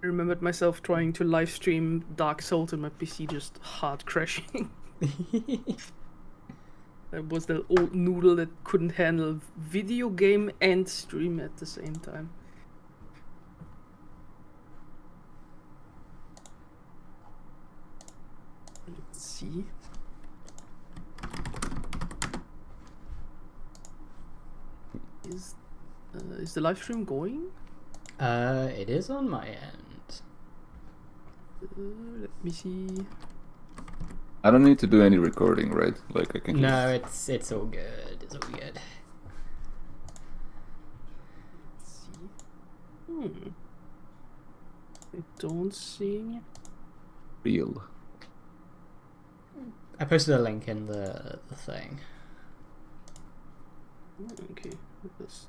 I remembered myself trying to live stream Dark Souls and my PC just hard crashing. That was the old noodle that couldn't handle video game and stream at the same time. Let's see. Is the live stream going? It is on my end. Let me see. I don't need to do any recording, right? Like I can. No, it's all good. It's all good. Let's see. I don't see. Real. I posted a link in the thing. Okay, let's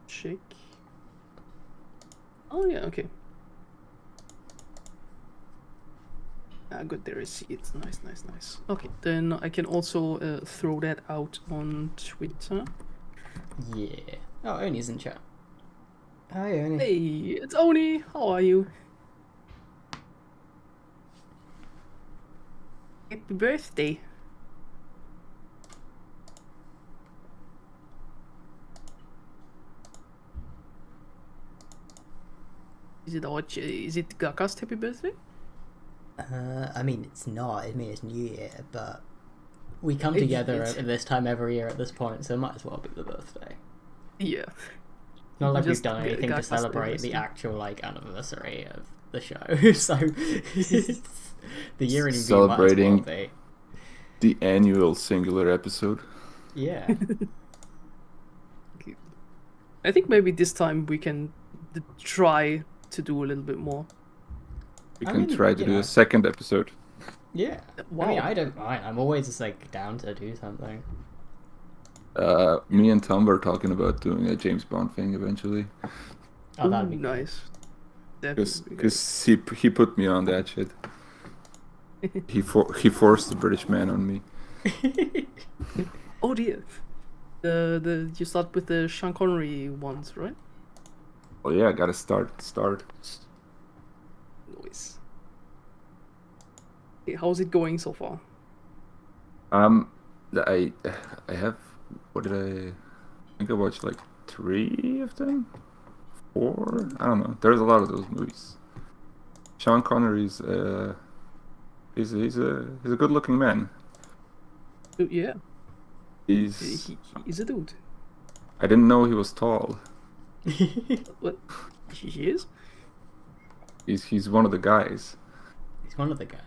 check. Oh yeah, okay. Ah, good, there is it. Nice. Okay, then I can also throw that out on Twitter. Yeah. Oh, Oni's in chat. Hi, Oni. Hey, it's Oni. How are you? Happy birthday. Is it GARcast happy birthday? I mean, it's not. I mean, it's New Year, but we come together at this time every year at this point, so it might as well be the birthday. Yeah. Not like we've Just done anything to GARcast celebrate the birthday. actual anniversary of the show, so the year in review Celebrating might as well the annual singular episode. be. Yeah. I think maybe this time we can try to do a little bit more. We I can mean, try to you do know. a second episode. Yeah. Wow. I mean, I don't mind. I'm always just like down to do something. Me and Tom were talking about doing a James Bond thing eventually. Oh, that'd be Ooh, cool. nice. Definitely. Because he put me on that shit. He forced the British man on me. Oh dear. You start with the Sean Connery ones, right? Well, yeah, I gotta start. Nice. Okay, how's it going so far? I have, what did I think I watched like 3 of them? 4? I don't know. There's a lot of those movies. Sean Connery's he's a good looking man. Yeah, He's he's a dude. I didn't know he was tall. What? He is? He's one of the guys. He's one of the guys.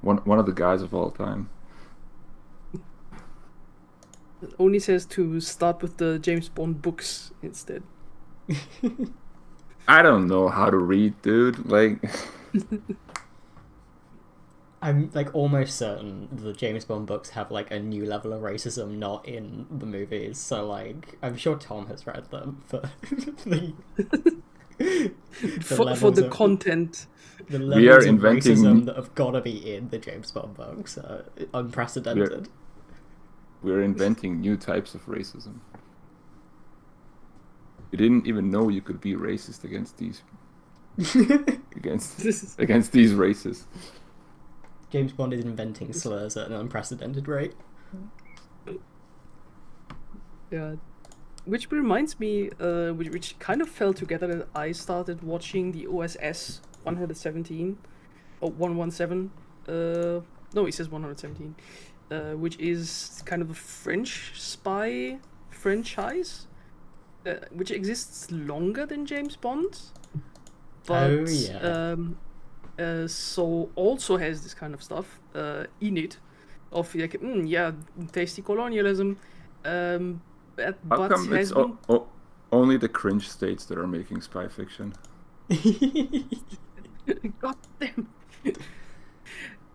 One of the guys of all time. It only says to start with the James Bond books instead. I don't know how to read, dude. Like I'm like almost certain the James Bond books have like a new level of racism not in the movies. So like I'm sure Tom has read them for the For the content. The We are levels of inventing- racism that have got to be in the James Bond books are unprecedented. we're inventing new types of racism. You didn't even know you could be racist against these against these races. James Bond is inventing slurs at an unprecedented rate. Yeah. Which reminds me, which kind of fell together that I started watching the OSS 117 or 117. No, it says 117, which is kind of a French spy franchise, which exists longer than James Bond. But, Oh, yeah. so also has this kind of stuff in it, of like, yeah, tasty colonialism. How But come has it's been only the cringe states that are making spy fiction? God damn.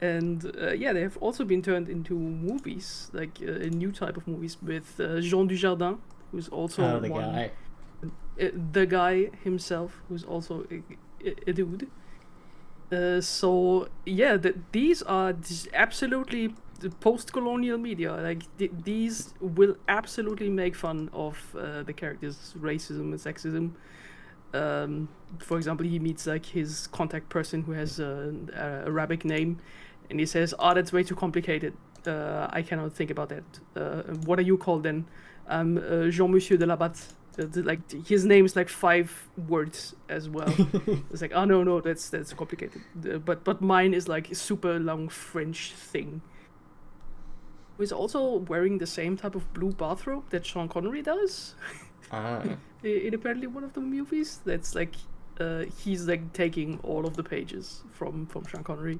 And yeah, they have also been turned into movies, like a new type of movies with Jean Dujardin, who's also Oh, the one, guy. The guy himself, who's also a dude. So yeah, these are just absolutely the post-colonial media. Like these will absolutely make fun of the characters' racism and sexism. For example, he meets like his contact person who has a Arabic name, and he says, "Oh, that's way too complicated. I cannot think about that. What are you called then? Jean Monsieur de la Batte." Like his name is like 5 words as well. It's like, oh no, that's complicated. But mine is like a super long French thing. Who's also wearing the same type of blue bathrobe that Sean Connery does. In apparently one of the movies. That's like he's like taking all of the pages from Sean Connery,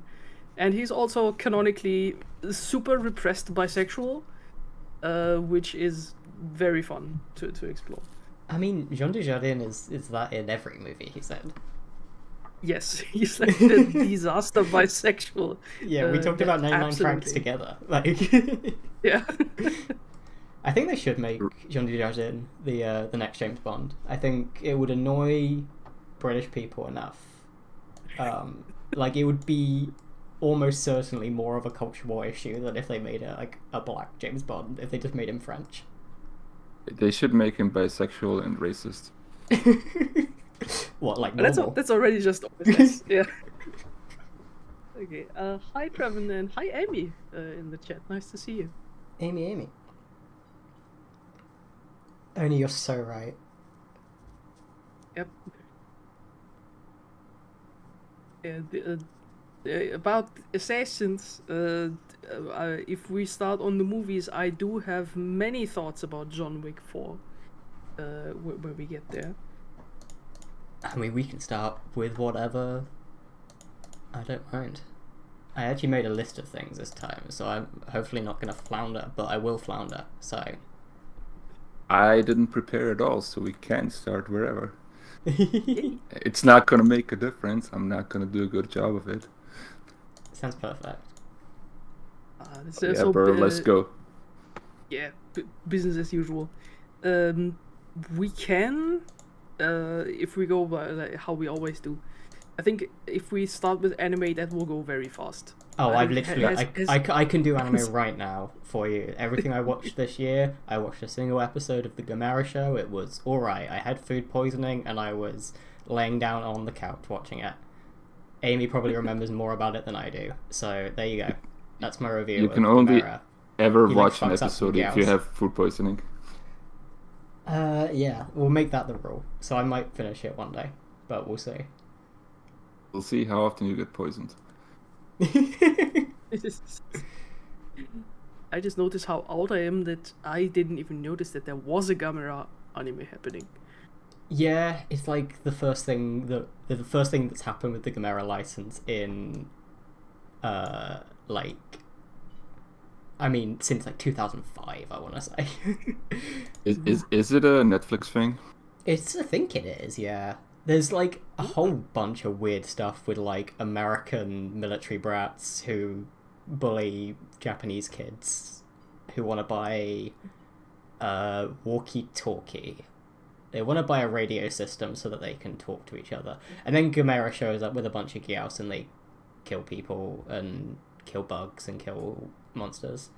and he's also canonically super repressed bisexual, which is very fun to explore. I mean, Jean Dujardin is that in every movie, he said. Yes, he's like the disaster bisexual. Yeah, we talked about 99 Francs absolutely. together. Like, Yeah. I think they should make Jean Dujardin the next James Bond. I think it would annoy British people enough. Like, it would be almost certainly more of a cultural issue than if they made a black James Bond, if they just made him French. They should make him bisexual and racist. What, like But normal? that's already just obvious. Yeah. Okay. Hi, Trevin, and hi, Amy, in the chat. Nice to see you. Amy. Only you're so right. Yep. About Assassins, if we start on the movies, I do have many thoughts about John Wick 4 when we get there. I mean, we can start with whatever. I don't mind. I actually made a list of things this time, so I'm hopefully not going to flounder, but I will flounder, so... I didn't prepare at all, so we can start wherever. It's not gonna make a difference. I'm not gonna do a good job of it. Sounds perfect. Yeah, bro, let's go. Yeah, business as usual. We can, if we go by like, how we always do. I think if we start with anime, that will go very fast. Oh, I I've think literally... I can do anime right now for you. Everything I watched this year, I watched a single episode of the Gamera show. It was alright. I had food poisoning and I was laying down on the couch watching it. Amy probably remembers more about it than I do. So, there you go. That's my review. You can only ever watch an fucks up episode some if you gals. have food poisoning. Yeah, we'll make that the rule. So I might finish it one day, but we'll see. We'll see how often you get poisoned. I just noticed how old I am that I didn't even notice that there was a Gamera anime happening. Yeah, it's like the first thing that's happened with the Gamera license in, since like 2005, I want to say. Is it a Netflix thing? I think it is, yeah. There's like a whole bunch of weird stuff with like American military brats who bully Japanese kids who want to buy a walkie-talkie. They want to buy a radio system so that they can talk to each other. And then Gamera shows up with a bunch of gyaos and they kill people and kill bugs and kill monsters.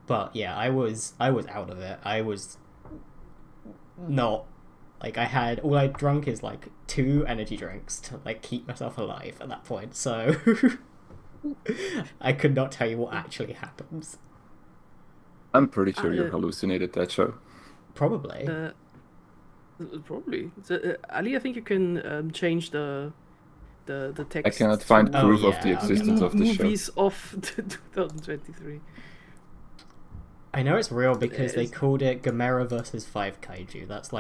But yeah, I was out of it. I was not... Like, all I'd drunk is, 2 energy drinks to, keep myself alive at that point, so... I could not tell you what actually happens. I'm pretty sure you hallucinated that show. Probably. Probably. So, Ali, I think you can change the text. I cannot find proof of the yeah, existence of the show. Movies of 2023. I know it's real because they called it Gamera vs. 5 Kaiju. That's,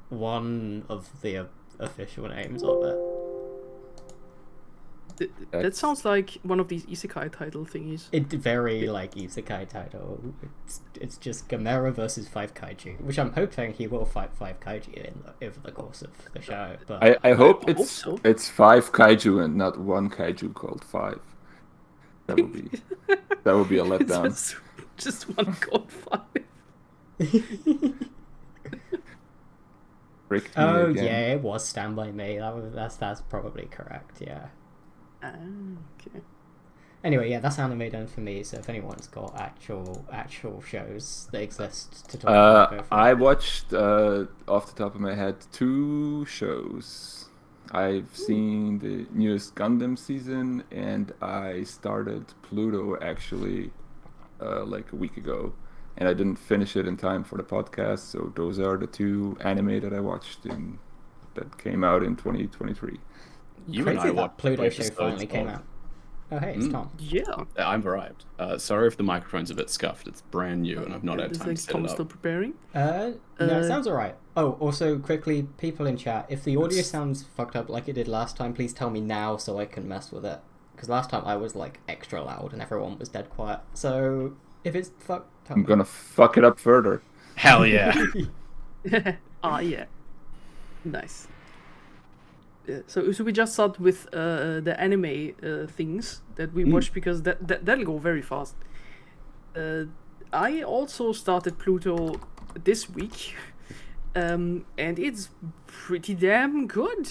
one of the official names of it. That sounds like one of these isekai title thingies. It's very isekai title. It's just Gamera versus 5 Kaiju, which I'm hoping he will fight 5 Kaiju over the course of the show. But I hope I hope it's so. it's 5 kaiju and not one kaiju called 5. That would be a letdown. Just one code 5. Oh again. yeah, it was Stand By Me. That's probably correct. Yeah. Okay. Anyway, yeah, that's anime done for me. So if anyone's got actual shows that exist to talk about, go for I it. watched off the top of my head 2 shows. I've seen the newest Gundam season, and I started Pluto actually like a week ago, and I didn't finish it in time for the podcast. So those are the 2 anime that I watched that came out in 2023. You and I Crazy that watched Pluto show episodes finally came of- out. Oh hey, it's Tom. Yeah. I've arrived. Sorry if the microphone's a bit scuffed. It's brand new, and I've not had Is time to set Tom it still up. preparing? No, it sounds alright. Oh, also quickly, people in chat, if the audio sounds fucked up like it did last time, please tell me now so I can mess with it. Because last time I was like extra loud and everyone was dead quiet. So if it's fucked, tell I'm me. gonna fuck it up further. Hell yeah! Yeah. Nice. So we just start with the anime things that we watched because that'll go very fast. I also started Pluto this week, and it's pretty damn good.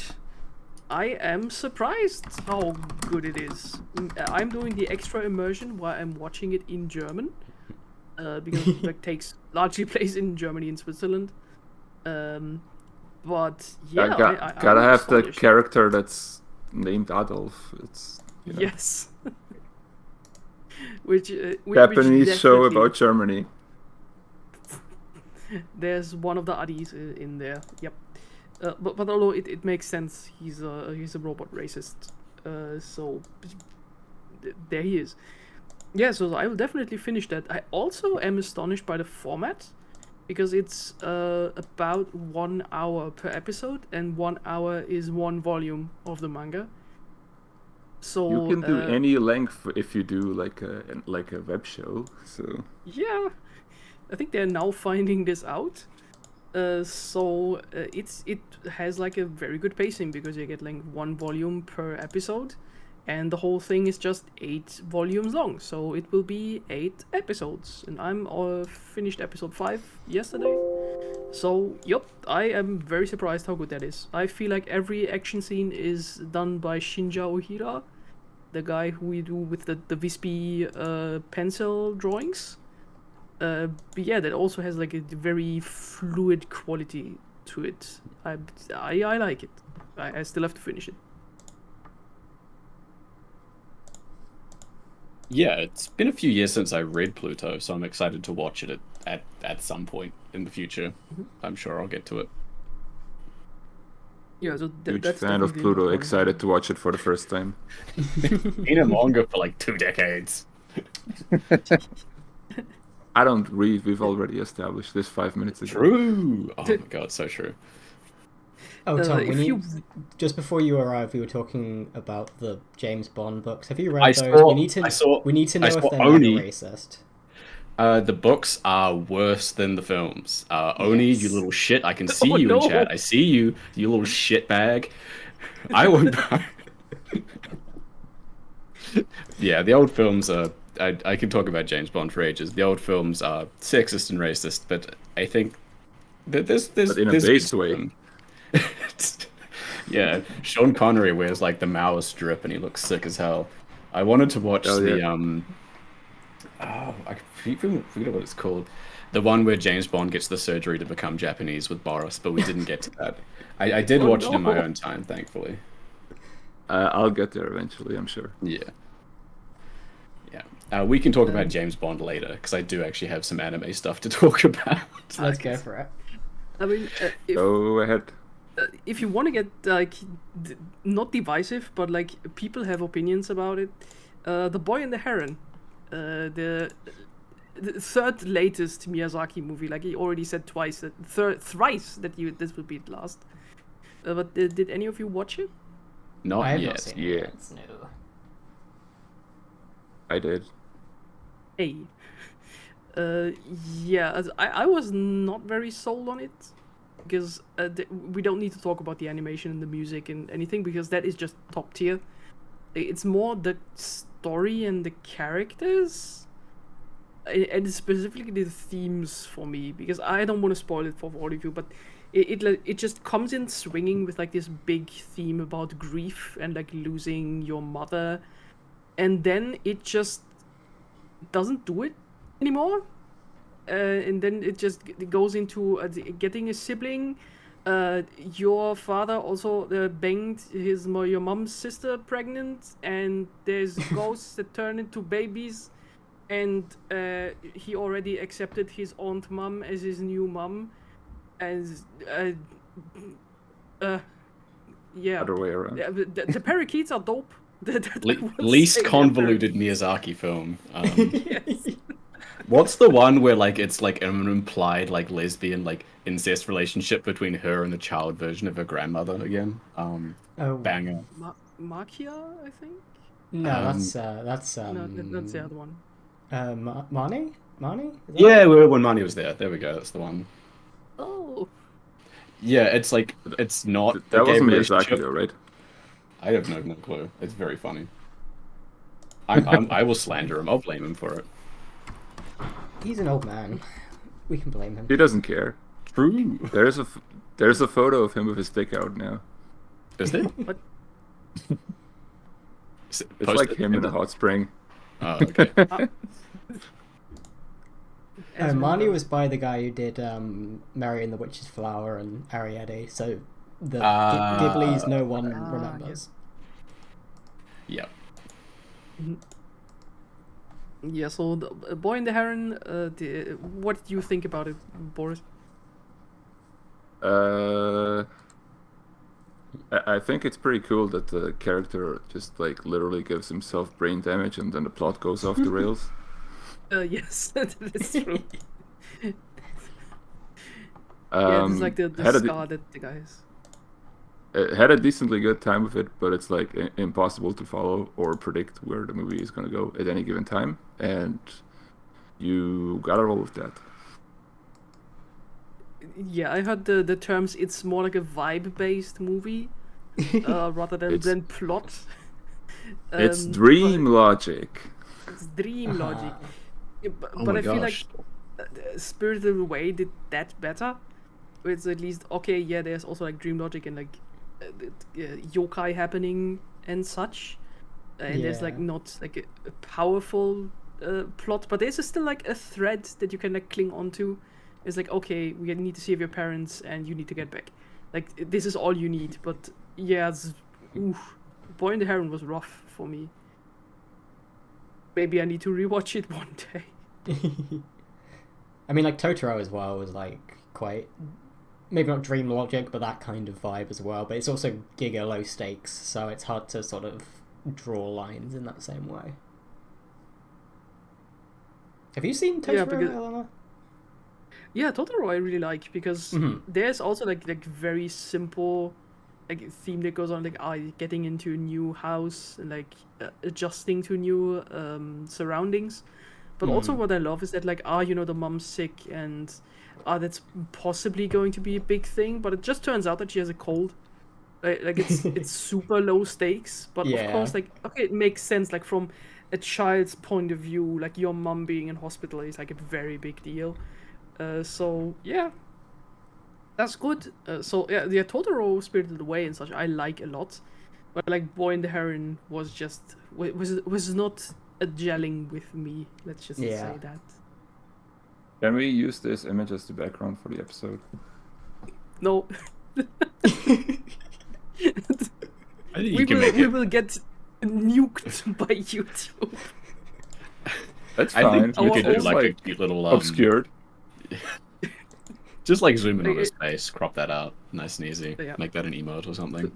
I am surprised how good it is. I'm doing the extra immersion while I'm watching it in German, because it takes largely place in Germany and Switzerland. But yeah, Gotta I'm have the astonished. character that's named Adolf. It's Yes. which Japanese show definitely- about Germany. There's one of the Adis in there. Yep. But although it makes sense, he's a robot racist. So there he is. Yeah, so I will definitely finish that. I also am astonished by the format, because it's about 1 hour per episode, and 1 hour is 1 volume of the manga. So You can do any length if you do like a web show. So yeah, I think they're now finding this out. So it has like a very good pacing, because you get like 1 volume per episode, and the whole thing is just 8 volumes long. So it will be 8 episodes, and I'm finished episode 5 yesterday. So yep, I am very surprised how good that is. I feel like every action scene is done by Shinja Ohira, the guy who we do with the wispy pencil drawings. But yeah, that also has like a very fluid quality to it. I like it. I still have to finish it. Yeah, it's been a few years since I read Pluto, so I'm excited to watch it at some point in the future. I'm sure I'll get to it. Yeah, so huge that's fan of definitely Pluto. one. Excited to watch it for the first time. Been in manga for like 2 decades. I don't read. We've already established this 5 minutes ago. True. Oh my god, so true. Oh, Tom, if you- just before you arrived, we were talking about the James Bond books. Have you read I those? saw- we need to I saw- we need to I know if saw they're Oni. mega racist. The books are worse than the films. Oni, Yes. you little shit. I can see Oh, you no. in chat. I see you, you little shit bag. I won't buy. Yeah, the old films are. I can talk about James Bond for ages. The old films are sexist and racist, but I think that there's But in a there's based way. Yeah, Sean Connery wears like the Maoist strip and he looks sick as hell. I wanted to watch Oh, the yeah. I forget what it's called. The one where James Bond gets the surgery to become Japanese with Boris, but we didn't get to that. I did Oh, watch it in my no. own time, thankfully. I'll get there eventually, I'm sure. Yeah. Yeah. We can talk about James Bond later, because I do actually have some anime stuff to talk about. Let's go for it. I mean, Go ahead. if you want to get like not divisive, but like people have opinions about it, The Boy and the Heron, the third latest Miyazaki movie. Like he already said thrice that this would be the last. But did any of you watch it? Not I have yet. not seen yeah. it yet. No. I did. Hey. Yeah, I was not very sold on it, because we don't need to talk about the animation and the music and anything, because that is just top tier. It's more the story and the characters, and specifically the themes for me, because I don't want to spoil it for all of you, but it just comes in swinging with like this big theme about grief and like losing your mother. and then it just doesn't do it anymore. And then it just goes into getting a sibling. Your father also banged your mom's sister pregnant, and there's ghosts that turn into babies, and he already accepted his aunt mom as his new mom, as yeah. Other way around. The parakeets are dope. Least convoluted Miyazaki film. What's the one where like it's like an implied like lesbian like incest relationship between her and the child version of her grandmother again? Banger. Makia, I think. No, that's No, that's the other one. Marnie? Marnie? Yeah, when Marnie was there. There we go. That's the one. Oh. Yeah, it's like it's not. That a gay wasn't Miyazaki relationship. though, right? I have no clue. It's very funny. I will slander him. I'll blame him for it. He's an old man. We can blame him. He doesn't care. True. There's a photo of him with his dick out now. Is there? What? It's like him in a hot spring. Oh, okay. Marnie was by the guy who did Mary and the Witch's Flower and Ariadne, so the Ghibli's no one remembers. Yeah. Yeah, so the Boy and the Heron, what do you think about it, Boris? I think it's pretty cool that the character just like literally gives himself brain damage and then the plot goes off the rails. Yes, that is true. Yeah, it's like the scar that the guy has. Had a decently good time with it, but it's like impossible to follow or predict where the movie is going to go at any given time, and you gotta roll with that. Yeah, I heard the terms. It's more like a vibe-based movie rather than plot. It's dream logic. It's dream logic. Yeah, Oh but my I feel like gosh. Spirited Away did that better. It's at least okay. Yeah, there's also like dream logic and like yokai happening and such, and there's like Yeah. not like a powerful plot, but there's still like a thread that you can like cling onto. It's like, okay, we need to save your parents and you need to get back. Like this is all you need. But yeah, Boy and the Heron was rough for me. Maybe I need to rewatch it one day. I mean, like Totoro as well was like quite, maybe not dream logic, but that kind of vibe as well. But it's also giga low stakes, so it's hard to sort of draw lines in that same way. Have you seen Totoro, Yeah, because- Eleanor? Yeah, Totoro I really like because there's also like very simple like theme that goes on, like getting into a new house and like adjusting to new surroundings. But also what I love is that like the mom's sick and that's possibly going to be a big thing, but it just turns out that she has a cold. Like it's super low stakes, but of Yeah. course like okay, it makes sense like from a child's point of view, like your mom being in hospital is like a very big deal. So yeah, that's good. Totoro, Spirited Away and such I like a lot, but like Boy and the Heron was just was not gelling with me. Let's just Yeah. say that. Can we use this image as the background for the episode? No, I think you can make we it. will get nuked by YouTube. That's I fine. think you could do It's like a cute little obscured. just like zoom in on Like, his face, crop that out, nice and easy. Yeah. Make that an emote or something.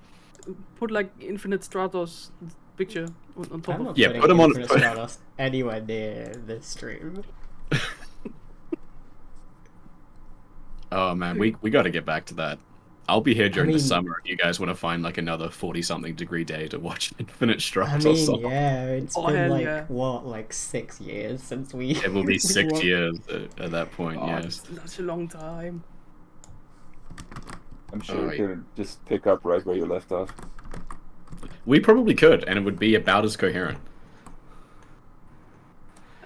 Put like Infinite Stratos picture on top I'm of not Yeah, putting put 'em on- Infinite Stardust anywhere near this stream. Oh man, we got to get back to that. I'll be here during the mean- summer if you guys want to find like another 40-something degree day to watch Infinite I Stripes or mean, something. yeah, it's Oh, been hell like yeah. what, like 6 years since we. It will be we 6 watched- years at that point, Oh, yes. such a long time. I'm sure Alright. you can just pick up right where you left off. We probably could, and it would be about as coherent.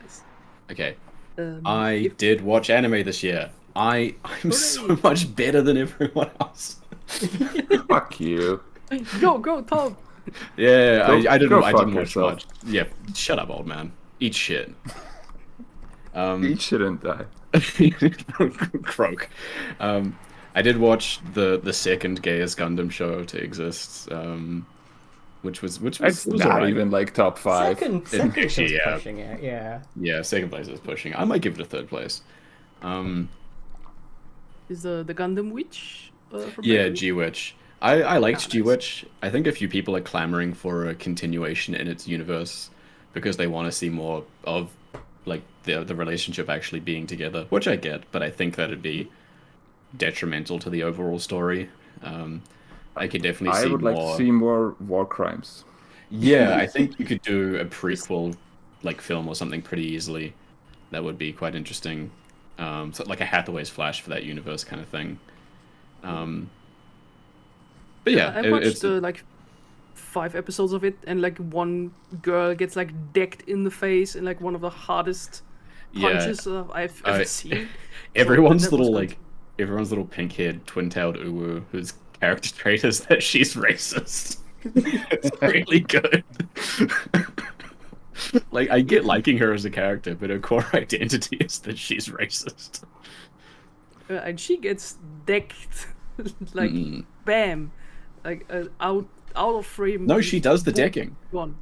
Nice. Okay, Um, I if- did watch anime this year. I'm so much better than everyone else. Fuck you. Go, Tom. Yeah, Go- I go didn't fuck watch yourself. much. Yeah, shut up, old man. Eat shit. Eat shit and die. Croak. I did watch the second gayest Gundam show to exist, which was It's it was not alright. even like top 5. Second is yeah. pushing it, yeah. Yeah, second place is pushing. I might give it a third place. Is the Gundam Witch from Yeah, Berlin? G-Witch. I liked nice. G-Witch. I think a few people are clamoring for a continuation in its universe because they want to see more of like the relationship actually being together, which I get, but I think that'd be detrimental to the overall story. I could definitely I see would like to more. see more war crimes. Yeah, I think you could do a prequel like film or something pretty easily. That would be quite interesting. So like a Hathaway's Flash for that universe kind of thing. But yeah, I watched like 5 episodes of it, and like one girl gets like decked in the face in like one of the hardest Yeah. punches I've ever seen. everyone's that was little good. like everyone's little pink-haired twin-tailed uwu whose character trait is that she's racist. It's really good. Like I get liking her as a character, but her core identity is that she's racist. And she gets decked like bam, like out of frame. No, she does the boom, decking. Gone.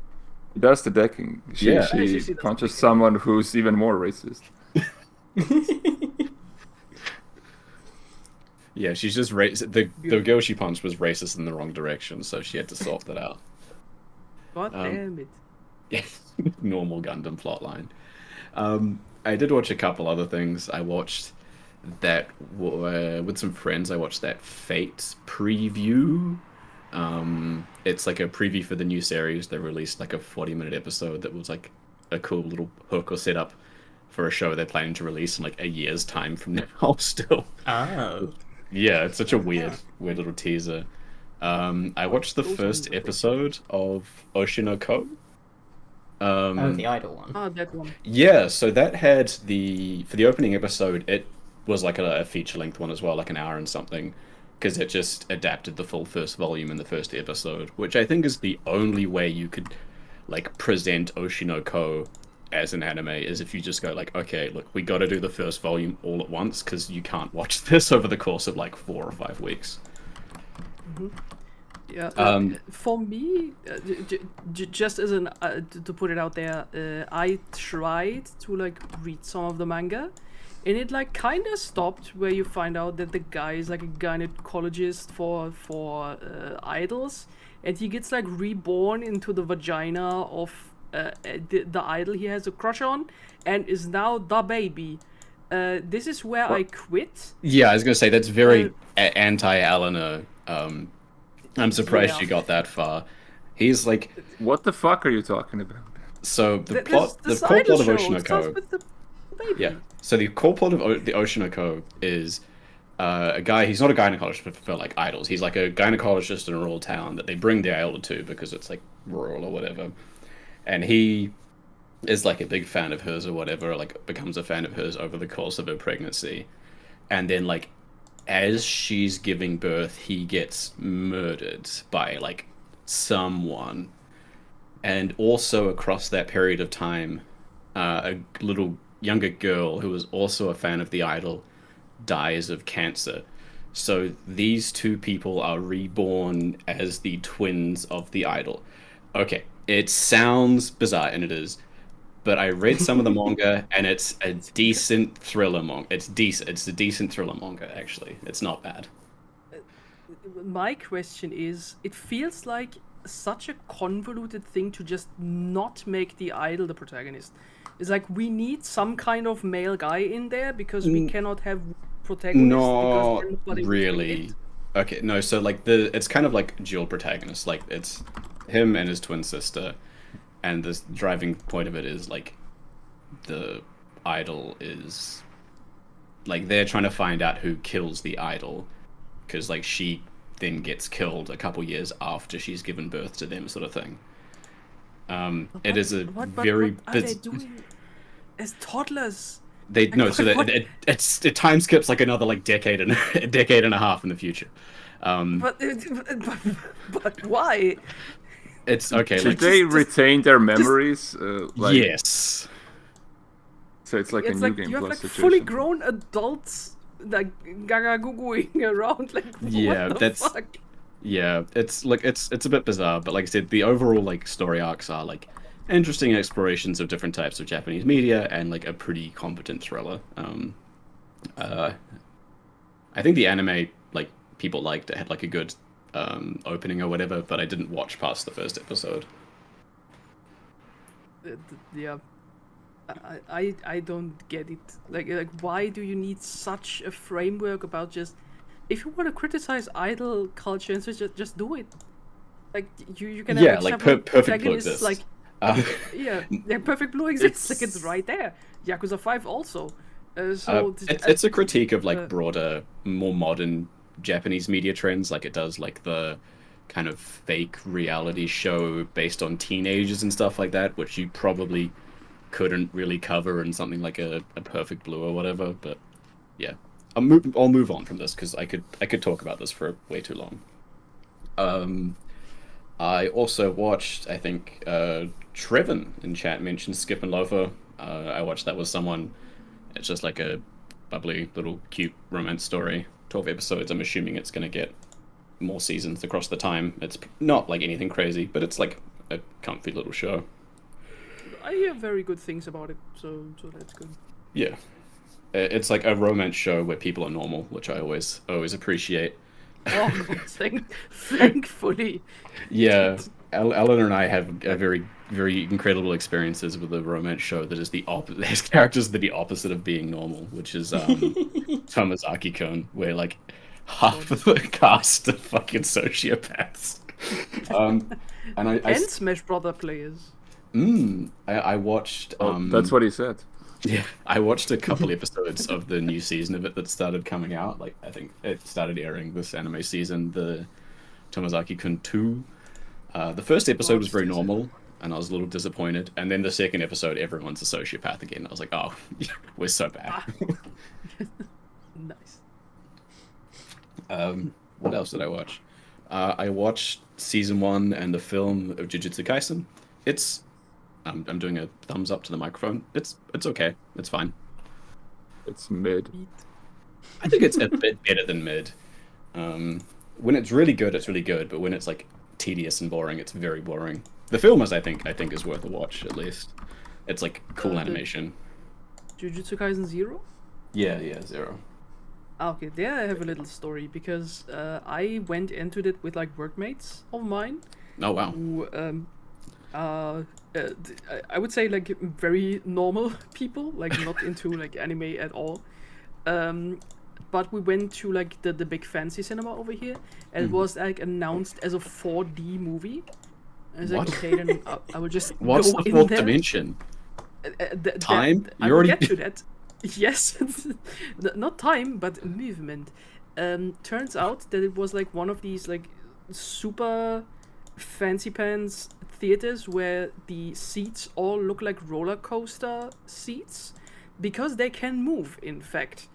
Does the decking. She, Yeah. she She does the punches decking. someone who's even more racist. Yeah, she's just racist. The girl she punched was racist in the wrong direction, so she had to sort that out. God damn it. Yeah, normal Gundam plotline. I did watch a couple other things. I watched that with some friends. I watched that Fate preview. It's like a preview for the new series. They released like a 40-minute episode that was like a cool little hook or setup for a show they're planning to release in like a year's time from now. Still, Oh. yeah, it's such a weird little teaser. I watched the first episode of Oshinoko. Oh, the idol one. Ah, that one. Yeah, so that had for the opening episode, it was like a feature-length one as well, like an hour and something, because it just adapted the full first volume in the first episode, which I think is the only way you could like present Oshinoko as an anime is if you just go like, okay, look, we got to do the first volume all at once because you can't watch this over the course of like 4 or 5 weeks. Yeah. For me, just as an to put it out there, I tried to like read some of the manga, and it like kind of stopped where you find out that the guy is like a gynecologist for idols, and he gets like reborn into the vagina of the idol he has a crush on, and is now the baby. This is where I quit. Yeah, I was gonna say that's very anti-Eleanor. I'm surprised Yeah. you got that far. He's like, What the fuck are you talking about? so the This core idol plot of show starts Oshinoko. with the baby. Yeah. So the core plot of the Oshinoko is a guy. He's not a gynecologist for like idols. He's like a gynecologist in a rural town that they bring the idol to because it's like rural or whatever. And he is like a big fan of hers or whatever. Like becomes a fan of hers over the course of her pregnancy, and then like as she's giving birth, he gets murdered by like someone. And also across that period of time, a little younger girl who was also a fan of the idol dies of cancer. So these two people are reborn as the twins of the idol. Okay, it sounds bizarre, and it is, but I read some of the manga, and it's a decent thriller manga. It's decent. It's a decent thriller manga, actually. It's not bad. My question is, it feels like such a convoluted thing to just not make the idol the protagonist. It's like we need some kind of male guy in there because we cannot have protagonists because Not then nobody will really. read it. Okay, no. So like it's kind of like dual protagonists. Like it's him and his twin sister, and the driving point of it is like the idol is like they're trying to find out who kills the idol, because like she then gets killed a couple years after she's given birth to them, sort of thing. It is a What very are they doing as toddlers? They no, so what- that it time skips like another like decade and a decade and a half in the future. But why? It's okay. Should Like, they retain their memories? yes. So it's like a It's new like game you have plus like situation. fully grown adults like gaga gooing around. Like Yeah, what the that's- fuck? Yeah, it's like it's a bit bizarre, but like I said, the overall like story arcs are like interesting explorations of different types of Japanese media and like a pretty competent thriller. Uh, I think the anime like people liked it had like a good opening or whatever, but I didn't watch past the first episode. Yeah. I don't get it. Like why do you need such a framework about just if you want to criticize idol culture and so just do it. Like you can have Yeah, like several Perfect Blue protagonists, exists. like yeah, Perfect Blue exists. Like it's right there. Yakuza 5 also. It's a critique of like uh, broader, more modern Japanese media trends. Like it does like the kind of fake reality show based on teenagers and stuff like that, which you probably couldn't really cover in something like a Perfect Blue or whatever. But yeah, I'll move on from this because I could talk about this for way too long. I also watched, I think, Trevin in chat mentioned Skip and Loafer. I watched that with someone. It's just like a bubbly little cute romance story. 12 episodes. I'm assuming it's going to get more seasons across the time. It's not like anything crazy, but it's like a comfy little show. I hear very good things about it, so that's good. Yeah. It's like a romance show where people are normal, which I always appreciate. Oh, thankfully. Yeah, Eleanor and I have a very, very incredible experiences with a romance show that is the opposite. Has characters that are the opposite of being normal, which is Tomazaki-kun, where like half of the cast are fucking sociopaths. And I And Smash Brother players. I watched. That's what he said. Yeah, I watched a couple episodes of the new season of it that started coming out. Like, I think it started airing this anime season, the Tomazaki-kun 2. The first episode was very normal, and I was a little disappointed. And then the second episode, everyone's a sociopath again. I was like, oh, we're so bad. Nice. What else did I watch? I watched season 1 and the film of Jujutsu Kaisen. It's... I'm doing a thumbs up to the microphone. It's okay. It's fine. It's mid. I think it's a bit better than mid. When it's really good, it's really good. But when it's like tedious and boring, it's very boring. The film is, I think, is worth a watch at least. It's like cool animation. Jujutsu Kaisen 0? Yeah, 0. Okay, there I have a little story because I went into it with like workmates of mine Oh wow. who I would say like very normal people, like not into like anime at all. But we went to like the big fancy cinema over here, and it was like announced as a 4D movie. I was like, What? okay, then I will just What's go the in fourth there. dimension? Time? You I will already- get to that. Yes, not time, but movement. Turns out that it was like one of these like super fancy pants theaters where the seats all look like roller coaster seats because they can move. In fact,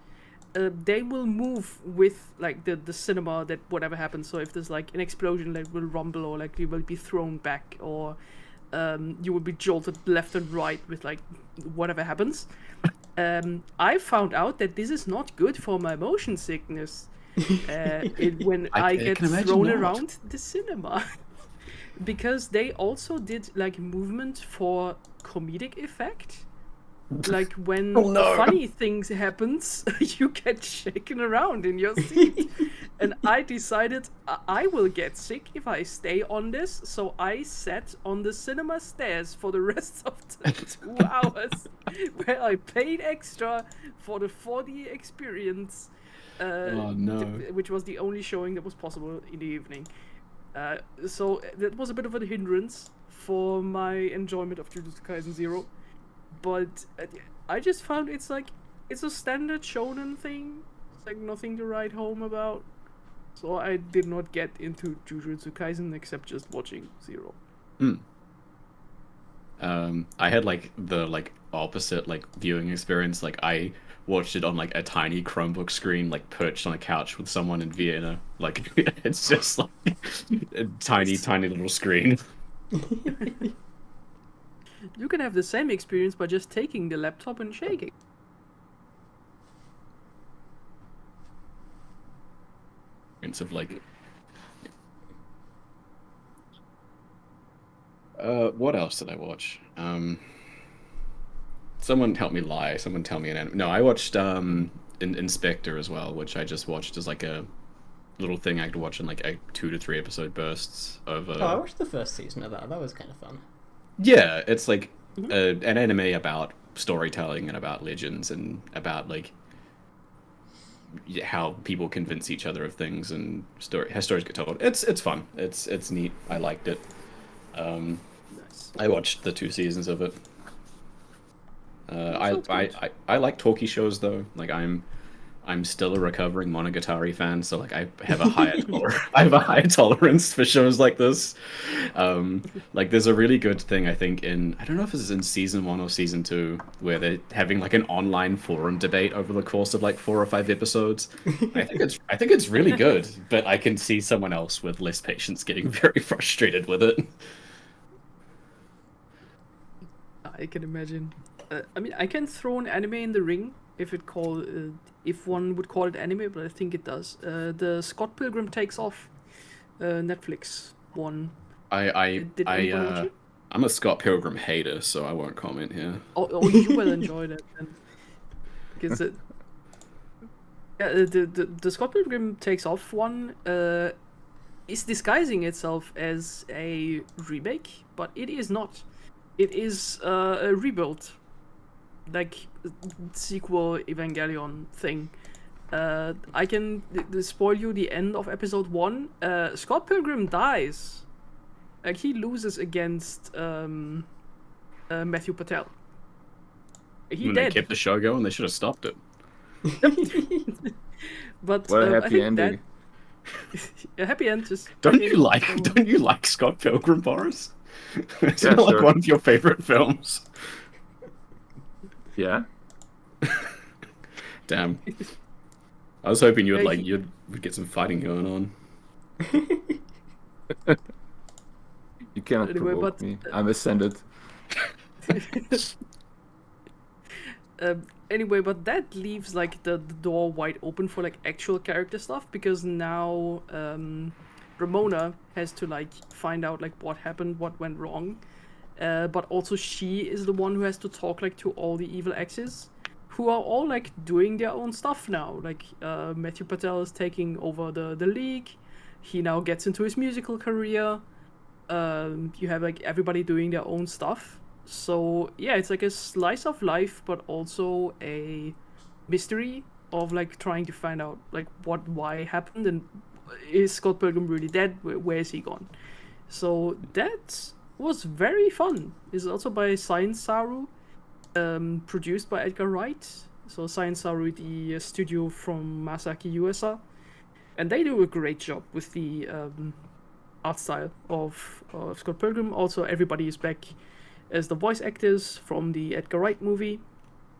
they will move with like the cinema, that whatever happens. So if there's like an explosion, like will rumble, or like you will be thrown back, or you will be jolted left and right with like whatever happens. I found out that this is not good for my motion sickness when I get can imagine thrown not. around the cinema. Because they also did like movement for comedic effect. Like when Oh, no. funny things happens, you get shaken around in your seat. And I decided I will get sick if I stay on this, so I sat on the cinema stairs for the rest of the 2 hours where I paid extra for the 4D experience. Oh, no. Which was the only showing that was possible in the evening. So that was a bit of a hindrance for my enjoyment of Jujutsu Kaisen 0. But I just found it's a standard shonen thing. It's like nothing to write home about. So I did not get into Jujutsu Kaisen except just watching 0. I had like the opposite like viewing experience. Like I watched it on like a tiny Chromebook screen, like perched on a couch with someone in Vienna. Like it's just like a tiny little screen. You can have the same experience by just taking the laptop and shaking. Of like, what else did I watch? Someone help me lie. Someone tell me an anime. No, I watched Inspector as well, which I just watched as like a little thing I could watch in like 2 to 3 episode bursts of. Oh, I watched the first season of that. That was kind of fun. Yeah, it's like an anime about storytelling and about legends and about like how people convince each other of things and how stories get told. It's fun. It's neat. I liked it. Nice. I watched the 2 seasons of it. I like talkie shows though. Like I'm still a recovering Monogatari fan, so like I have a higher tolerance for shows like this. Like there's a really good thing I think I don't know if it's in season 1 or season 2 where they're having like an online forum debate over the course of like 4 or 5 episodes. I think it's really good, but I can see someone else with less patience getting very frustrated with it. I can imagine. I mean, I can throw an anime in the ring if one would call it anime, but I think it does. The Scott Pilgrim Takes Off, Netflix one. Did anyone watch it? I'm a Scott Pilgrim hater, so I won't comment here. Oh, you will enjoy that then, because the Scott Pilgrim Takes Off one is disguising itself as a remake, but it is not. It is a rebuild, like sequel Evangelion thing. I can spoil you the end of episode 1. Scott Pilgrim dies. Like he loses against Matthew Patel. When they kept the show going, they should have stopped it. But what a I happy think ending. A happy end. Don't you like Scott Pilgrim, Boris? It's Yeah, not like sure. one of your favorite films. Yeah. Damn. I was hoping Yeah, you'd get some fighting going on. You cannot Anyway, provoke but, me. I'm ascended. Anyway, but that leaves like the door wide open for like actual character stuff, because now Ramona has to like find out like what happened, what went wrong, but also she is the one who has to talk like to all the evil exes, who are all like doing their own stuff now. Like Matthew Patel is taking over the league. He now gets into his musical career. You have like everybody doing their own stuff. So yeah, it's like a slice of life, but also a mystery of like trying to find out like why happened, and is Scott Pilgrim really dead? Where is he gone? So that was very fun. It's also by Science Saru, produced by Edgar Wright. So Science Saru, the studio from Masaki Uesa, and they do a great job with the art style of Scott Pilgrim. Also, everybody is back as the voice actors from the Edgar Wright movie,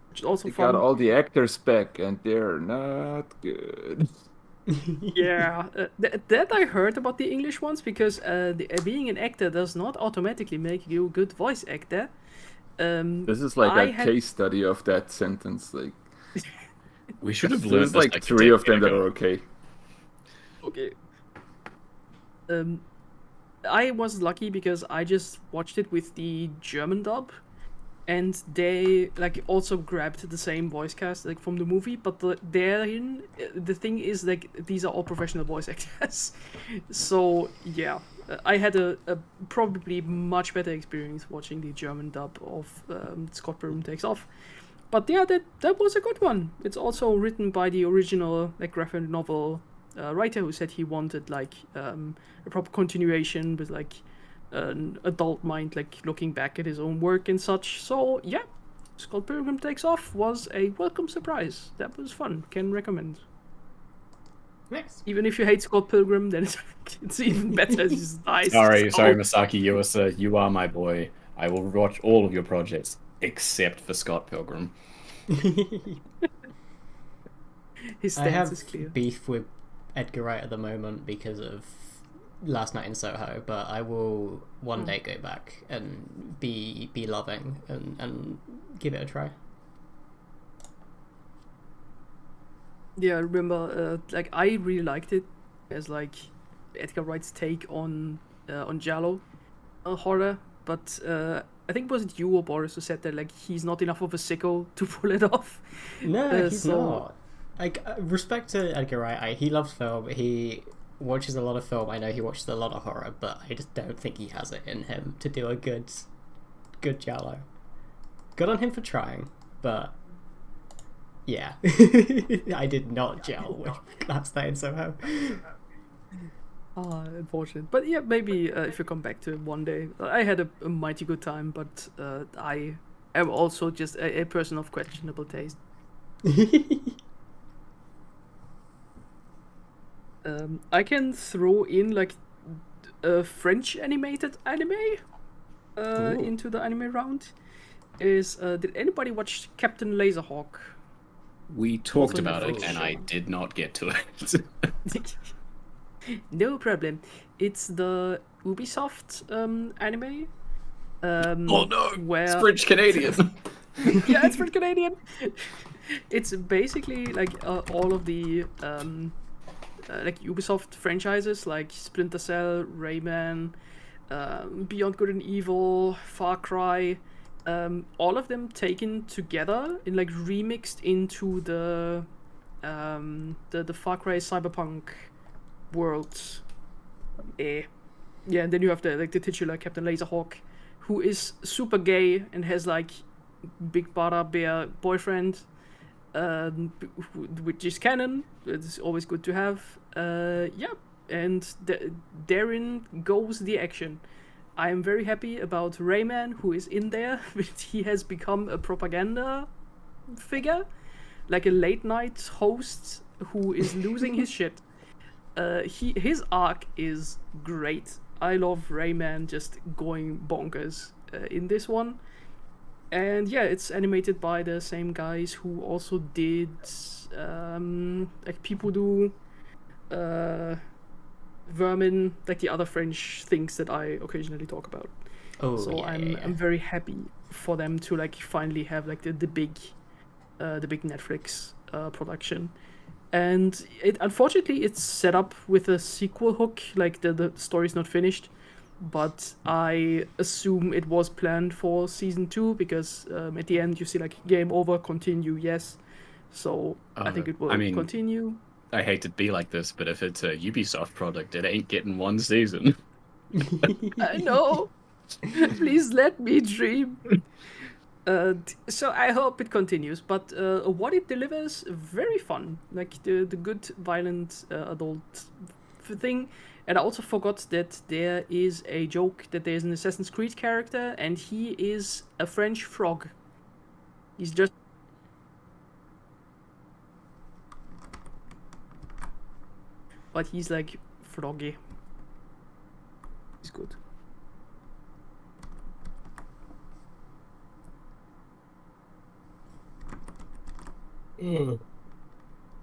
which is also They fun. got all the actors back, and they're not good. Yeah, that I heard about the English ones, because being an actor does not automatically make you a good voice actor. This is like I a had- case study of that sentence. Like, We should have learned there's this, like 3 of them that ago. are okay. Okay. I was lucky because I just watched it with the German dub, and they like also grabbed the same voice cast like from the movie, but the thing is like these are all professional voice actors. So yeah, I had a probably much better experience watching the German dub of Scott Pilgrim Takes Off. But yeah, that was a good one. It's also written by the original like graphic novel writer, who said he wanted like a proper continuation with like an adult mind like looking back at his own work and such. So yeah, Scott Pilgrim Takes Off was a welcome surprise. That was fun. Can recommend. Next. Even if you hate Scott Pilgrim, then it's even better. It's just nice. Sorry, So- Masaki Yuasa, you are my boy. I will watch all of your projects except for Scott Pilgrim. His I stance have is clear. beef with Edgar Wright at the moment because of Last Night in Soho, but I will one day go back and be loving and give it a try. Yeah, I remember, like I really liked it as like Edgar Wright's take on Giallo horror, but I think was it you or Boris who said that like he's not enough of a sicko to pull it off. No, he's so- not. Like, respect to Edgar Wright, he loves film. He watches a lot of film. I know he watches a lot of horror, but I just don't think he has it in him to do a good Giallo. Good on him for trying, but yeah, I did not gel with Last Night in Soho. Unfortunate. But yeah, maybe if you come back to it one day. I had a mighty good time, but I am also just a person of questionable taste. I can throw in like a French animated anime Ooh. into the anime round. Did anybody watch Captain Laserhawk? We talked Also about it, Netflix and show. I did not get to it. No problem. It's the Ubisoft anime. Oh no! Where... It's French Canadian. Yeah, it's French Canadian. It's basically like all of the like Ubisoft franchises, like Splinter Cell, Rayman, Beyond Good and Evil, Far Cry. All of them taken together and like remixed into the Far Cry Cyberpunk world. Yeah, and then you have the titular Captain Laserhawk, who is super gay and has like big bada bear boyfriend, which is canon. It's always good to have. Yeah, and therein goes the action. I am very happy about Rayman, who is in there. He has become a propaganda figure, like a late night host who is losing his shit. His arc is great. I love Rayman just going bonkers in this one. And yeah, it's animated by the same guys who also did like people do Vermin, like the other French things that I occasionally talk about. Oh, So yeah, I'm very happy for them to like finally have like the big Netflix production. And it unfortunately it's set up with a sequel hook, like the story's not finished, but I assume it was planned for season 2 because at the end you see like game over, continue, yes. So I think it will continue. I hate to be like this, but if it's a Ubisoft product, it ain't getting one season. I know. Please let me dream. So I hope it continues, but what it delivers, very fun. Like the good violent adult thing. And I also forgot that there is a joke that there's an Assassin's Creed character, and he is a French frog. He's just... But he's like froggy. He's good.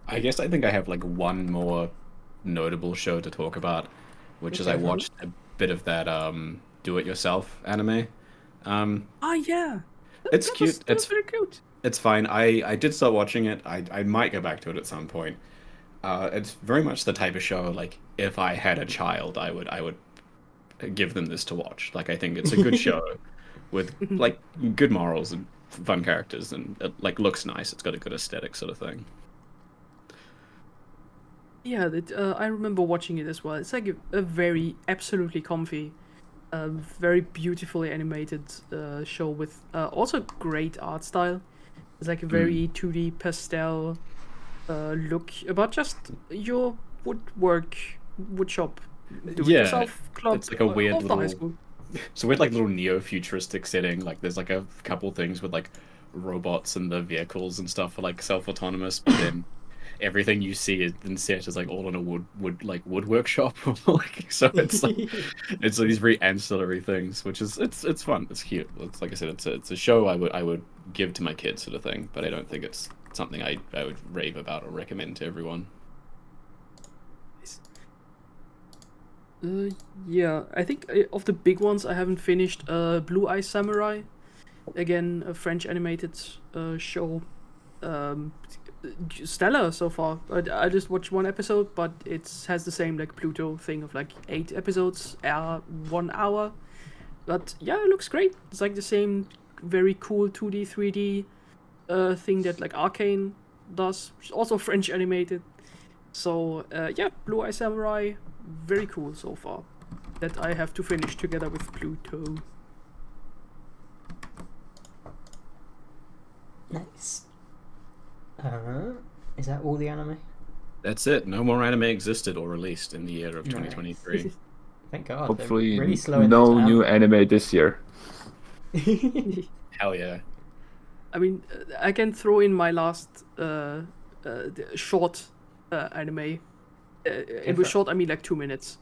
I guess I think I have like one more notable show to talk about, which is I watched a bit of that do-it-yourself anime. Oh yeah, It's that cute. Was, that was very cute. It's fine. I did start watching it. I might go back to it at some point. It's very much the type of show like if I had a child, I would give them this to watch. Like I think it's a good show with like good morals and fun characters, and it like looks nice. It's got a good aesthetic sort of thing. Yeah, I remember watching it as well. It's like a very absolutely comfy, very beautifully animated show with also great art style. It's like a very 2D pastel look about just your woodshop, do-it-yourself club. It's like a weird of the high little- school. So weird, like little neo-futuristic setting. Like there's like a couple things with like robots and the vehicles and stuff are like self-autonomous, but then everything you see is then set is like all in a wood workshop. Like so, it's like it's like these very ancillary things, which is it's fun. It's cute. It's like I said, it's a show I would give to my kids sort of thing, but I don't think it's something I would rave about or recommend to everyone. Yeah, I think of the big ones I haven't finished. Blue Eye Samurai, again a French animated show. Um, stellar so far. I just watched one episode, but it has the same like Pluto thing of like 8 episodes, 1 hour. But yeah, it looks great. It's like the same very cool 2D, 3D thing that like Arcane does. It's also French animated. So yeah, Blue Eye Samurai, very cool so far. That I have to finish together with Pluto. Nice. Is that all the anime? That's it. No more anime existed or released in the year of 2023. Thank God. Hopefully, they're really slowing no this down. new anime this year. Hell yeah. I mean, I can throw in my last short anime. It was short, I mean like 2 minutes.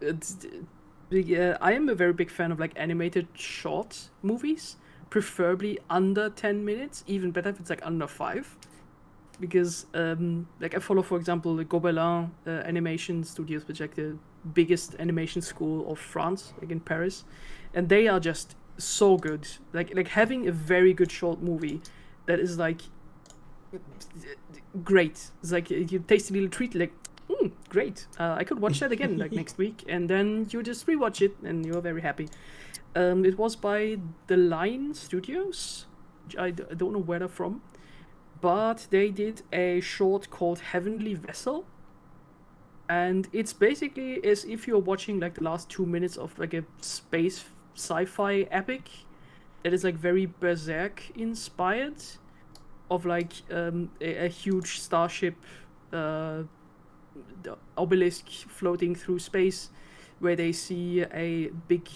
I am a very big fan of like animated short movies, preferably under 10 minutes, even better if it's like under 5. Because like I follow, for example, the Gobelin animation studios, which is like the biggest animation school of France, like in Paris, and they are just so good. Like having a very good short movie that is like great. It's like you taste a little treat, like great. I could watch that again like next week, and then you just rewatch it, and you're very happy. It was by The Line Studios. I don't know where they're from, but they did a short called Heavenly Vessel, and it's basically as if you're watching like the last 2 minutes of like a space sci-fi epic that is like very Berserk inspired, of like a huge starship, the obelisk floating through space, where they see a big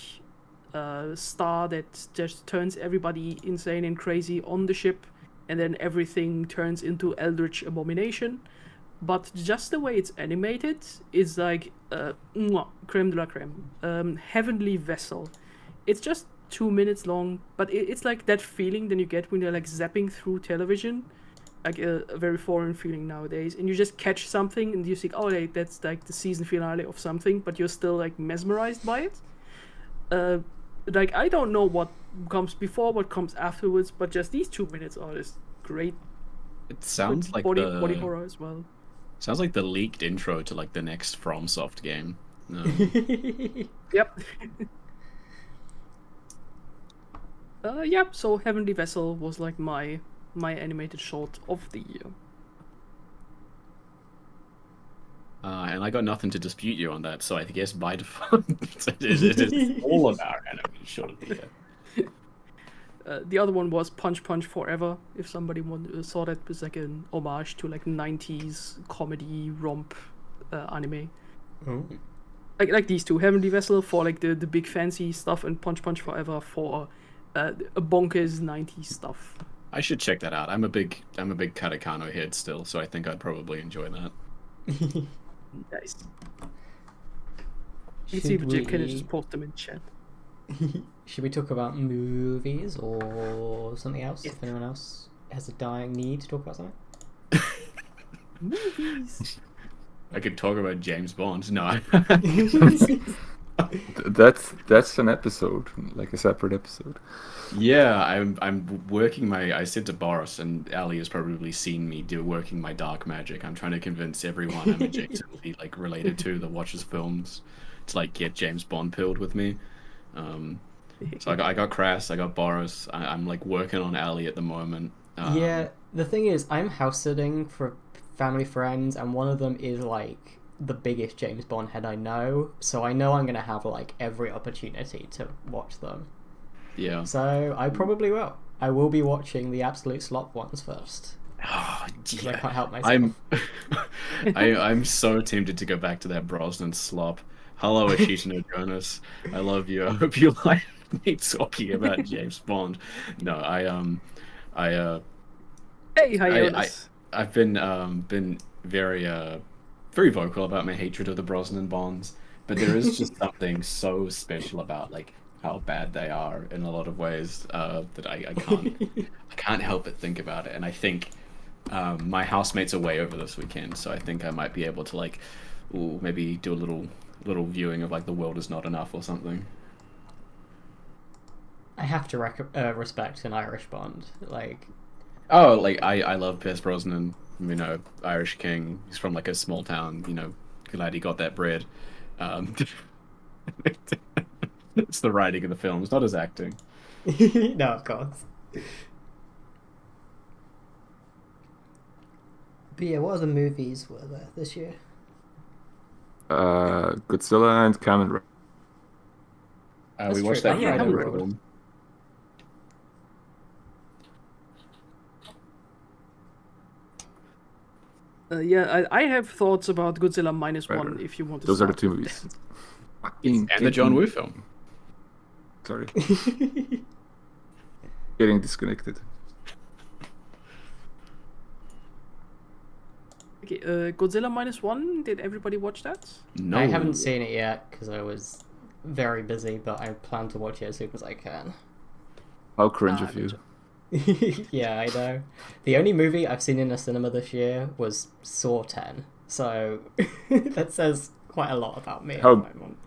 star that just turns everybody insane and crazy on the ship, and then everything turns into eldritch abomination. But just the way it's animated is like creme de la creme. Heavenly Vessel. It's just 2 minutes long, but it's like that feeling that you get when you're like zapping through television, like a very foreign feeling nowadays, and you just catch something and you think, oh, that's like the season finale of something, but you're still like mesmerized by it. Like I don't know what comes before, what comes afterwards, but just these 2 minutes are just great. It sounds like body horror as well. Sounds like the leaked intro to like the next FromSoft game. Yep. Yep. So Heavenly Vessel was like my animated short of the year. And I got nothing to dispute you on that, so I guess by default, it is all of our animated short of the year. The other one was Punch Punch Forever. If somebody saw that, it was like an homage to like 90s comedy romp anime. Oh. Like these two, Heavenly Vessel for like the big fancy stuff, and Punch Punch Forever for a bonkers 90s stuff. I should check that out. I'm a big Katakano head still, so I think I'd probably enjoy that. Nice. You see, but you can just post them in chat. Should we talk about movies or something else? Yes. If anyone else has a dying need to talk about something. Movies. I could talk about James Bond. No. That's an episode, like a separate episode. Yeah, I'm working I said to Boris, and Ali has probably seen me working my dark magic. I'm trying to convince everyone I'm adjacently like related to that watches films to like get James Bond pilled with me. So I got Crass, I got Boris. I'm like working on Ali at the moment. Yeah, the thing is, I'm house sitting for family friends, and one of them is like the biggest James Bond head I know, so I know I'm gonna have like every opportunity to watch them. Yeah. So I probably will. I will be watching the absolute slop ones first. Oh, I can't help myself. I'm so tempted to go back to that Brosnan slop. Hello, Ashita Jonas. I love you. I hope you like me talking about James Bond. No, Hey, hi, Jonas. I've been very very vocal about my hatred of the Brosnan Bonds, but there is just something so special about like how bad they are in a lot of ways that I can't help but think about it. And I think my housemates are away over this weekend, so I think I might be able to like maybe do a little little viewing of like The World Is Not Enough or something. I have to respect an Irish Bond. Like, Oh, like I love Pierce Brosnan. You know, Irish King. He's from like a small town. You know, glad he got that bread. Um, it's the writing of the film. It's not his acting. no, of course. But yeah, what other movies were there this year? Godzilla and Kamen Rider. That's We watched true. that Oh, yeah, Friday Kamen Rider. film. I have thoughts about Godzilla minus Right, one right. if you want to Those are the start two with movies. that. Fucking And the John Woo film. Sorry, getting disconnected. Okay, Godzilla minus one. Did everybody watch that? No, I haven't seen it yet because I was very busy, but I plan to watch it as soon as I can. How cringe Ah, of you. Yeah, I know. The only movie I've seen in a cinema this year was Saw 10, so that says quite a lot about me How- at the moment.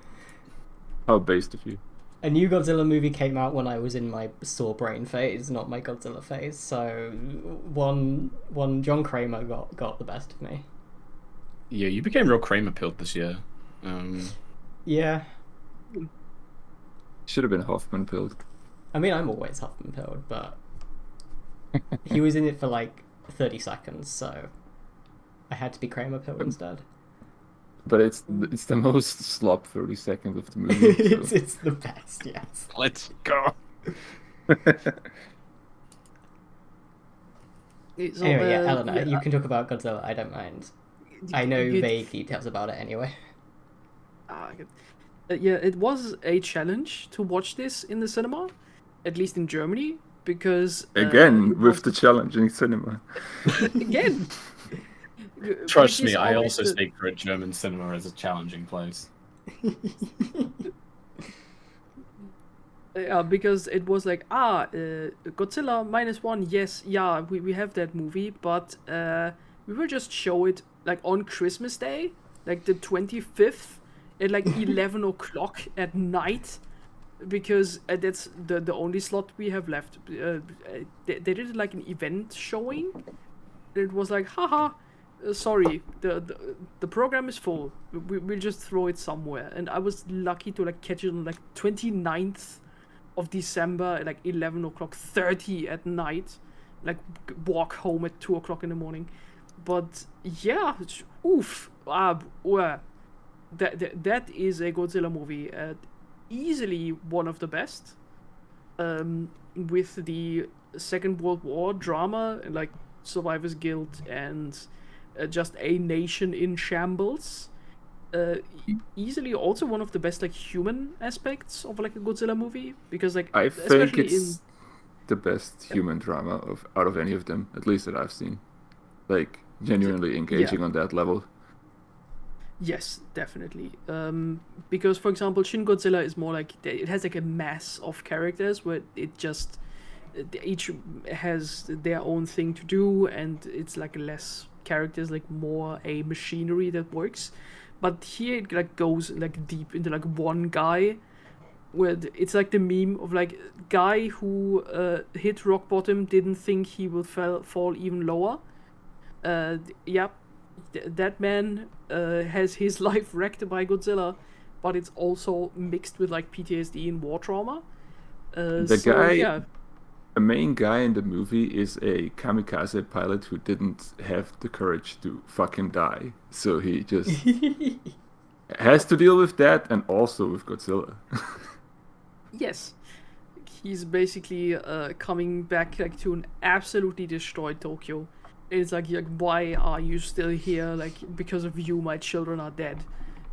How based of you. A new Godzilla movie came out when I was in my Saw brain phase, not my Godzilla phase, so one John Kramer got the best of me. Yeah, you became real Kramer pilled this year. Yeah, Should have been Hoffman pilled. I mean, I'm always Huffman pilled, but he was in it for like 30 seconds, so I had to be Kramer pilled instead. But it's the most slop 30 seconds of the movie. So. it's the best, yes. Let's go. So, Anyway, yeah, Eleanor, yeah, you can talk about Godzilla, I don't mind. I know you- vague details about it anyway. good. Yeah, it was a challenge to watch this in the cinema, at least in Germany, because Again, it with was- the challenging cinema. again. Trust which me, is I always also the- speak for a German cinema as a challenging place. Because it was like, Godzilla minus one, yes, yeah, we have that movie, but we will just show it like on Christmas Day, like the 25th, at like 11 o'clock at night, because that's the only slot we have left. They did like an event showing. It was like, haha, sorry, the program is full. We'll just throw it somewhere. And I was lucky to like catch it on like 29th of December at like 11 o'clock 30 at night, like walk home at 2 o'clock in the morning. But yeah, oof, that is a Godzilla movie, easily one of the best, with the Second World War drama and like survivor's guilt and just a nation in shambles. Easily also one of the best like human aspects of like a Godzilla movie, because like I think especially it's the best human drama out of any of them, at least that I've seen. Like genuinely engaging on that level. Yes, definitely. Because, for example, Shin Godzilla is more like it has like a mass of characters where it just each has their own thing to do, and it's like less characters, like more a machinery that works. But here it like goes like deep into like one guy, where it's like the meme of like guy who hit rock bottom, didn't think he would fall even lower. Yep. That man has his life wrecked by Godzilla, but it's also mixed with like PTSD and war trauma. The main guy in the movie is a kamikaze pilot who didn't have the courage to fucking die. So he just has to deal with that and also with Godzilla. Yes, he's basically coming back like to an absolutely destroyed Tokyo. It's like, why are you still here? Like, because of you, my children are dead.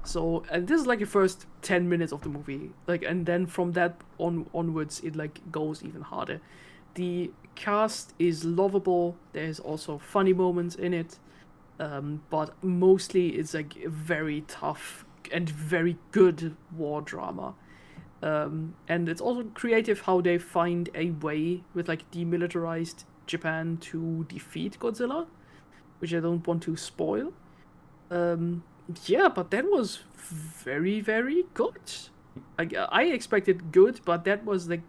So, and this is like the first 10 minutes of the movie. Like, and then from that onwards, it like goes even harder. The cast is lovable. There's also funny moments in it. But mostly it's like very tough and very good war drama. And it's also creative how they find a way with like demilitarized Japan to defeat Godzilla, which I don't want to spoil. Yeah, but that was very, very good. I expected good, but that was like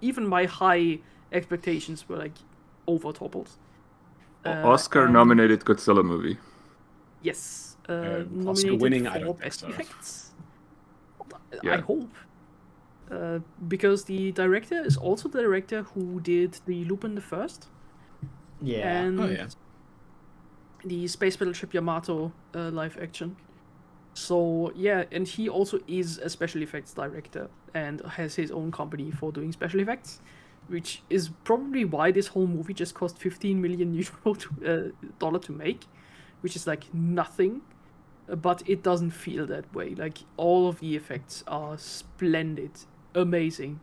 even my high expectations were like over toppled. Oscar And nominated Godzilla movie. yes, Oscar nominated winning? for I don't think best so. effects. I Yeah. hope. Because the director is also the director who did the Lupin the First Yeah. and Oh yeah. the Space Battleship Yamato live action. So yeah, and he also is a special effects director and has his own company for doing special effects, which is probably why this whole movie just cost 15 million euro dollar to make, which is like nothing. But it doesn't feel that way. Like all of the effects are splendid, amazing.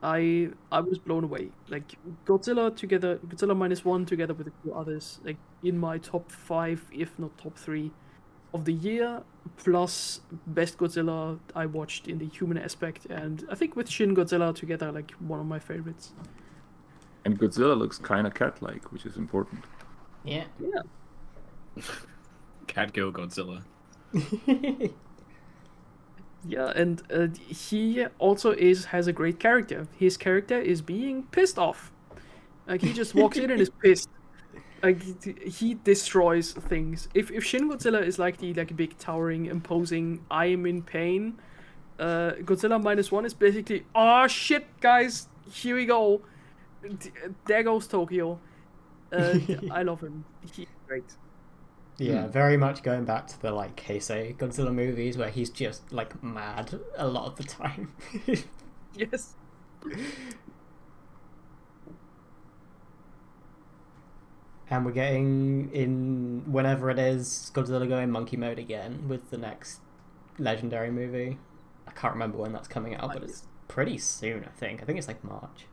I was blown away. Like Godzilla minus one together with a few others, like in my top 5, if not top 3 of the year, plus best Godzilla I watched in the human aspect, and I think with Shin Godzilla together, like one of my favorites. And Godzilla looks kind of cat-like, which is important. Yeah. Yeah, Catgirl Godzilla. yeah, and he also has a great character. His character is being pissed off. Like he just walks in and is pissed. Like he destroys things. If Shin Godzilla is like the big towering imposing I am in pain, Godzilla minus one is basically oh shit guys, here we go. There goes Tokyo. I love him. He's great. Yeah, very much going back to the like Heisei Godzilla movies where he's just like mad a lot of the time. Yes. And we're getting in whenever it is Godzilla going monkey mode again with the next legendary movie. I can't remember when that's coming out, but it's pretty soon. I think it's like March.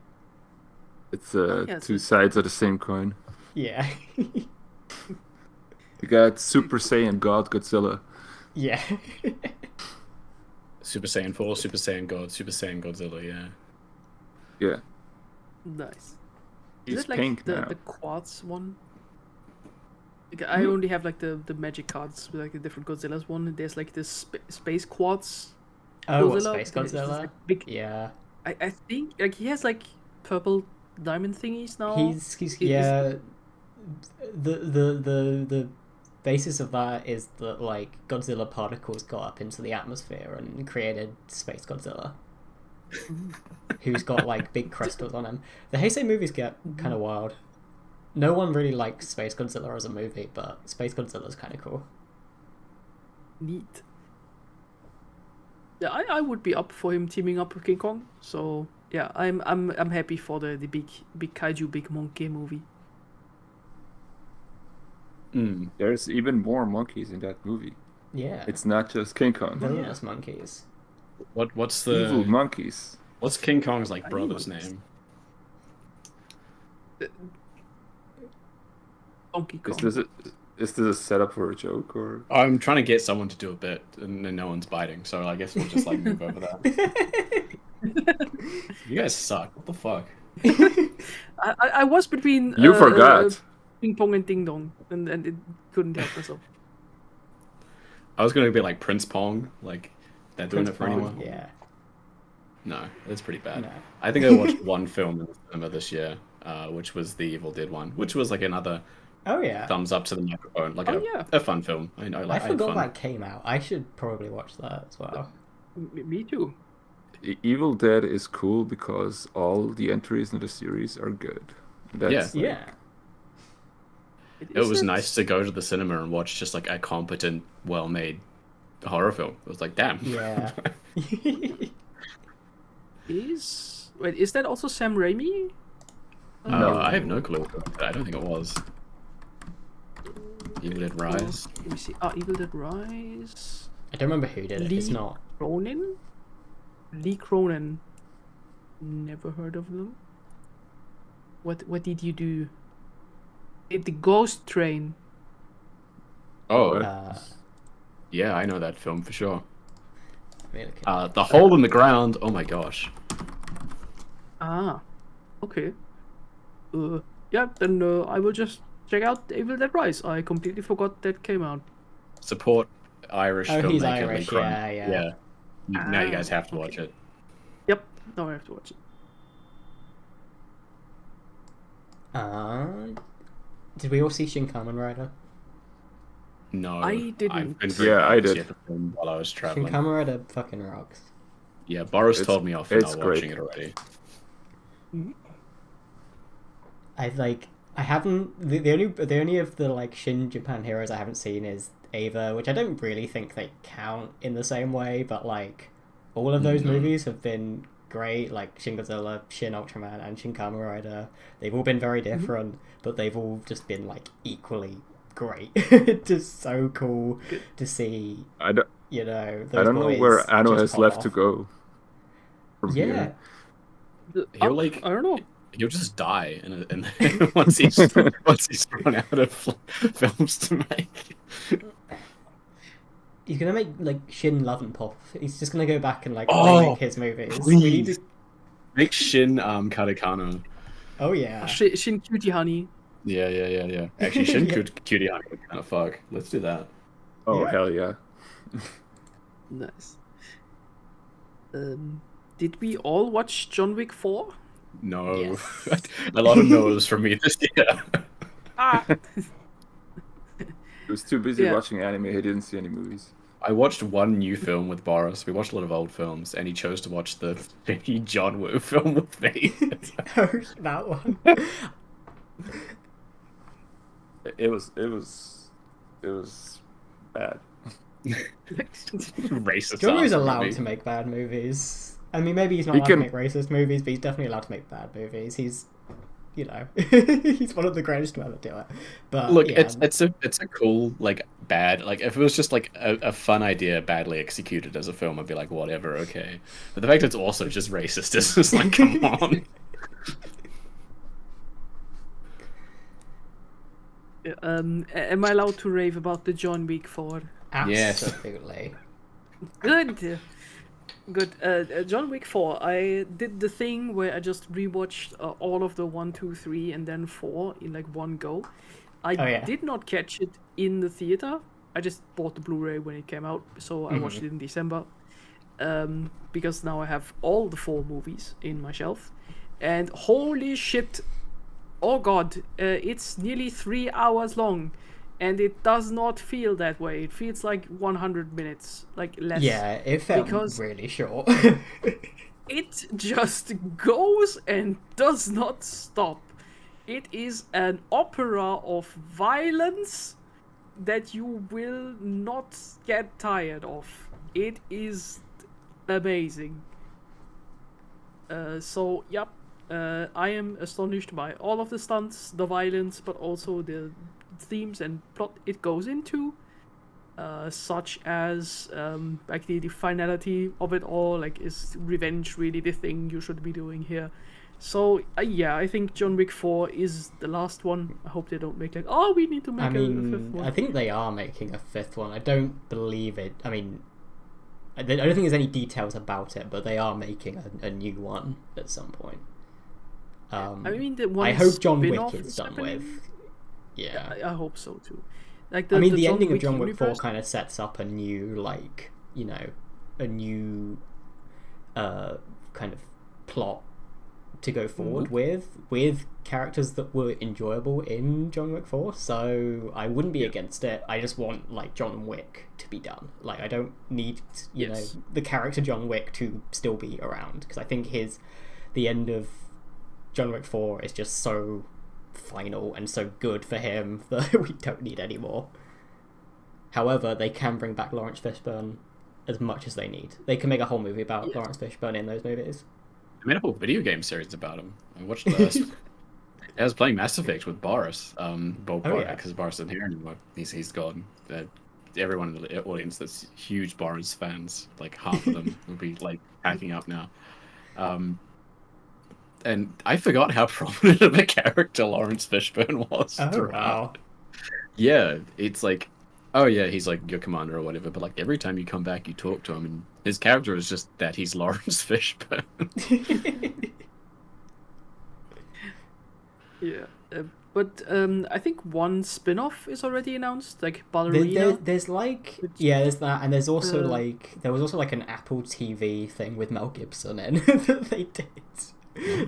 It's yeah, two so- sides of the same coin. Yeah. You got Super Saiyan God Godzilla. Yeah. Super Saiyan 4, Super Saiyan God, Super Saiyan Godzilla. Yeah. Yeah. Nice. He's Is it like pink the, now. the quartz one? Like, I only have like the magic cards with like the different Godzillas one. There's like this space quartz. Oh, what, Godzilla, Space but it's just, Godzilla? like, big. Yeah. I think like he has like purple diamond thingies now. He's Is- yeah. The basis of that is that like Godzilla particles got up into the atmosphere and created Space Godzilla. Who's got like big crystals on him. The Heisei movies get kind of wild. No one really likes Space Godzilla as a movie, but Space Godzilla's kind of cool. Neat. Yeah, I would be up for him teaming up with King Kong. So yeah, I'm happy for the big kaiju big monkey movie. Mm. There's even more monkeys in that movie. Yeah. It's not just King Kong. Villainous monkeys. What's Evil the monkeys. what's King Kong's like I brother's know. name? Donkey Kong. Is this a setup for a joke or? I'm trying to get someone to do a bit, and then no one's biting. So I guess we'll just like move over that. You guys suck. What the fuck? I was between You forgot. Ping Pong and Ding Dong, and it couldn't help myself. I was gonna be like Prince Pong, like they're doing Prince it for Pong, anyone. Yeah. No, that's pretty bad. No. I think I watched one film in the cinema this year, which was the Evil Dead one, which was like another Oh yeah. thumbs up to the microphone, like Oh, yeah. a fun film. I I had forgot fun. that came out. I should probably watch that as well. Me too. Evil Dead is cool because all the entries in the series are good. That's like- Yeah. It was nice to go to the cinema and watch just like a competent, well-made horror film. It was like, damn. Yeah. Is that also Sam Raimi? No. I have no clue. I don't think it was. Evil Dead Rise. Let me see. Evil Dead Rise. I don't remember who did it. It's Lee not. Cronin? Lee Cronin. Never heard of them. What did you do? The Ghost Train. Oh, yeah, I know that film for sure. The Hole in the Ground. Oh my gosh. Okay. Yeah, then I will just check out Evil Dead Rise. I completely forgot that came out. Support Irish Oh, filmmaker. he's Lee Irish, Cronin. yeah. Now you guys have to watch it. Yep. Now I have to watch it. Did we all see Shin Kamen Rider? No, I didn't. I've been very Yeah, bad I to see did. the film while I was Shin traveling. Kamen Rider fucking rocks. Yeah, Boris It's- told me off for it's not great. watching it already. I haven't the only of the like Shin Japan heroes I haven't seen is Ava, which I don't really think they count in the same way, but like all of those No. movies have been great, like Shin Godzilla, Shin Ultraman, and Shin Kamen Rider. They've all been very different, but they've all just been like equally great. It's just so cool to see, I don't, you know, I those don't know boys where Anno just has pop left off. to go. From Yeah. here. He'll like I don't know. he'll just die and once he's run out of films to make. He's gonna make like Shin Love and Pop. He's just gonna go back and like Oh, remake his movies. We need please. to... Make Shin Katakana. Oh yeah. Shin Cutie Honey. Yeah. Actually, Shin Yeah. Cutie Honey would kind of fuck. Let's do that. Oh Yeah. hell yeah! Nice. Did we all watch John Wick 4? No, Yes. a lot of no's from me this year. Ah! He was too busy Yeah. watching anime. He didn't see any movies. I watched one new film with Boris. We watched a lot of old films, and he chose to watch the shitty John Woo film with me. Oh, that one. It was bad. Racist. John Woo's ass allowed movie. to make bad movies. I mean, maybe he's not He allowed can- to make racist movies, but he's definitely allowed to make bad movies. He's, you know, he's one of the greatest to ever do it. But Look, yeah, it's a cool like bad like if it was just like a fun idea badly executed as a film, I'd be like whatever, okay. But the fact it's also just racist is just like come on. Am I allowed to rave about the John Wick 4? Yes. absolutely. Good. Good. John Wick 4. I did the thing where I just rewatched all of the 1, 2, 3, and then 4 in like one go. I Oh, yeah. did not catch it in the theater. I just bought the Blu-ray when it came out, so I watched it in December. Because now I have all the 4 movies in my shelf, and holy shit! Oh god, it's nearly 3 hours long. And it does not feel that way. It feels like 100 minutes, like less. Yeah, it felt Because- really short. It just goes and does not stop. It is an opera of violence that you will not get tired of. It is amazing. I am astonished by all of the stunts, the violence, but also the themes and plot it goes into, such as like the finality of it all. Like, is revenge really the thing you should be doing here? So yeah, I think John Wick 4 is the last one. I hope they don't make like, oh, we need to make I a fifth mean, one. I think they are making a 5th one. I don't believe it. I mean, I don't think there's any details about it, but they are making a new one at some point. I mean, the one I hope John Wick spin-off is done happening. with. Yeah. I hope so too. Like I mean, the John ending of Wick John Wick 4 universe- kind of sets up a new, like, you know, a new kind of plot to go forward with characters that were enjoyable in John Wick 4. So I wouldn't be against it. I just want, like, John Wick to be done. Like, I don't need, you Yes. know, the character John Wick to still be around, because I think the end of John Wick 4 is just so final and so good for him that we don't need any more. However, they can bring back Lawrence Fishburne as much as they need. They can make a whole movie about Yeah. Lawrence Fishburne in those movies. I made a whole video game series about him. I watched the. I was playing Mass Effect with Boris. Because yeah. Boris isn't here anymore. He's gone. Everyone in the audience that's huge Boris fans, like half of them, will be like hacking up now. And I forgot how prominent of a character Lawrence Fishburne was. Oh, throughout. wow. Yeah, it's like, oh yeah, he's like your commander or whatever. But like every time you come back, you talk to him, and his character is just that he's Lawrence Fishburne. Yeah. But I think one spin-off is already announced, like There, Ballerina. there's like which, there's that, and there's also uh, there was also like an Apple TV thing with Mel Gibson in that they did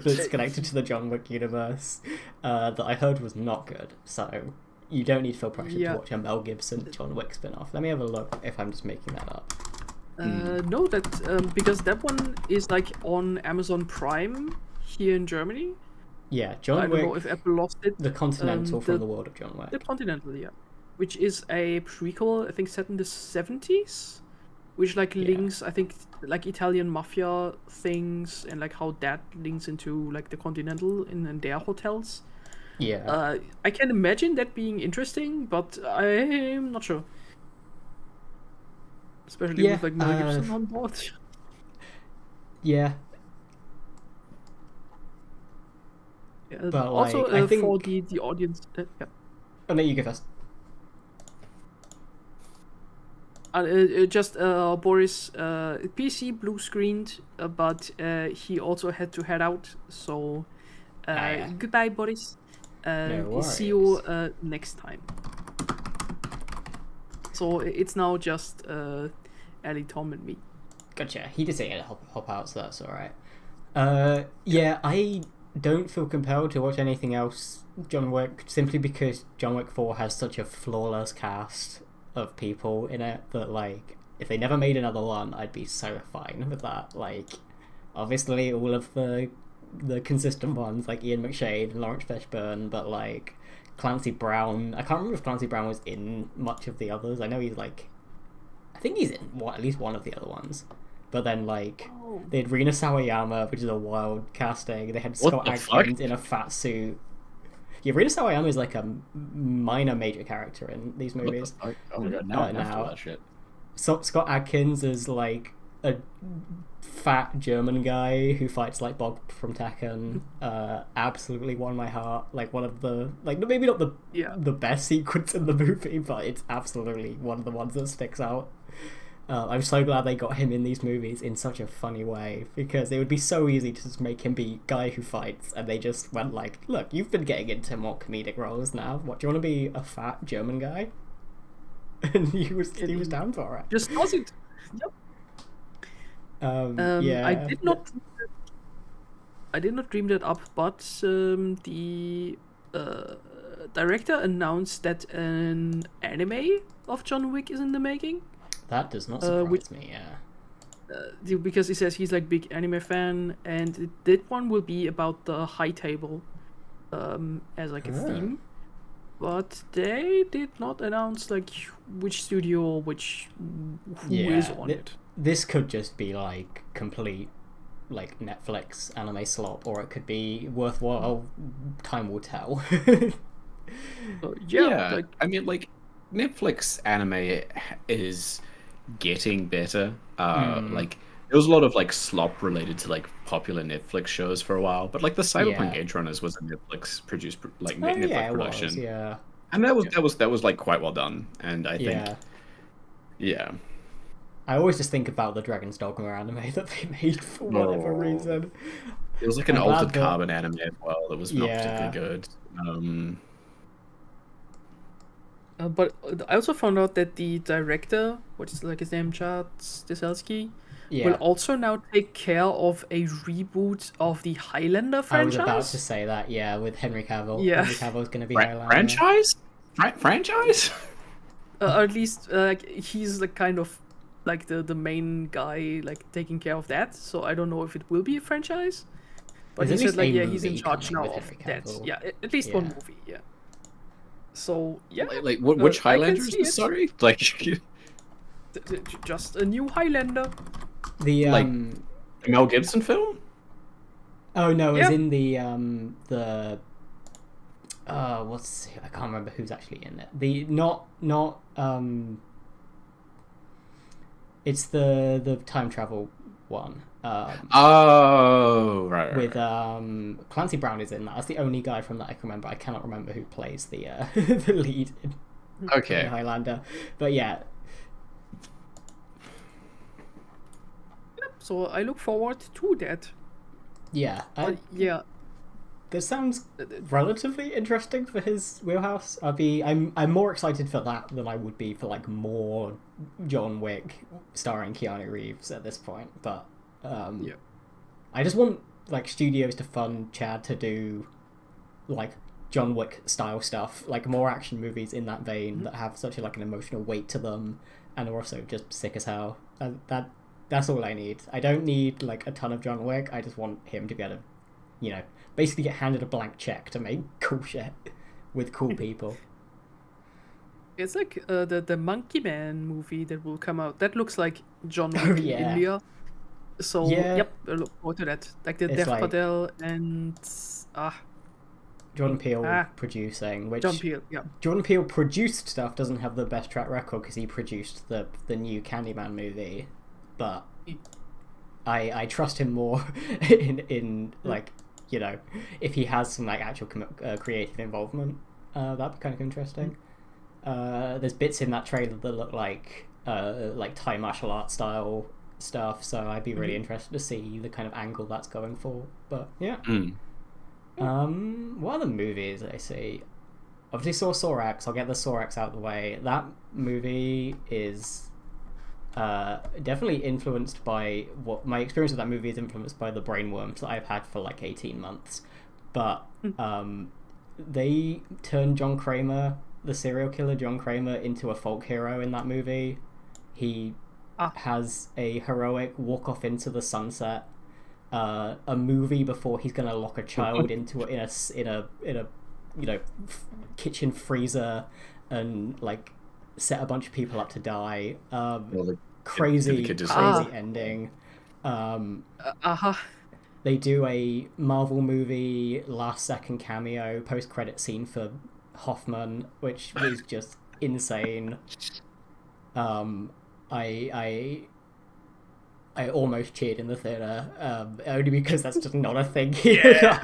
that's connected to the John Wick universe that I heard was not good. So you don't need to feel pressured to Yeah. watch a Mel Gibson John Wick spin-off. Let me have a look if I'm just making that up. No, that because that one is like on Amazon Prime here in Germany. Yeah, I John don't know Wick, if Apple lost it. the Continental from the- the world of John The Wick. Continental, yeah, which is a prequel, I think, set in the 70s, which like Yeah. links, I think, like Italian mafia things and like how that links into like the Continental in their hotels. Yeah. I can imagine that being interesting, but I'm not sure. Especially Yeah, with like Mel Gibson on board. Yeah. Yeah, But, also, like, I for think- the audience, yeah. Oh no, you go first. Just Boris, PC blue screened, but he also had to head out. So yeah. goodbye, Boris. No See you worries. next time. So it's now just Ellie, Tom, and me. Gotcha. He did say he had to hop out, so that's alright. Yeah, I don't feel compelled to watch anything else John Wick, simply because John Wick 4 has such a flawless cast of people in it that, like, if they never made another one, I'd be so fine with that. Like, obviously all of the consistent ones, like Ian McShane and Lawrence Fishburne, but, like, Clancy Brown, I can't remember if Clancy Brown was in much of the others. I know he's, like, I think he's in at least one of the other ones. But then, like, they had Rina Sawayama, which is a wild casting. They had What Scott the Adkins fuck? in a fat suit. Yeah, Rina Sawayama is like a minor major character in these What the movies. fuck? Oh my god, now I have to now. watch that shit. So Scott Adkins is like a fat German guy who fights like Bob from Tekken. Absolutely won my heart. Like one of the maybe not the best sequence in the movie, but it's absolutely one of the ones that sticks out. I'm so glad they got him in these movies in such a funny way, because it would be so easy to just make him be guy who fights, and they just went like, look, you've been getting into more comedic roles now. What, do you want to be a fat German guy? And he was down for it. Just does it. Yep. Yeah. I did not dream that up, but the director announced that an anime of John Wick is in the making. That does not surprise which- me. Yeah. Because he says he's like big anime fan, and that one will be about the high table as like a theme. But they did not announce like which studio or who is on it. This could just be like complete like Netflix anime slop, or it could be worthwhile. Time will tell. Yeah, like, I mean, like, Netflix anime is getting better. Like, there was a lot of like slop related to like popular Netflix shows for a while, but like the Cyberpunk Yeah. Edge Runners was a Netflix produced like Oh, Netflix yeah, it production, was, yeah. and that was like quite well done. And I think, yeah, I always just think about the Dragon's Dogma anime that they made for whatever Oh. reason. it was like an I'm glad Altered that- Carbon anime as well that was not Yeah. particularly good. but I also found out that the director, what is like his name, Chad Stahelski, Yeah. will also now take care of a reboot of the Highlander I was franchise. about to say that, yeah, with Henry Cavill. Yeah. Henry Cavill's going to be Highlander. Franchise? Franchise? Or at least like he's the kind of like the main guy like taking care of that. So I don't know if it will be a franchise. But There's he at said like least a yeah, he's in movie charge coming now with of Henry that. Cavill. Yeah, at least one Yeah. movie. Yeah. So yeah, Like which I can Highlander is see this? it. Sorry, like Just a new Highlander. The Like- a Mel Gibson film? Oh no, it's Yeah. in the what's I can't remember who's actually in it. The not it's the time travel one. Oh, right. With Clancy Brown is in that. That's the only guy from that I can remember. I cannot remember who plays the the lead in Okay. Highlander. But yeah, So I look forward to that. yeah. But yeah, this sounds relatively interesting for his wheelhouse. I'm more excited for that than I would be for like more John Wick starring Keanu Reeves at this point. But Yeah. I just want like studios to fund Chad to do like John Wick style stuff, like more action movies in that vein that have such like an emotional weight to them and are also just sick as hell. That's all I need. I don't need like a ton of John Wick. I just want him to be able to, you know, basically get handed a blank check to make cool shit with cool people. It's like the Monkey Man movie that will come out. That looks like John Wick Oh, in yeah. India. So Yeah. yep, I look forward to that. Like the It's Dev like- Patel and Jordan Peele Ah. producing, which John Peel. Yeah. Jordan Peele produced stuff doesn't have the best track record because he produced the new Candyman movie, but I trust him more in like, you know, if he has some like actual creative involvement. That'd be kind of interesting. There's bits in that trailer that look like Thai martial arts style stuff, so I'd be really interested to see the kind of angle that's going for. But yeah. What other movies did I see? Obviously saw X. I'll get the Saw X out of the way. That movie is definitely influenced by what my experience with that movie is influenced by the brainworms that I've had for like 18 months. But they turned John Kramer, the serial killer John Kramer, into a folk hero in that movie. He has a heroic walk off into the sunset. A movie before he's gonna lock a child into in a you know kitchen freezer and like set a bunch of people up to die. Crazy ending. They do a Marvel movie last second cameo post credit scene for Hoffman, which was just insane. I almost cheered in the theater, only because that's just not a thing here.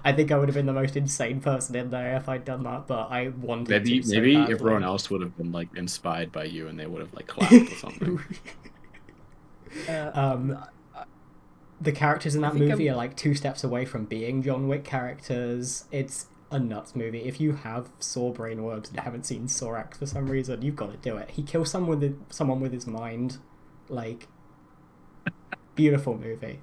I think I would have been the most insane person in there if I'd done that, but I wanted to. Maybe everyone else would have been like inspired by you, and they would have like clapped or something. The characters in that movie are like 2 steps away from being John Wick characters. It's a nuts movie. If you have Saw brainworms and haven't seen Saw X for some reason, you've got to do it. He kills someone with his mind, like. Beautiful movie.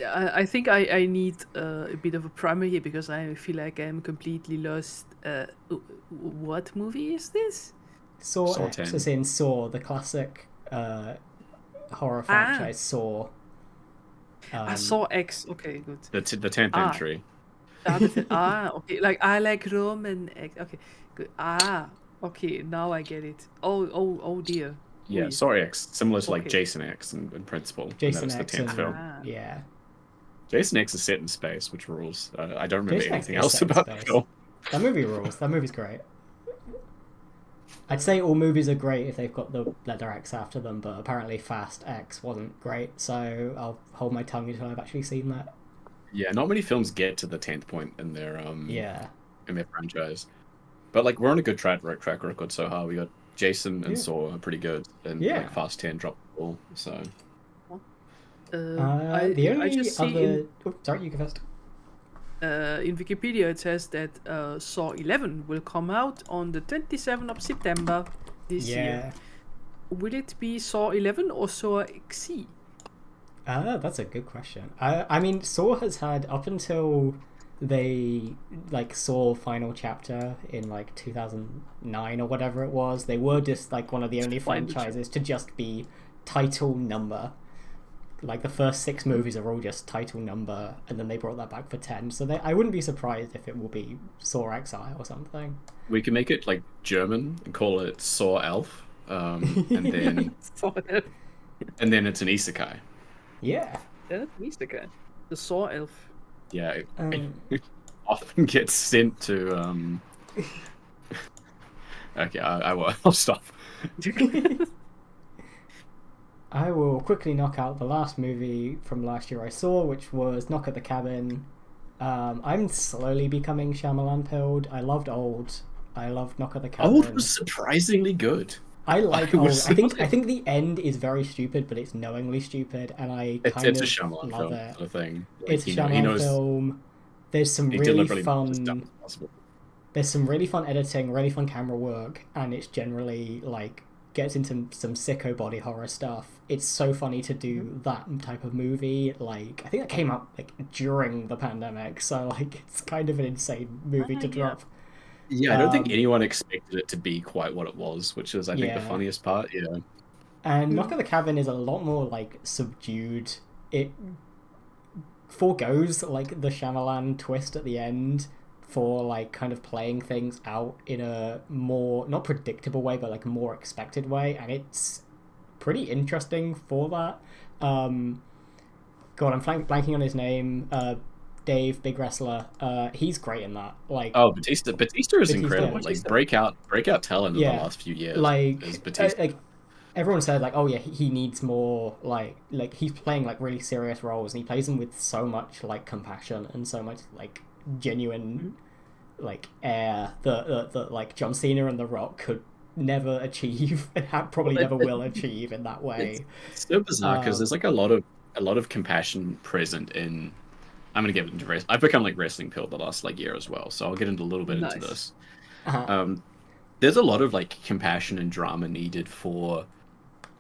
I think I need a bit of a primer here because I feel like I'm completely lost. What movie is this? Saw X 10. is in Saw, the classic horror franchise Saw. I saw X. Okay, good. The 10th entry. Okay. Like I like Roman X. Okay, good. Okay. Now I get it. Oh dear. Yeah, Saw X, similar to like Okay. Jason X in principle. Jason and that X was the 10th film. yeah. Jason X is set in space, which rules. I don't remember Jason X anything is else set in about the space. film. That movie rules. That movie's great. I'd say all movies are great if they've got the letter X after them, but apparently Fast X wasn't great, so I'll hold my tongue until I've actually seen that. Yeah, not many films get to the 10th point in their Yeah. in their franchise. But like we're on a good track record so far. We got Jason and Saw are pretty good, and like Fast 10 dropped the ball. So The only I just see other... sorry, you go first. in Wikipedia it says that Saw 11 will come out on the 27th of September this year. Will it be Saw 11 or Saw XC? That's a good question. I mean, Saw has had, up until they like Saw Final Chapter in like 2009 or whatever it was, they were just like one of the only franchises to just be title number. Like the first 6 movies are all just title number, and then they brought that back for 10. So I wouldn't be surprised if it will be Saw XI or something. we can make it like German and call it Saw Elf, and then and then it's an isekai. Yeah. That's Isekai. The Saw Elf. Yeah, it often gets sent to. Okay, I'll stop. I will quickly knock out the last movie from last year I saw, which was Knock at the Cabin. I'm slowly becoming Shyamalan pilled. I loved Old. I loved Knock at the Cabin. Old was surprisingly good. I like. I Oh, was- I think the end is very stupid, but it's knowingly stupid, and I kind It's a of Shyamalan love film it. sort of thing. Like, It's a he Shyamalan knows film. There's some he really deliberately makes it as dumb fun. as possible. There's some really fun editing, really fun camera work, and it's generally like gets into some sicko body horror stuff. It's so funny to do that type of movie. Like I think that came out like during the pandemic, so like it's kind of an insane movie to Yeah. drop. Yeah, I don't think Um, anyone expected it to be quite what it was, which is, I think, the Yeah. funniest part. Yeah. And Knock at the Cabin is a lot more like subdued. It foregoes like the Shyamalan twist at the end for like kind of playing things out in a more not predictable way, but like a more expected way, and it's pretty interesting for that. God, I'm blanking on his name. Dave, big wrestler. He's great in that. Like, Oh, Batista is Batista. incredible. Like Batista. breakout talent in the yeah, last few years like, is Batista. like everyone said, like, oh yeah, he needs more. Like he's playing like really serious roles, and he plays them with so much like compassion and so much like genuine like air that like John Cena and The Rock could never achieve and probably never will achieve in that way. It's so bizarre because there's like a lot of compassion present in. I'm gonna get into wrestling. I've become like wrestling pill the last like year as well, so I'll get into a little bit into Nice. this. Uh-huh. There's a lot of like compassion and drama needed for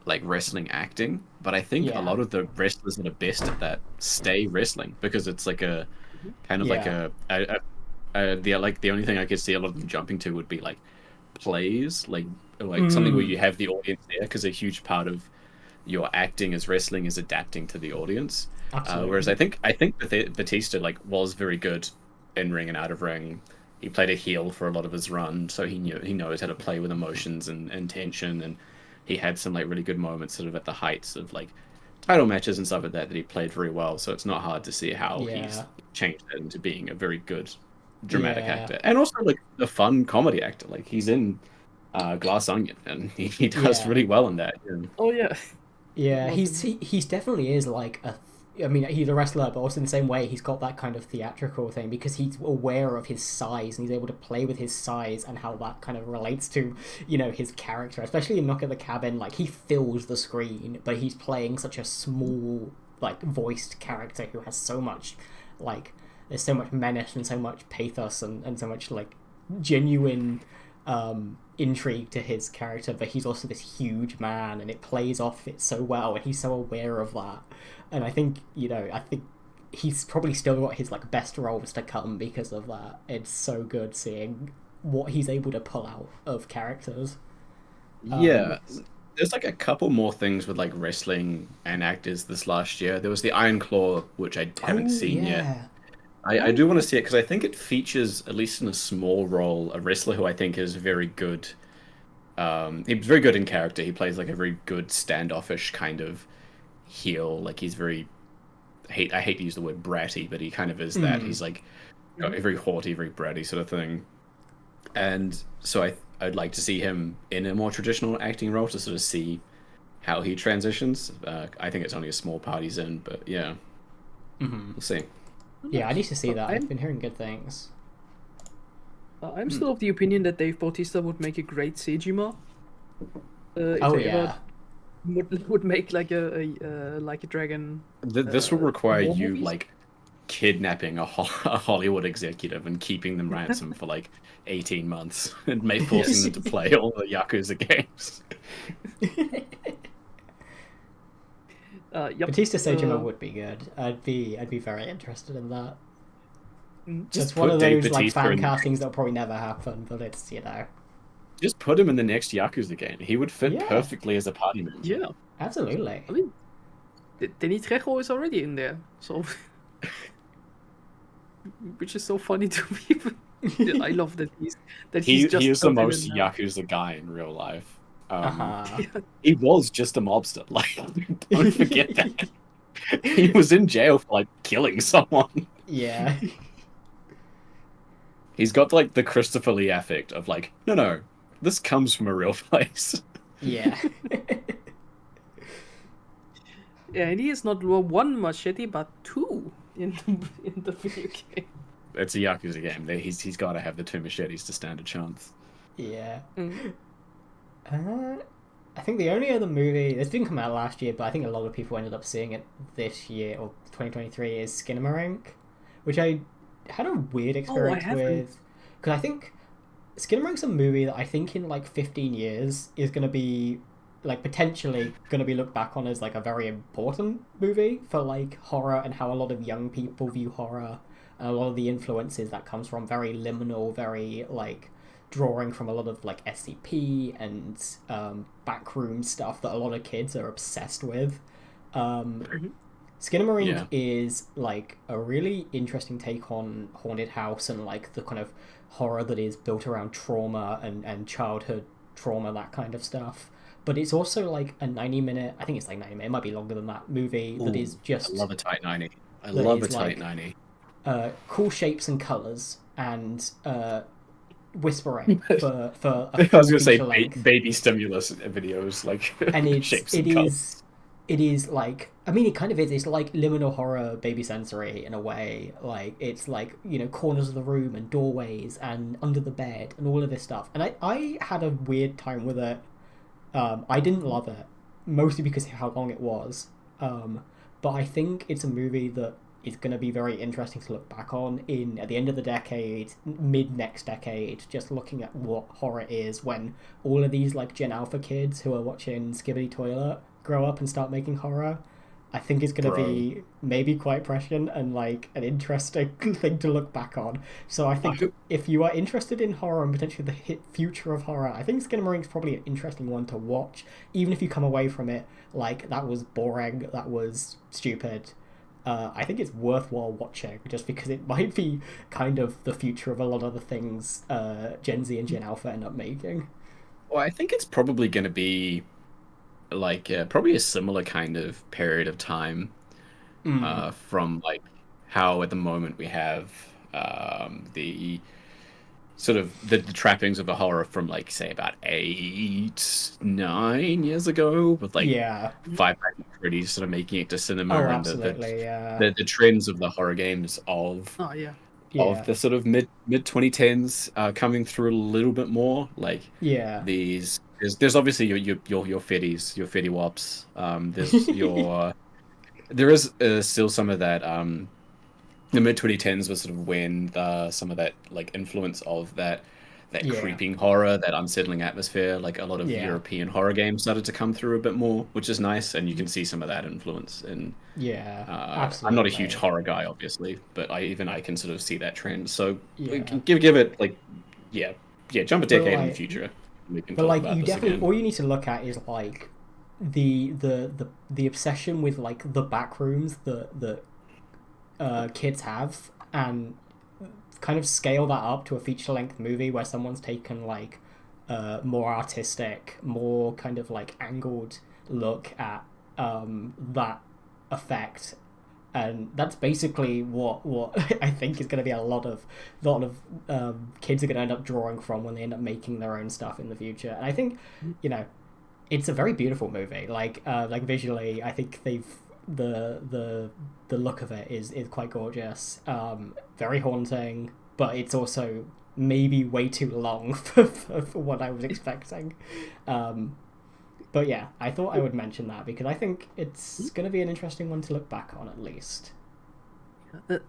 like wrestling acting, but I think Yeah. a lot of the wrestlers that are best at that stay wrestling because it's like a kind of like Yeah. the only thing I could see a lot of them jumping to would be like plays, like something where you have the audience there, because a huge part of your acting as wrestling is adapting to the audience. Absolutely. Whereas I think Batista like was very good in ring and out of ring. He played a heel for a lot of his run, so he knows how to play with emotions and tension, and he had some like really good moments sort of at the heights of like title matches and stuff like that he played very well. So it's not hard to see how he's Yeah. changed that into being a very good dramatic Yeah. actor, and also like a fun comedy actor. Like he's in Glass Onion, and he does Yeah. really well in that. And Oh yeah. Yeah, Awesome. he's definitely is like a. I mean, he's a wrestler, but also in the same way, he's got that kind of theatrical thing because he's aware of his size and he's able to play with his size and how that kind of relates to, his character. Especially in Knock at the Cabin, like he fills the screen, but he's playing such a small, like voiced character who has so much, like there's so much menace and so much pathos and so much like genuine intrigue to his character, but he's also this huge man and it plays off it so well and he's so aware of that. And I think he's probably still got his like best roles to come because of that. It's so good seeing what he's able to pull out of characters. yeah, there's like a couple more things with like wrestling and actors this last year. There was the Iron Claw, which I haven't seen yet. I do want to see it because I think it features, at least in a small role, a wrestler who I think is very good. He's very good in character. He plays like a very good standoffish kind of heel. Like he's very, I hate to use the word bratty, but he kind of is that. He's like got a very haughty, very bratty sort of thing. And so I'd like to see him in a more traditional acting role to sort of see how he transitions. I think it's only a small part he's in, but yeah, we'll see. Yeah, I need to see that. I'm- I've been hearing good things. I'm still of the opinion that Dave Bautista would make a great Sejima. If Oh they yeah. ever would make like a dragon. This will require war you movies? like kidnapping a Hollywood executive and keeping them ransom for like 18 months and forcing them to play all the Yakuza games. Yep. Batista Sejima uh, would be good. I'd be very interested in that. Just It's one put of Dave those like Bautista fan in- castings that'll probably never happen, but it's Just put him in the next Yakuza game. He would fit Yeah. perfectly as a party member. Yeah. absolutely. I mean, Danny Trejo is already in there, so which is so funny to me. I love that he's He just is the built in most and out. Yakuza guy in real life. Uh-huh. He was just a mobster. Like, don't forget that. He was in jail for like killing someone. Yeah. He's got like the Christopher Lee affect of like, no, this comes from a real place. Yeah. Yeah, and he is not one machete but two in the video game. It's a Yakuza game. He's got to have the two machetes to stand a chance. Yeah. Mm. I think the only other movie this didn't come out last year, but I think a lot of people ended up seeing it this year or 2023 is Skinamarink, which I had a weird experience haven't. with because I think Skinamarink's a movie that I think in like 15 years is going to be like potentially going to be looked back on as like a very important movie for like horror and how a lot of young people view horror and a lot of the influences that comes from very liminal, very like drawing from a lot of like SCP and backroom stuff that a lot of kids are obsessed with. Skinamarink Yeah. is like a really interesting take on haunted house and like the kind of horror that is built around trauma and childhood trauma, that kind of stuff. But it's also like a 90-minute, I think it's like 90 minutes, it might be longer than that, movie that is just I love a tight 90. I that love a is, tight like, 90. Cool shapes and colours and whispering for I was gonna say feature length. baby stimulus videos, like And shapes and colors. it is like, I mean, it kind of is. It's like liminal horror, baby sensory in a way. Like it's like, you know, corners of the room and doorways and under the bed and all of this stuff. And I had a weird time with it. I didn't love it, mostly because of how long it was. But I think it's a movie that is going to be very interesting to look back on in at the end of the decade, mid next decade, just looking at what horror is when all of these like Gen Alpha kids who are watching Skibbity Toilet grow up and start making horror. I think it's going to be maybe quite prescient and like an interesting thing to look back on. So I think if you are interested in horror and potentially the future of horror, I think Skinamarink is probably an interesting one to watch, even if you come away from it like that was boring, that was stupid. I think it's worthwhile watching just because it might be kind of the future of a lot of the things Gen Z and Gen Alpha end up making. Well, I think it's probably going to be like probably a similar kind of period of time from like how at the moment we have the sort of the trappings of a horror from like say about 8, 9 years ago with like Yeah. Five Nights at Freddy's sort of making it to cinema Oh, and absolutely. Yeah. the trends of the horror games of Yeah. Yeah. the sort of mid 2010s coming through a little bit more like Yeah. there's obviously your fetties, your fetty wops. There's your there is still some of that the mid 2010s was sort of when some of that like influence of that Yeah. creeping horror, that unsettling atmosphere, like a lot of Yeah. European horror games started to come through a bit more, which is nice, and you can see some of that influence in Yeah. Absolutely. I'm not a huge horror guy, obviously, but I can sort of see that trend. So Yeah. give it like jump a decade in the like- future. We can But talk like about you this definitely, again. all you need to look at is like the obsession with like the back rooms that kids have, and kind of scale that up to a feature length movie where someone's taken like more artistic, more kind of like angled look at that effect. And that's basically what I think is going to be a lot of kids are going to end up drawing from when they end up making their own stuff in the future. And I think, you know, it's a very beautiful movie. Like visually, I think the look of it is quite gorgeous. Very haunting, but it's also maybe way too long for what I was expecting. But yeah, I thought I would mention that because I think it's going to be an interesting one to look back on at least.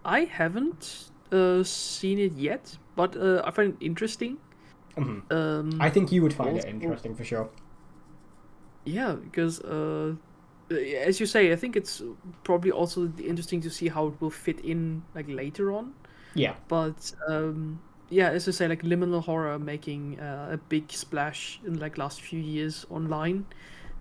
I haven't seen it yet, but I find it interesting. I think you would find it also- interesting for sure. Yeah, because as you say, I think it's probably also interesting to see how it will fit in like later on. Yeah. But yeah, as I say, like liminal horror making a big splash in like last few years online.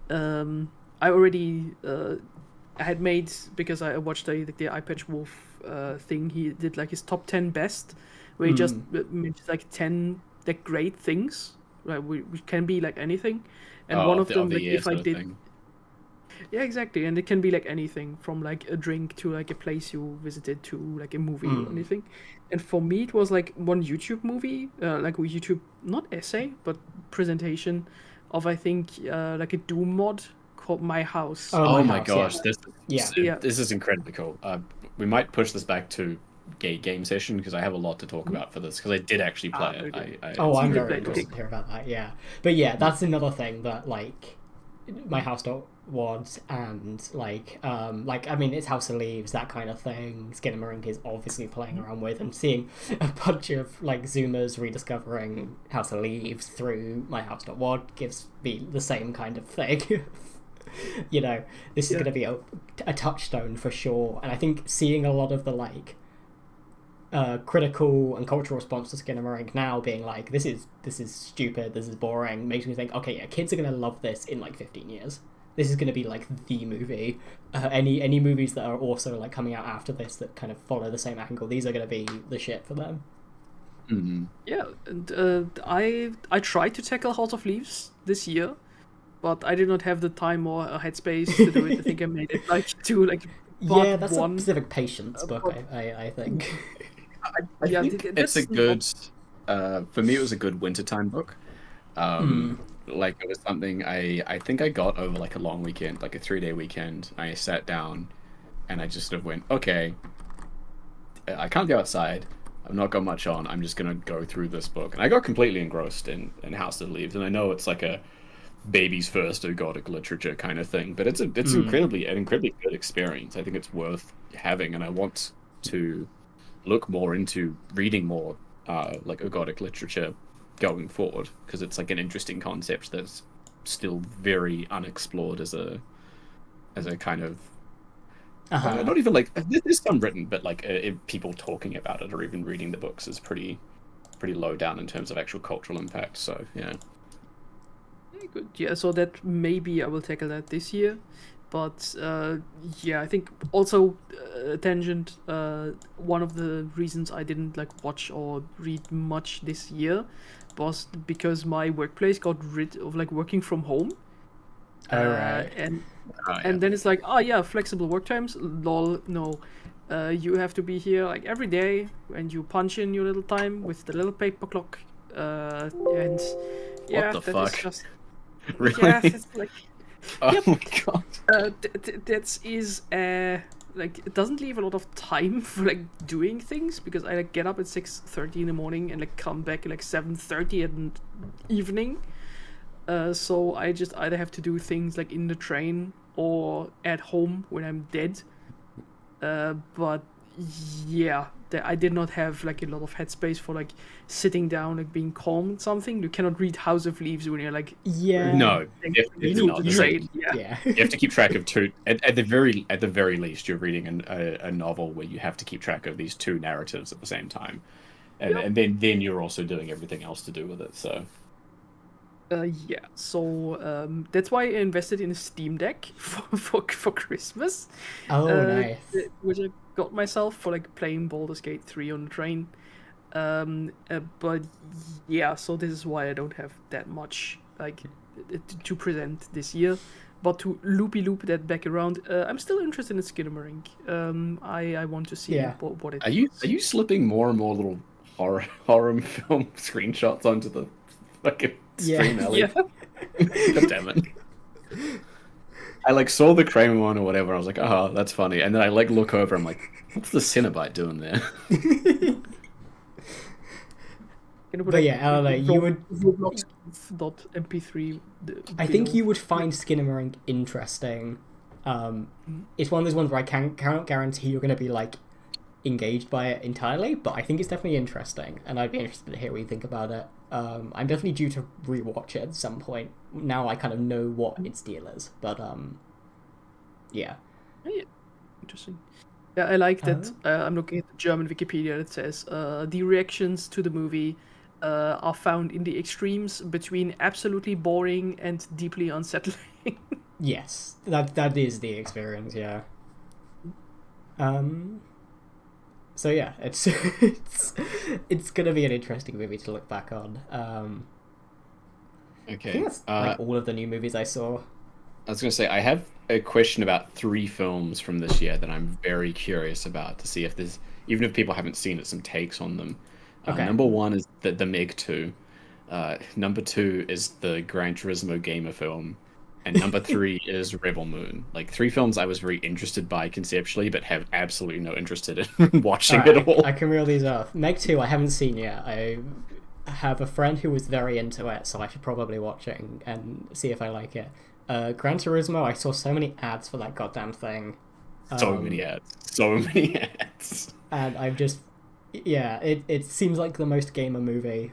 I already I had made, because I watched the Eye Patch Wolf thing. He did like his top 10 best, where he just mentioned like 10 like great things, right? Which can be like anything, and one of them, like if I did. Thing. Yeah, exactly, and it can be like anything from like a drink to like a place you visited to like a movie or anything. And for me, it was like one YouTube movie, like a YouTube not essay but presentation of I think like a Doom mod called My House. Oh my House, gosh, yeah. this is incredibly cool. We might push this back to game session because I have a lot to talk about for this because I did actually play it. okay. I'm You very played, interested okay. to hear about that. Yeah, but yeah, that's another thing that like My House Wad and I mean it's House of Leaves, that kind of thing. Skinamarink is obviously playing around with, and seeing a bunch of like Zoomers rediscovering House of Leaves through My House Wad gives me the same kind of thing. You know, this is going to be a touchstone for sure, and I think seeing a lot of the like critical and cultural response to Skinamarink now being like, this is stupid, this is boring, makes me think, okay, yeah, kids are going to love this in like 15 years. This is going to be like the movie. Any movies that are also like coming out after this that kind of follow the same angle, these are going to be the shit for them. Mm-hmm. Yeah, and I tried to tackle House of Leaves this year, but I did not have the time or a headspace to do it. I think I made it like to like part Yeah, that's one. a Pacific Patience book, I think. I Yeah, think it's a good. For me, it was a good wintertime book. Like it was something I think I got over like a long weekend, like a 3-day weekend. I sat down, and I just sort of went, okay, I can't go outside. I've not got much on. I'm just gonna go through this book, and I got completely engrossed in House of Leaves. And I know it's like a baby's first Gothic literature kind of thing, but it's an incredibly good experience. I think it's worth having, and I want to look more into reading more like Gothic literature going forward, because it's like an interesting concept that's still very unexplored as a kind of not even like there's some written, but like people talking about it or even reading the books is pretty low down in terms of actual cultural impact. So yeah. Good. Yeah, so that maybe I will tackle that this year, but yeah, I think also tangent. One of the reasons I didn't like watch or read much this year was because my workplace got rid of like working from home. Alright. And then it's like, oh yeah, flexible work times. Lol, no. You have to be here like every day, and you punch in your little time with the little paper clock. And yeah, What the that is fuck? just Really? yeah, it's like Oh yep. my god. That is like it doesn't leave a lot of time for like doing things, because I like get up at 6:30 in the morning and like come back at like 7:30 in the evening. So I just either have to do things like in the train or at home when I'm dead. But yeah, I did not have like a lot of headspace for like sitting down, like being calm and something. You cannot read House of Leaves when you're like No, definitely not. Yeah. You have to keep track of two. At the very least, you're reading a novel where you have to keep track of these two narratives at the same time, and then you're also doing everything else to do with it. So. Yeah, so that's why I invested in a Steam Deck for Christmas. Oh, nice. Which I got myself for like playing Baldur's Gate 3 on the train. But yeah, so this is why I don't have that much like to present this year. But to loop that back around, I'm still interested in Skinamarink. I want to see what it is. Are you slipping more and more little horror film screenshots onto the fucking stream, Ellie? Yeah. God damn it. I like saw the Kramer one or whatever. I was like, oh, that's funny. And then I like look over. I'm like, what's the Cenobite doing there? But yeah, I don't know. You would .mp3. I think you would find Skinamarink interesting. It's one of those ones where I cannot guarantee you're going to be like engaged by it entirely, but I think it's definitely interesting, and I'd be interested to hear what you think about it. I'm definitely due to rewatch it at some point. Now I kind of know what its deal is, but yeah. Interesting. Yeah, I like that. I'm looking at the German Wikipedia that says the reactions to the movie are found in the extremes between absolutely boring and deeply unsettling. Yes, that is the experience. Yeah. So yeah, it's gonna be an interesting movie to look back on. Okay. I think that's like all of the new movies I saw. I was gonna say I have a question about 3 films from this year that I'm very curious about to see if there's, even if people haven't seen it, some takes on them. Okay. Number 1 is the Meg 2. Number 2 is the Gran Turismo gamer film. And number 3 is Rebel Moon. Like 3 films I was very interested by conceptually, but have absolutely no interest in watching at all. I can reel these off. Meg 2 I haven't seen yet. have a friend who was very into it, so I should probably watch it and see if I like it. Gran Turismo, I saw so many ads for that goddamn thing. So many ads. And I've just, yeah, it seems like the most gamer movie.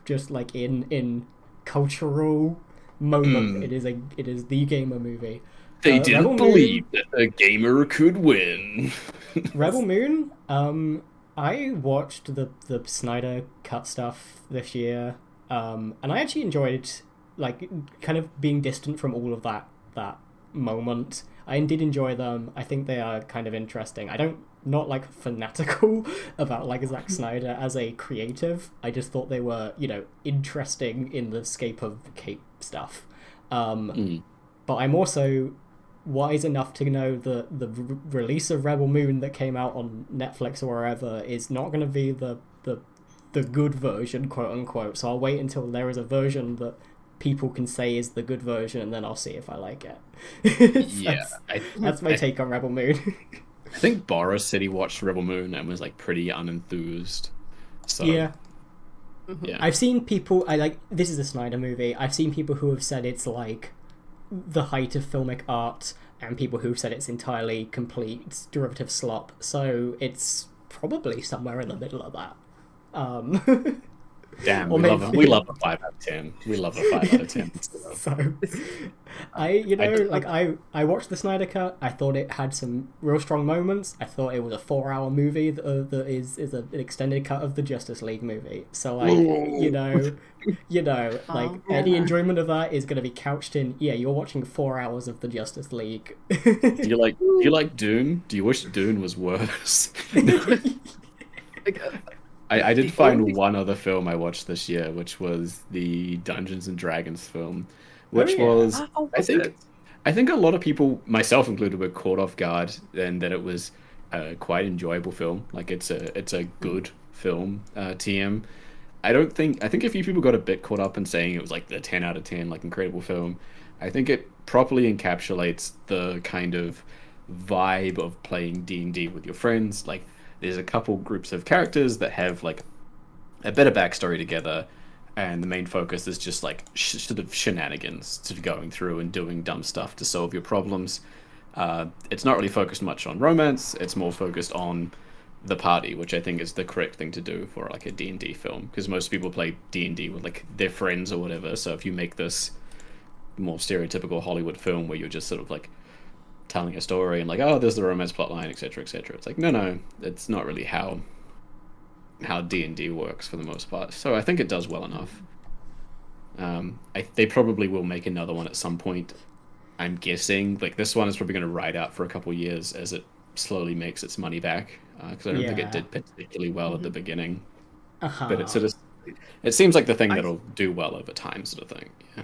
Just like in cultural moment, it is the gamer movie. They didn't believe that a gamer could win. Rebel Moon. I watched the Snyder cut stuff this year, and I actually enjoyed like kind of being distant from all of that moment. I did enjoy them. I think they are kind of interesting. I don't not like fanatical about like Zack Snyder as a creative. I just thought they were, you know, interesting in the scope of Cape stuff. But I'm also wise enough to know that the release of Rebel Moon that came out on Netflix or wherever is not going to be the good version, quote unquote. So I'll wait until there is a version that people can say is the good version, and then I'll see if I like it. That's my take on Rebel Moon. I think Boris said he watched Rebel Moon and was like pretty unenthused. So yeah. Yeah. I've seen people. This is a Snyder movie. I've seen people who have said it's like the height of filmic art, and people who've said it's entirely complete derivative slop. So it's probably somewhere in the middle of that. Damn, we love a 5 out of 10. We love a 5 out of 10. So, I watched the Snyder Cut. I thought it had some real strong moments. I thought it was a 4-hour movie that is an extended cut of the Justice League movie. So, any enjoyment of that is going to be couched in, you're watching 4 hours of the Justice League. Do you like Dune? Do you wish Dune was worse? I did find one other film I watched this year, which was the Dungeons and Dragons film, which was I think a lot of people, myself included, were caught off guard, and that it was a quite enjoyable film. Like it's a good film. TM. I think a few people got a bit caught up in saying it was like the 10 out of 10, like incredible film. I think it properly encapsulates the kind of vibe of playing D&D with your friends. Like, there's a couple groups of characters that have like a bit of backstory together, and the main focus is just like sort of shenanigans, sort of going through and doing dumb stuff to solve your problems. It's not really focused much on romance. It's more focused on the party, which I think is the correct thing to do for like a D&D film, because most people play D&D with like their friends or whatever. So if you make this more stereotypical Hollywood film where you're just sort of like telling a story and like, oh, there's the romance plotline, etc., etc. It's like, no, it's not really how D&D works for the most part. So I think it does well enough. They probably will make another one at some point. I'm guessing like this one is probably going to ride out for a couple years as it slowly makes its money back, because I don't think it did particularly well at the beginning. But it seems like the thing that'll do well over time, sort of thing. Yeah.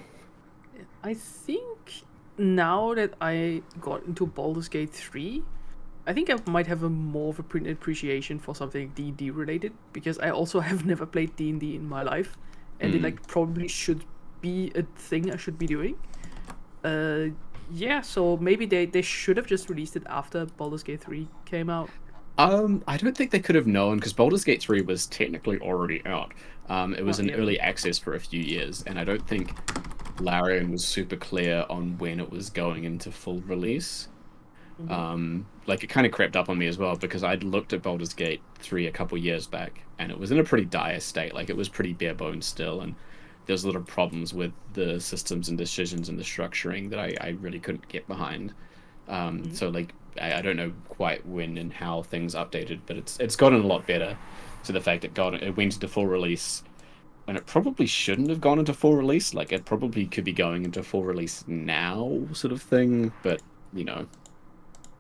I think now that I got into Baldur's Gate 3, I think I might have more of a appreciation for something D&D related, because I also have never played D&D in my life, and it like probably should be a thing I should be doing. So maybe they should have just released it after Baldur's Gate 3 came out. I don't think they could have known, because Baldur's Gate 3 was technically already out. It was in early access for a few years, and I don't think Larian was super clear on when it was going into full release. Like it kind of crept up on me as well, because I'd looked at Baldur's Gate 3 a couple years back, and it was in a pretty dire state. Like it was pretty bare bones still, and there's a lot of problems with the systems and decisions and the structuring that I really couldn't get behind. So like I don't know quite when and how things updated, but it's gotten a lot better. So the fact it went into full release, and it probably shouldn't have gone into full release. Like it probably could be going into full release now, sort of thing. But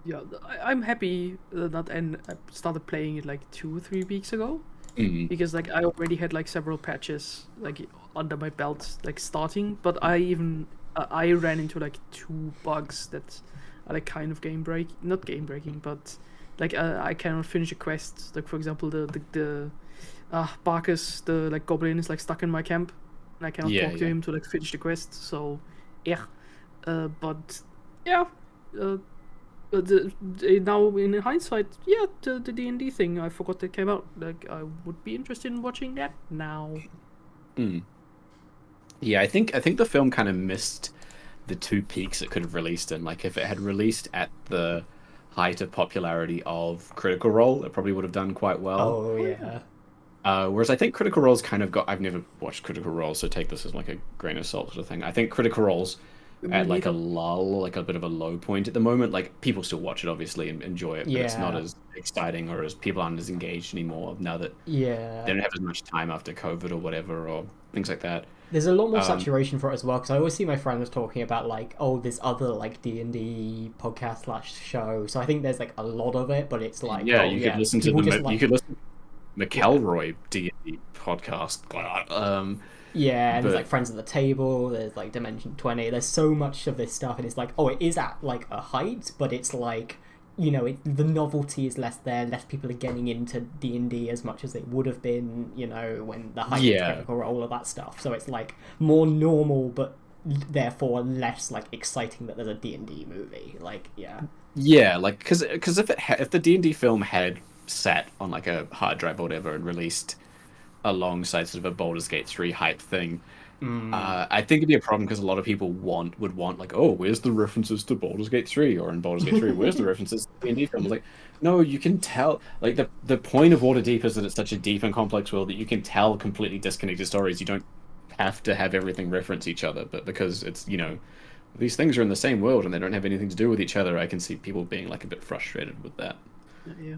Yeah, I'm happy and I started playing it like 2 or 3 weeks ago, because like I already had like several patches like under my belt like starting, but I ran into like 2 bugs that are like kind of not game breaking, but like I cannot finish a quest. Like for example, the Barkus, the like goblin, is like stuck in my camp, and I cannot talk to him to like finish the quest. So Now in hindsight, yeah, the D&D thing, I forgot that came out. Like, I would be interested in watching that now. Yeah, I think the film kind of missed the two peaks it could have released in. Like, if it had released at the height of popularity of Critical Role, it probably would have done quite well. Oh yeah. Whereas I think Critical Role's kind of got. I've never watched Critical Role, so take this as like a grain of salt sort of thing. I think Critical Role's at like a lull, like a bit of a low point at the moment. Like, people still watch it obviously and enjoy it, but it's not Yeah. as exciting, or as people aren't as engaged anymore now that Yeah. they don't have as much time after COVID or whatever, or things like that. There's a lot more saturation for it as well, because I always see my friends talking about like, oh, this other like D&D podcast / show. So I think there's like a lot of it, but it's like, Yeah, oh, you yeah, could listen to people the just, like, you could listen to McElroy D&D podcast. yeah, and there's but- like Friends at the Table, there's like Dimension 20, there's so much of this stuff, and it's like, oh, it is at like a height, but it's like, you know, the novelty is less there, less people are getting into D&D as much as they would have been, you know, when the height Yeah. of Critical Role, all of that stuff. So it's like more normal, but therefore less like exciting that there's a D&D movie. Like, yeah. Yeah, like because if the D&D film had sat on like a hard drive or whatever and released alongside sort of a Baldur's Gate 3 hype thing, I think it'd be a problem, because a lot of people would want like, oh, where's the references to Baldur's Gate 3, or in Baldur's Gate 3, where's the references to the D&D film? Like, no, you can tell. Like, the point of Waterdeep is that it's such a deep and complex world that you can tell completely disconnected stories. You don't have to have everything reference each other, but because it's, you know, these things are in the same world and they don't have anything to do with each other, I can see people being like a bit frustrated with that. Yeah.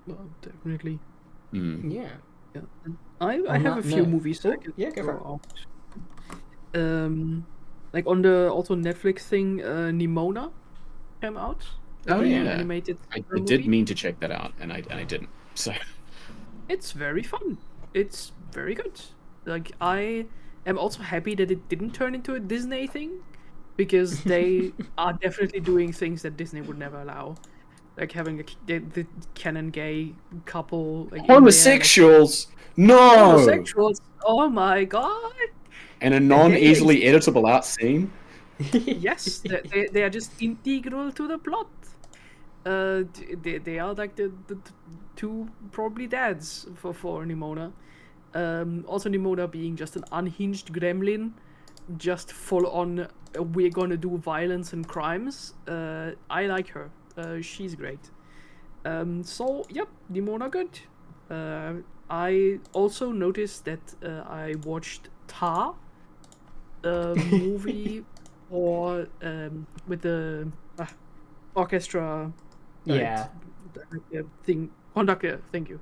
Well, definitely. Yeah. Yeah. I On have a that few note- movies that I Oh, can yeah, go for throw out. Like on the also Netflix thing, Nimona came out. Oh, The yeah. animated I horror did movie. mean to check that out, and I didn't. So It's very fun. It's very good. Like, I am also happy that it didn't turn into a Disney thing, because they are definitely doing things that Disney would never allow. Like having the canon gay couple. Like, in there, like, homosexuals, no, homosexuals. Oh my god. and a non-easily editable out scene. Yes, they are just integral to the plot. They are like the two probably dads for Nimona. Also Nimona being just an unhinged gremlin, just full on. We're gonna do violence and crimes. I like her. She's great. So yep, Nimona good. I also noticed that I watched Tar, a movie or with the orchestra Yeah. thing conductor. Thank you.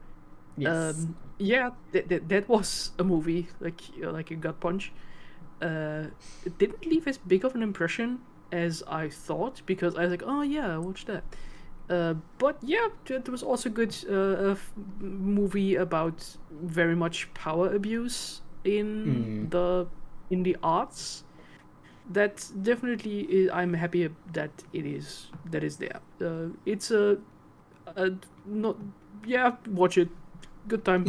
Yes. Yeah, that was a movie like a gut punch. It didn't leave as big of an impression as I thought, because I was like, oh yeah, I watched that. But yeah, it was also good. Movie about very much power abuse in the arts. That definitely is, I'm happy that it is there. It's a not watch it, good time.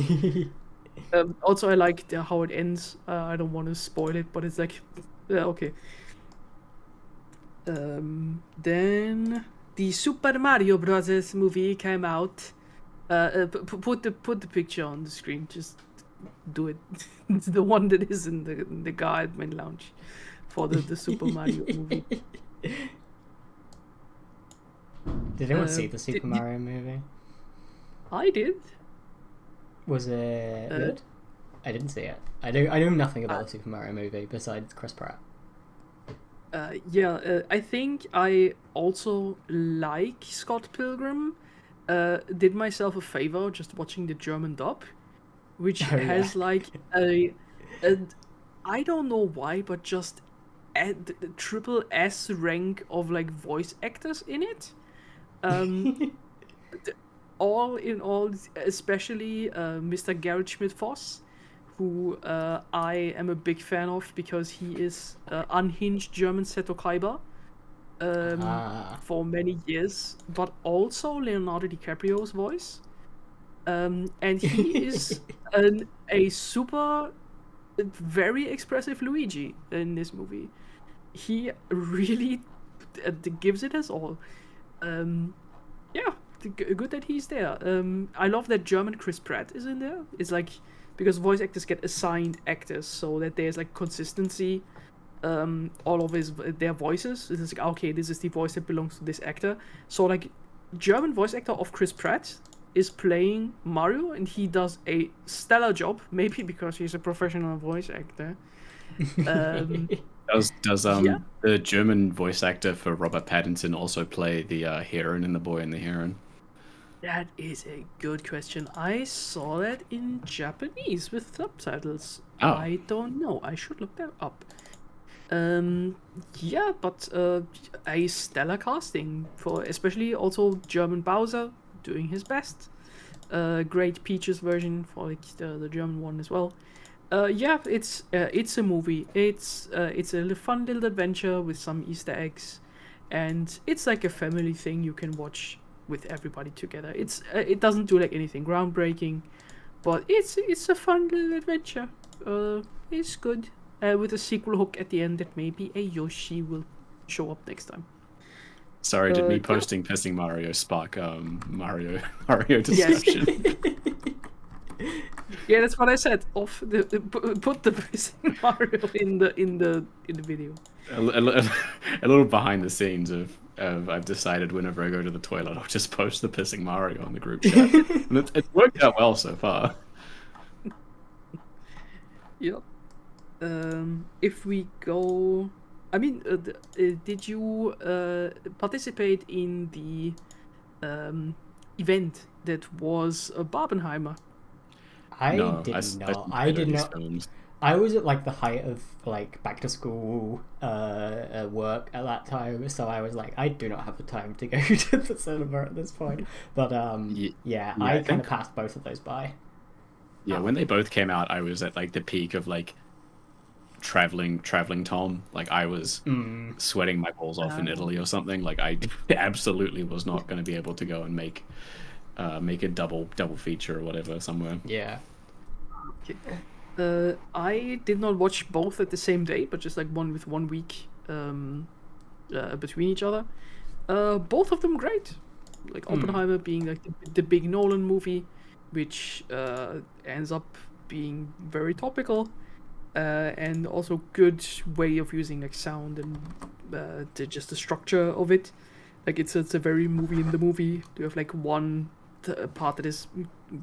Also I like how it ends. I don't want to spoil it, but it's like okay. Then the Super Mario Brothers movie came out. Put the picture on the screen. Just do it. It's the one that is in the Guardian Lounge for the Super Mario movie. Did anyone see the Super did- Mario movie? I did. Was it good? I didn't see it. I know nothing about the Super Mario movie besides Chris Pratt. I think I also like Scott Pilgrim. Did myself a favor just watching the German dub, which Oh, has yeah. like I don't know why, but just the triple S rank of like voice actors in it. All in all, especially Mr. Garrett Schmidt-Foss, who I am a big fan of because he is unhinged German Seto Kaiba for many years, but also Leonardo DiCaprio's voice. And he is a super, very expressive Luigi in this movie. He really gives it us all. Yeah, good that he's there. I love that German Chris Pratt is in there. It's like, because voice actors get assigned actors, so that there's like consistency. All of their voices. It's like, okay, this is the voice that belongs to this actor. So like, German voice actor of Chris Pratt is playing Mario, and he does a stellar job. Maybe because he's a professional voice actor. Does Yeah. the German voice actor for Robert Pattinson also play the heron in The Boy and the Heron? That is a good question. I saw that in Japanese with subtitles. Oh. I don't know. I should look that up. Yeah, but a stellar casting for especially also German Bowser doing his best. Great Peaches version for like the German one as well. Yeah, it's a movie. It's a fun little adventure with some Easter eggs, and it's like a family thing you can watch with everybody together. It doesn't do like anything groundbreaking, but it's a fun little adventure. It's good. With a sequel hook at the end that maybe a Yoshi will show up next time. Sorry, did me yeah. posting pissing Mario spark Mario discussion? Yeah, that's what I said. Put the pissing Mario in the video. a little behind the scenes of I've decided whenever I go to the toilet, I'll just post the pissing Mario on the group chat, and it's worked out well so far. Yep. If we go, I mean, did you participate in the event that was Barbenheimer? I No, did I not. I did these not. films. I was at like the height of like back to school work at that time, so I was like, I do not have the time to go to the cinema at this point. But yeah, I I kind think- of passed both of those by. Yeah, when they both came out, I was at like the peak of like traveling Tom. Like I was sweating my balls off in Italy or something. Like I absolutely was not going to be able to go and make a double feature or whatever somewhere. Yeah. I did not watch both at the same day, but just like one with 1 week between each other. Both of them great. Like Oppenheimer being like the big Nolan movie, which ends up being very topical, and also good way of using like sound and just the structure of it. Like it's a very movie in the movie. You have like one part that is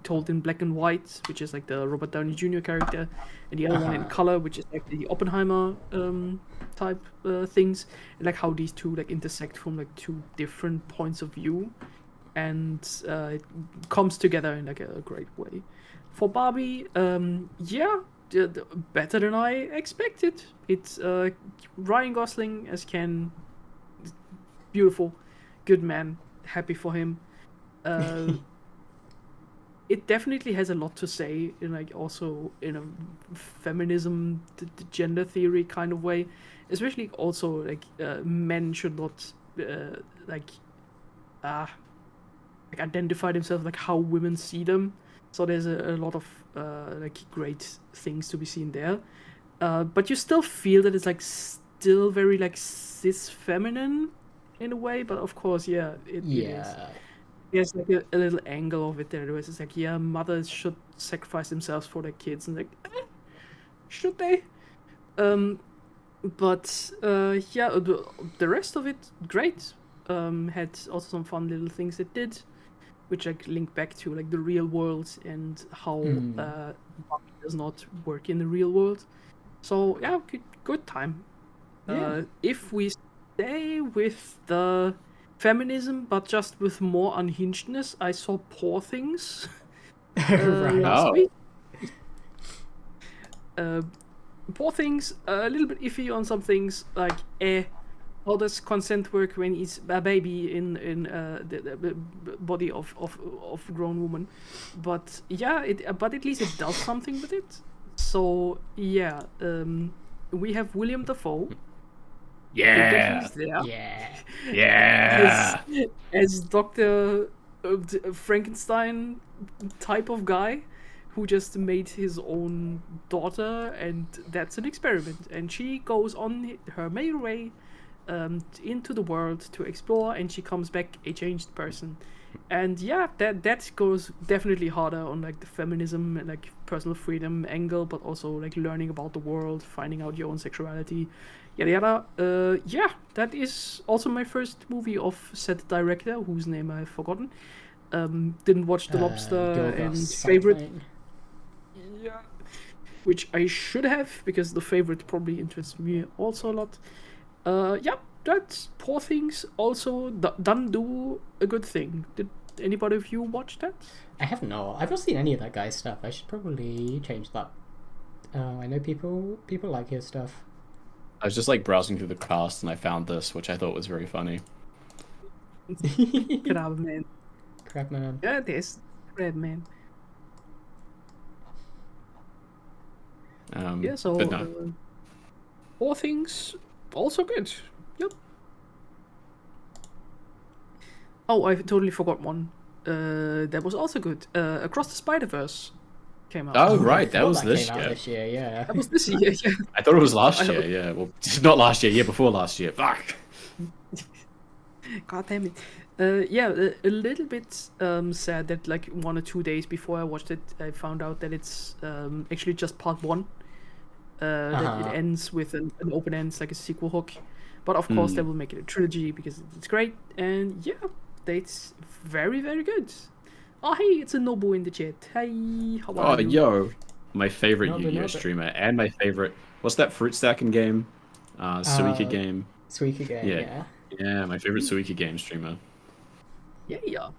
told in black and white, which is like the Robert Downey Jr. character, and the other one in color, which is like the Oppenheimer type things, and like how these two like intersect from like two different points of view, and it comes together in like a great way. For Barbie, yeah, better than I expected. It's Ryan Gosling as Ken, beautiful, good man, happy for him. It definitely has a lot to say in like also in a feminism, gender theory kind of way, especially also like men should not like identify themselves like how women see them. So there's a lot of like great things to be seen there, but you still feel that it's like still very like cis feminine in a way. But of course, yeah, it is. Yeah. There's like a little angle of it there where it's like, yeah, mothers should sacrifice themselves for their kids, and like, should they? But yeah, the rest of it great. Had also some fun little things it did, which like link back to like the real world and how does not work in the real world. So yeah, good time. Yeah. If we stay with the feminism, but just with more unhingedness, I saw Poor Things Right. last Oh. week. Poor Things, a little bit iffy on some things, like how does consent work when it's a baby in the body of a grown woman? But yeah, but at least it does something with it. So yeah, we have William Dafoe. Yeah, He's there. Yeah. yeah. As Dr. Frankenstein type of guy who just made his own daughter, and that's an experiment. And she goes on her merry way, into the world to explore, and she comes back a changed person. And yeah, that goes definitely harder on like the feminism and like personal freedom angle, but also like learning about the world, finding out your own sexuality, yada yada. Yeah, that is also my first movie of said director, whose name I've forgotten. Didn't watch The Lobster and Favorite. Something. Yeah, which I should have, because The Favorite probably interests me also a lot. Yeah, that's Poor Things. Also, done do a good thing. Did anybody of you watch that? I have not. I've not seen any of that guy's stuff. I should probably change that. I know people like his stuff. I was just like browsing through the cast and I found this, which I thought was very funny. Crab Man. Crap, man. Yeah, it is. Crab Man. Yeah, so but no. Poor Things, also good. Yep. Oh, I totally forgot one. That was also good. Across the Spider-Verse came out. Oh right, that Thought was this came out year. this year, yeah. That was this year. Yeah. I thought it was last I know. year. Yeah, well, not last year. Year before last year. Fuck. God damn it. Yeah, a little bit sad that like 1 or 2 days before I watched it, I found out that it's actually just part 1. That it ends with an open end, it's like a sequel hook. But of course, they will make it a trilogy because it's great. And yeah, it's very, very good. Oh, hey, it's a Nobu in the chat. Hey, how are you? Yo, my favorite Nobu, Yu-Gi-Oh Nobu. streamer and my favorite. What's that fruit stacking game? Suika game. Suika game, yeah. Yeah, my favorite Suika game streamer. Yeah.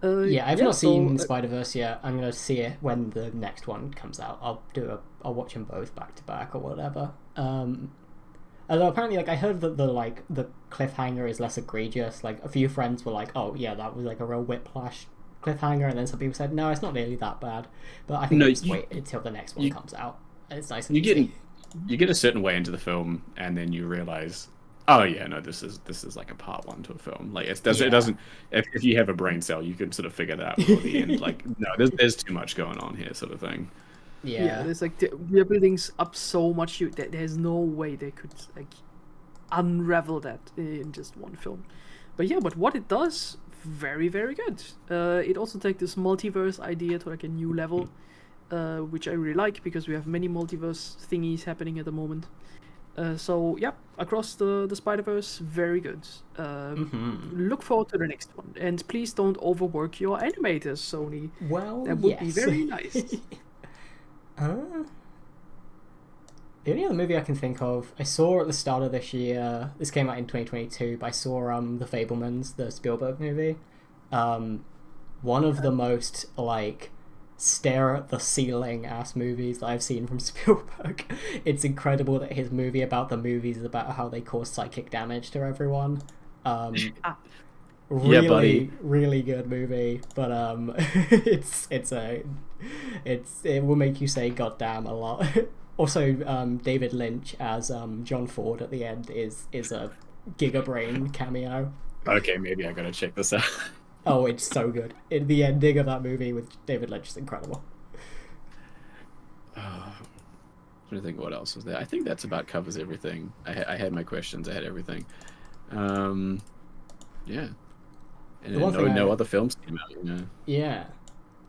Yeah, I've not so, seen Spider-Verse yet. I'm gonna see it when the next one comes out. I'll watch them both back to back or whatever. Although apparently, like I heard that the cliffhanger is less egregious. Like a few friends were like, "Oh yeah, that was like a real whiplash cliffhanger," and then some people said, "No, it's not really that bad." But I think No, I'll just wait until the next one comes out. It's nice and You easy. get a certain way into the film, and then you realize, oh yeah, no, this is like a part 1 to a film. Like it doesn't. If you have a brain cell, you can sort of figure that out before the end. Like no, there's too much going on here, sort of thing. Yeah, there's like we are building up so much that there's no way they could like unravel that in just one film. But yeah, but what it does, very, very good. It also takes this multiverse idea to like a new level, which I really like because we have many multiverse thingies happening at the moment. So yeah, Across the Spider-Verse, very good. Look forward to the next one, and please don't overwork your animators, Sony. Well, That would be yes. very nice. The only other movie I can think of, I saw at the start of this year. This came out in 2022, but I saw The Fabelmans, the Spielberg movie. One of the most like stare at the ceiling ass movies that I've seen from Spielberg. It's incredible that his movie about the movies is about how they cause psychic damage to everyone. Really, Yeah, buddy. really good movie, but it will make you say "goddamn" a lot. Also, David Lynch as John Ford at the end is a Gigabrain cameo. Okay, maybe I gotta check this out. Oh, it's so good. The ending of that movie with David Lynch is incredible. I'm trying to think what else was there. I think that's about covers everything. I had my questions. I had everything. Yeah. And The one no, thing no other films came out. You know. Yeah.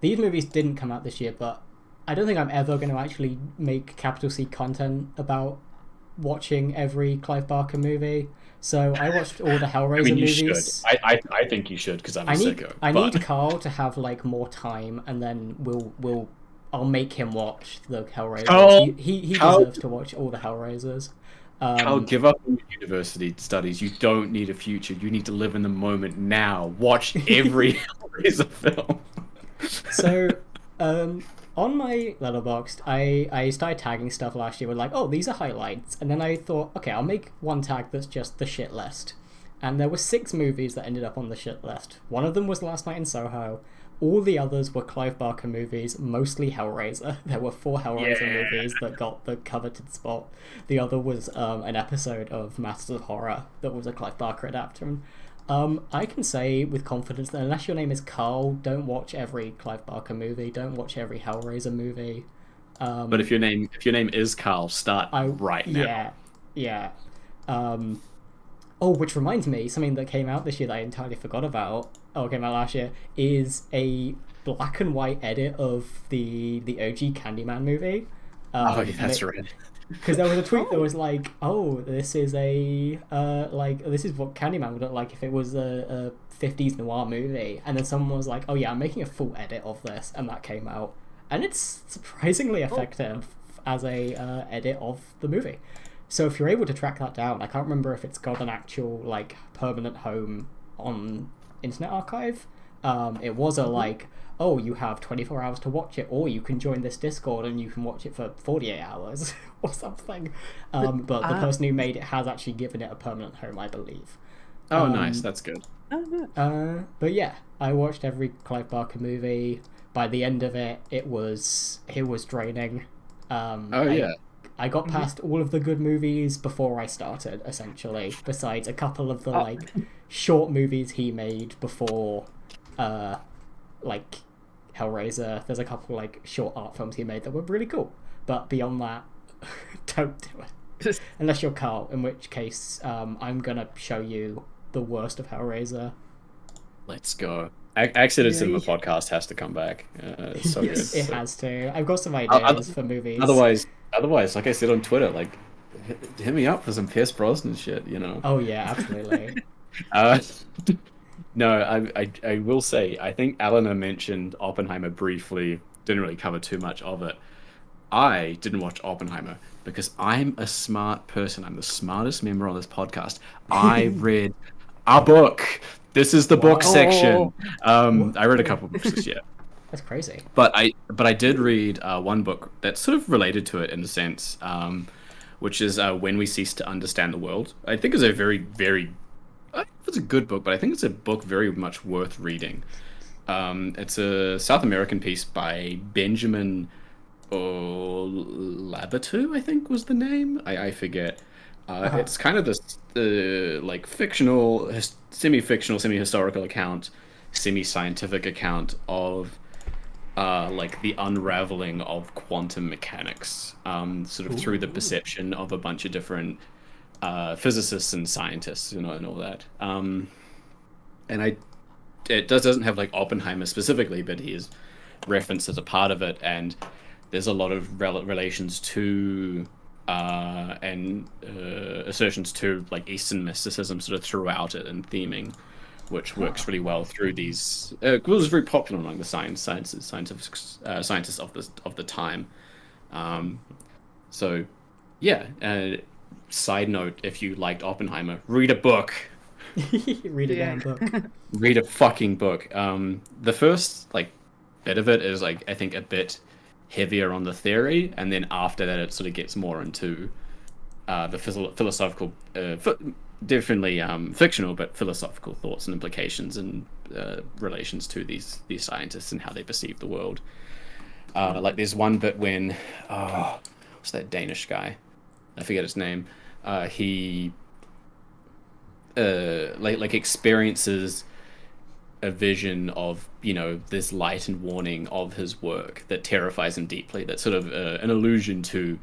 These movies didn't come out this year, but I don't think I'm ever going to actually make capital C content about watching every Clive Barker movie. So I watched all the Hellraiser I mean, you movies. should. I think you should because I'm a sicko. I but- need Carl to have like more time, and then I'll make him watch the Hellraisers. Carl- he Carl- deserves to watch all the Hellraisers. I'll give up on your university studies. You don't need a future. You need to live in the moment now. Watch every Hellraiser film. So, on my Letterboxd, I started tagging stuff last year with like, oh, these are highlights, and then I thought, okay, I'll make one tag that's just the shit list. And there were 6 movies that ended up on the shit list. One of them was Last Night in Soho. All the others were Clive Barker movies, mostly Hellraiser. There were 4 Hellraiser movies that got the coveted spot. The other was an episode of Masters of Horror that was a Clive Barker adaptation. I can say with confidence that unless your name is Carl, don't watch every Clive Barker movie. Don't watch every Hellraiser movie. But if your name is Carl, start right now. Yeah. Which reminds me, something that came out this year that I entirely forgot about, came out last year, is a black and white edit of the OG Candyman movie. Oh, yeah, that's right. Because there was a tweet that was like, "Oh, this is this is what Candyman would look like if it was a 50s noir movie." And then someone was like, "Oh yeah, I'm making a full edit of this," and that came out, and it's surprisingly effective as a edit of the movie. So if you're able to track that down, I can't remember if it's got an actual like permanent home on Internet Archive. It was a like, oh, you have 24 hours to watch it, or you can join this Discord and you can watch it for 48 hours or something. But the person who made it has actually given it a permanent home, I believe. Oh, nice. That's good. But yeah, I watched every Clive Barker movie. By the end of it, it was draining. I got past all of the good movies before I started, essentially, besides a couple of the like short movies he made before like Hellraiser. There's a couple like short art films he made that were really cool. But beyond that, don't do it. Unless you're Carl, in which case I'm gonna show you the worst of Hellraiser. Let's go. Accident Cinema Podcast has to come back. It's so Yes, good. it has to. I've got some ideas for movies. Otherwise, like I said on Twitter, like hit me up for some Pierce Brosnan shit, you know. Oh yeah, absolutely. No, I will say, I think Eleanor mentioned Oppenheimer briefly, didn't really cover too much of it. I didn't watch Oppenheimer because I'm a smart person. I'm the smartest member on this podcast. I read a book. This is the book section. I read a couple books this year. That's crazy. But I did read one book that's sort of related to it in a sense, which is When We Cease to Understand the World. I think it's a very, very... it's a good book, but I think it's a book very much worth reading. It's a South American piece by Benjamin Labatou, I think was the name. I forget. It's kind of this like fictional, semi-fictional, semi-historical account, semi-scientific account of like the unraveling of quantum mechanics, sort of through the perception of a bunch of different physicists and scientists, you know, and all that. And it doesn't have like Oppenheimer specifically, but he is referenced as a part of it, and there's a lot of relations to and assertions to like Eastern mysticism sort of throughout it and theming, which works really well through these. It was very popular among the scientists of the time. So, yeah. Side note: if you liked Oppenheimer, read a book. Read a damn book. Read a fucking book. The first like bit of it is like I think a bit heavier on the theory, and then after that it sort of gets more into the philosophical, definitely fictional, but philosophical thoughts and implications and relations to these scientists and how they perceive the world. Like there's one bit when what's that Danish guy? I forget his name. He like experiences a vision of, you know, this light and warning of his work that terrifies him deeply. That's sort of an allusion to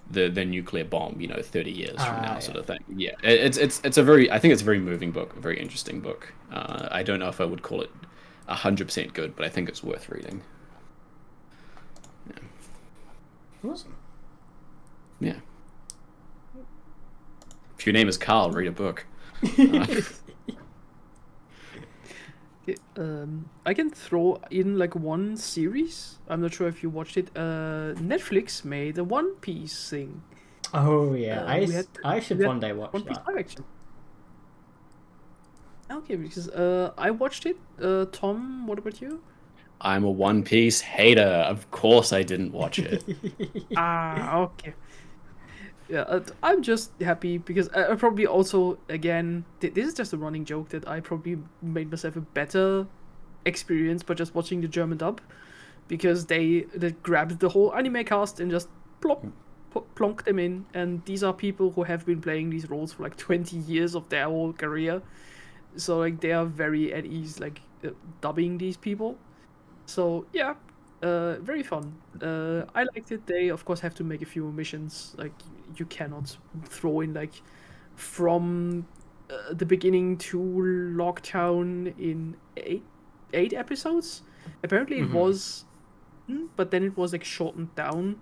the nuclear bomb, you know, 30 years from now, sort of thing. Yeah, it's a very, I think it's a very moving book, a very interesting book. I don't know if I would call it 100% good, but I think it's worth reading. Yeah. Awesome. Yeah. If your name is Carl, read a book. I can throw in like one series. I'm not sure if you watched it. Netflix made a One Piece thing. Oh yeah, I should one day watch One Piece that. live action. Okay, because I watched it. Tom, what about you? I'm a One Piece hater. Of course I didn't watch it. Okay. Yeah, I'm just happy because I probably also, again, this is just a running joke that I probably made myself a better experience by just watching the German dub, because they grabbed the whole anime cast and just plonked them in, and these are people who have been playing these roles for like 20 years of their whole career, so like they are very at ease like dubbing these people. So yeah, very fun. I liked it. They of course have to make a few missions. Like you cannot throw in like from the beginning to Lockdown in eight episodes. Apparently it was, but then it was like shortened down,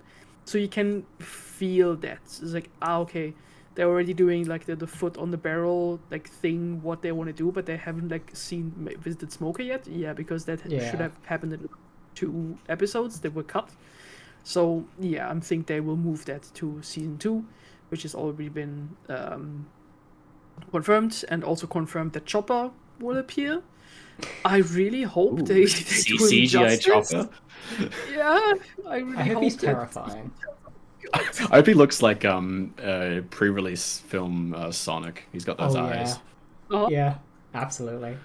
so you can feel that it's like okay, they're already doing like the foot on the barrel like thing, what they want to do, but they haven't like visited Smoker yet. Yeah, because that should have happened in 2 episodes that were cut. So yeah, I think they will move that to season 2, which has already been confirmed, and also confirmed that Chopper will appear. I really hope they do him CGI justice. Chopper. Yeah, I really I hope hope he's that- terrifying. I hope he looks like pre-release film Sonic. He's got those eyes. Uh-huh. Yeah, absolutely.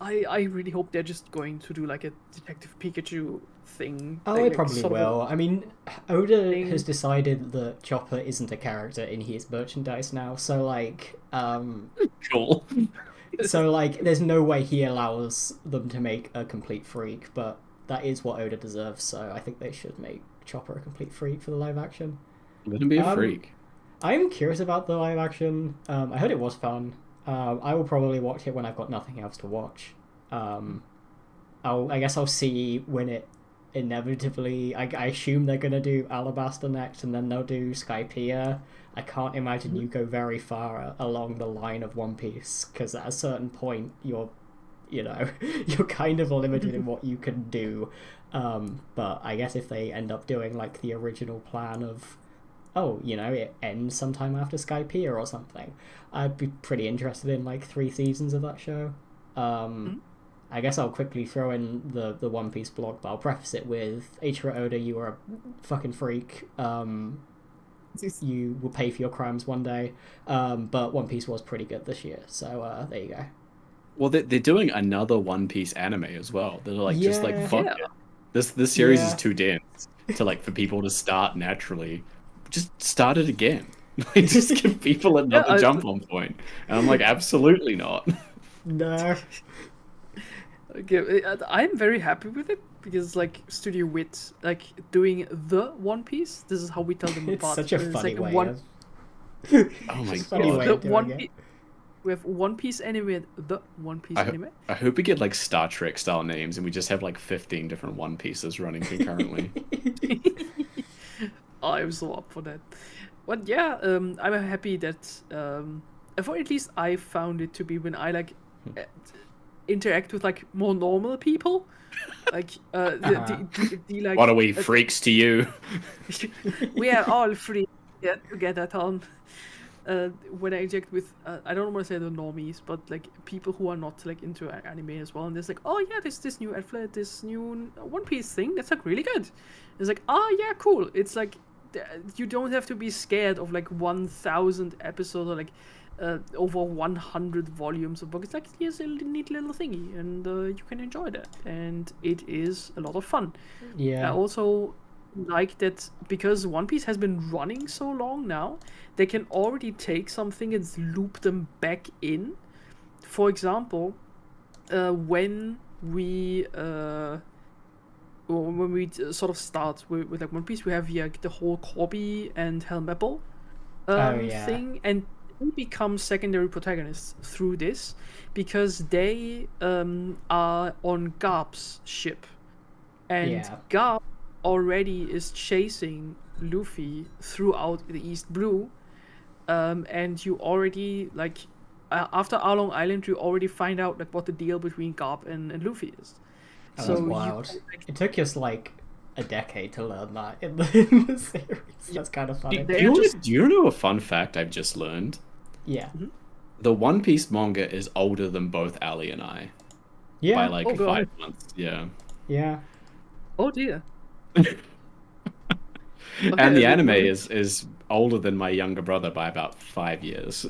I really hope they're just going to do like a Detective Pikachu thing. Oh, like, it probably sort of will. I mean, Oda thing. has decided that Chopper isn't a character in his merchandise now, so like, Cool. so like, there's no way he allows them to make a complete freak, but that is what Oda deserves, so I think they should make Chopper a complete freak for the live action. Let him be a freak. I'm curious about the live action. I heard it was fun. I will probably watch it when I've got nothing else to watch. I guess I'll see when it inevitably. I assume they're gonna do Alabasta next, and then they'll do Skypiea. I can't imagine you go very far along the line of One Piece, because at a certain point you're kind of limited in what you can do. But I guess if they end up doing like the original plan of, it ends sometime after Skypiea or something, I'd be pretty interested in like 3 seasons of that show. I guess I'll quickly throw in the One Piece blog, but I'll preface it with Eiichiro Oda, you are a fucking freak. You will pay for your crimes one day. But One Piece was pretty good this year, so there you go. Well, they're doing another One Piece anime as well. They're like just like Yeah. fuck it. This series is Yeah. too dense to like for people to start naturally. Just start it again. Like, just give people another jump on point. And I'm like, absolutely not. No. Okay, I'm very happy with it because like Studio Wit, like doing the One Piece. This is how we tell them It's apart. such a It's funny like way one, of... Oh my Funny god. way the of doing One it. Piece. We have One Piece anime and the One Piece anime. I hope we get like Star Trek style names and we just have like 15 different One Pieces running concurrently. I'm so up for that. But yeah, I'm happy that for at least I found it to be when I like interact with like more normal people, like the like. What are we, freaks to you? We are all free together, Tom. When I interact with, I don't want to say the normies, but like people who are not like into anime as well, and there's like, oh yeah, there's this new this new One Piece thing that's like really good. It's like, oh yeah, cool. It's like you don't have to be scared of like 1,000 episodes or like over 100 volumes of book. It's like, here's a neat little thingy, and you can enjoy that, and it is a lot of fun. Yeah. I also like that because One Piece has been running so long now, they can already take something and loop them back in. For example, when we sort of start with like One Piece, we have the whole Corby and Helmeppo thing, and they become secondary protagonists through this because they are on Garp's ship, and Garp already is chasing Luffy throughout the East Blue, and you already like after Arlong Island, you already find out like what the deal between Garp and Luffy is. That So was you- wild. like- It took us like a decade to learn that in the series. That's kind of funny. They- Do you know a fun fact I've just learned? Yeah. The One Piece manga is older than both Ali and I Yeah. by like Oh, God. 5 months. Yeah. Yeah. Oh dear. And the anime let me- is older than my younger brother by about 5 years.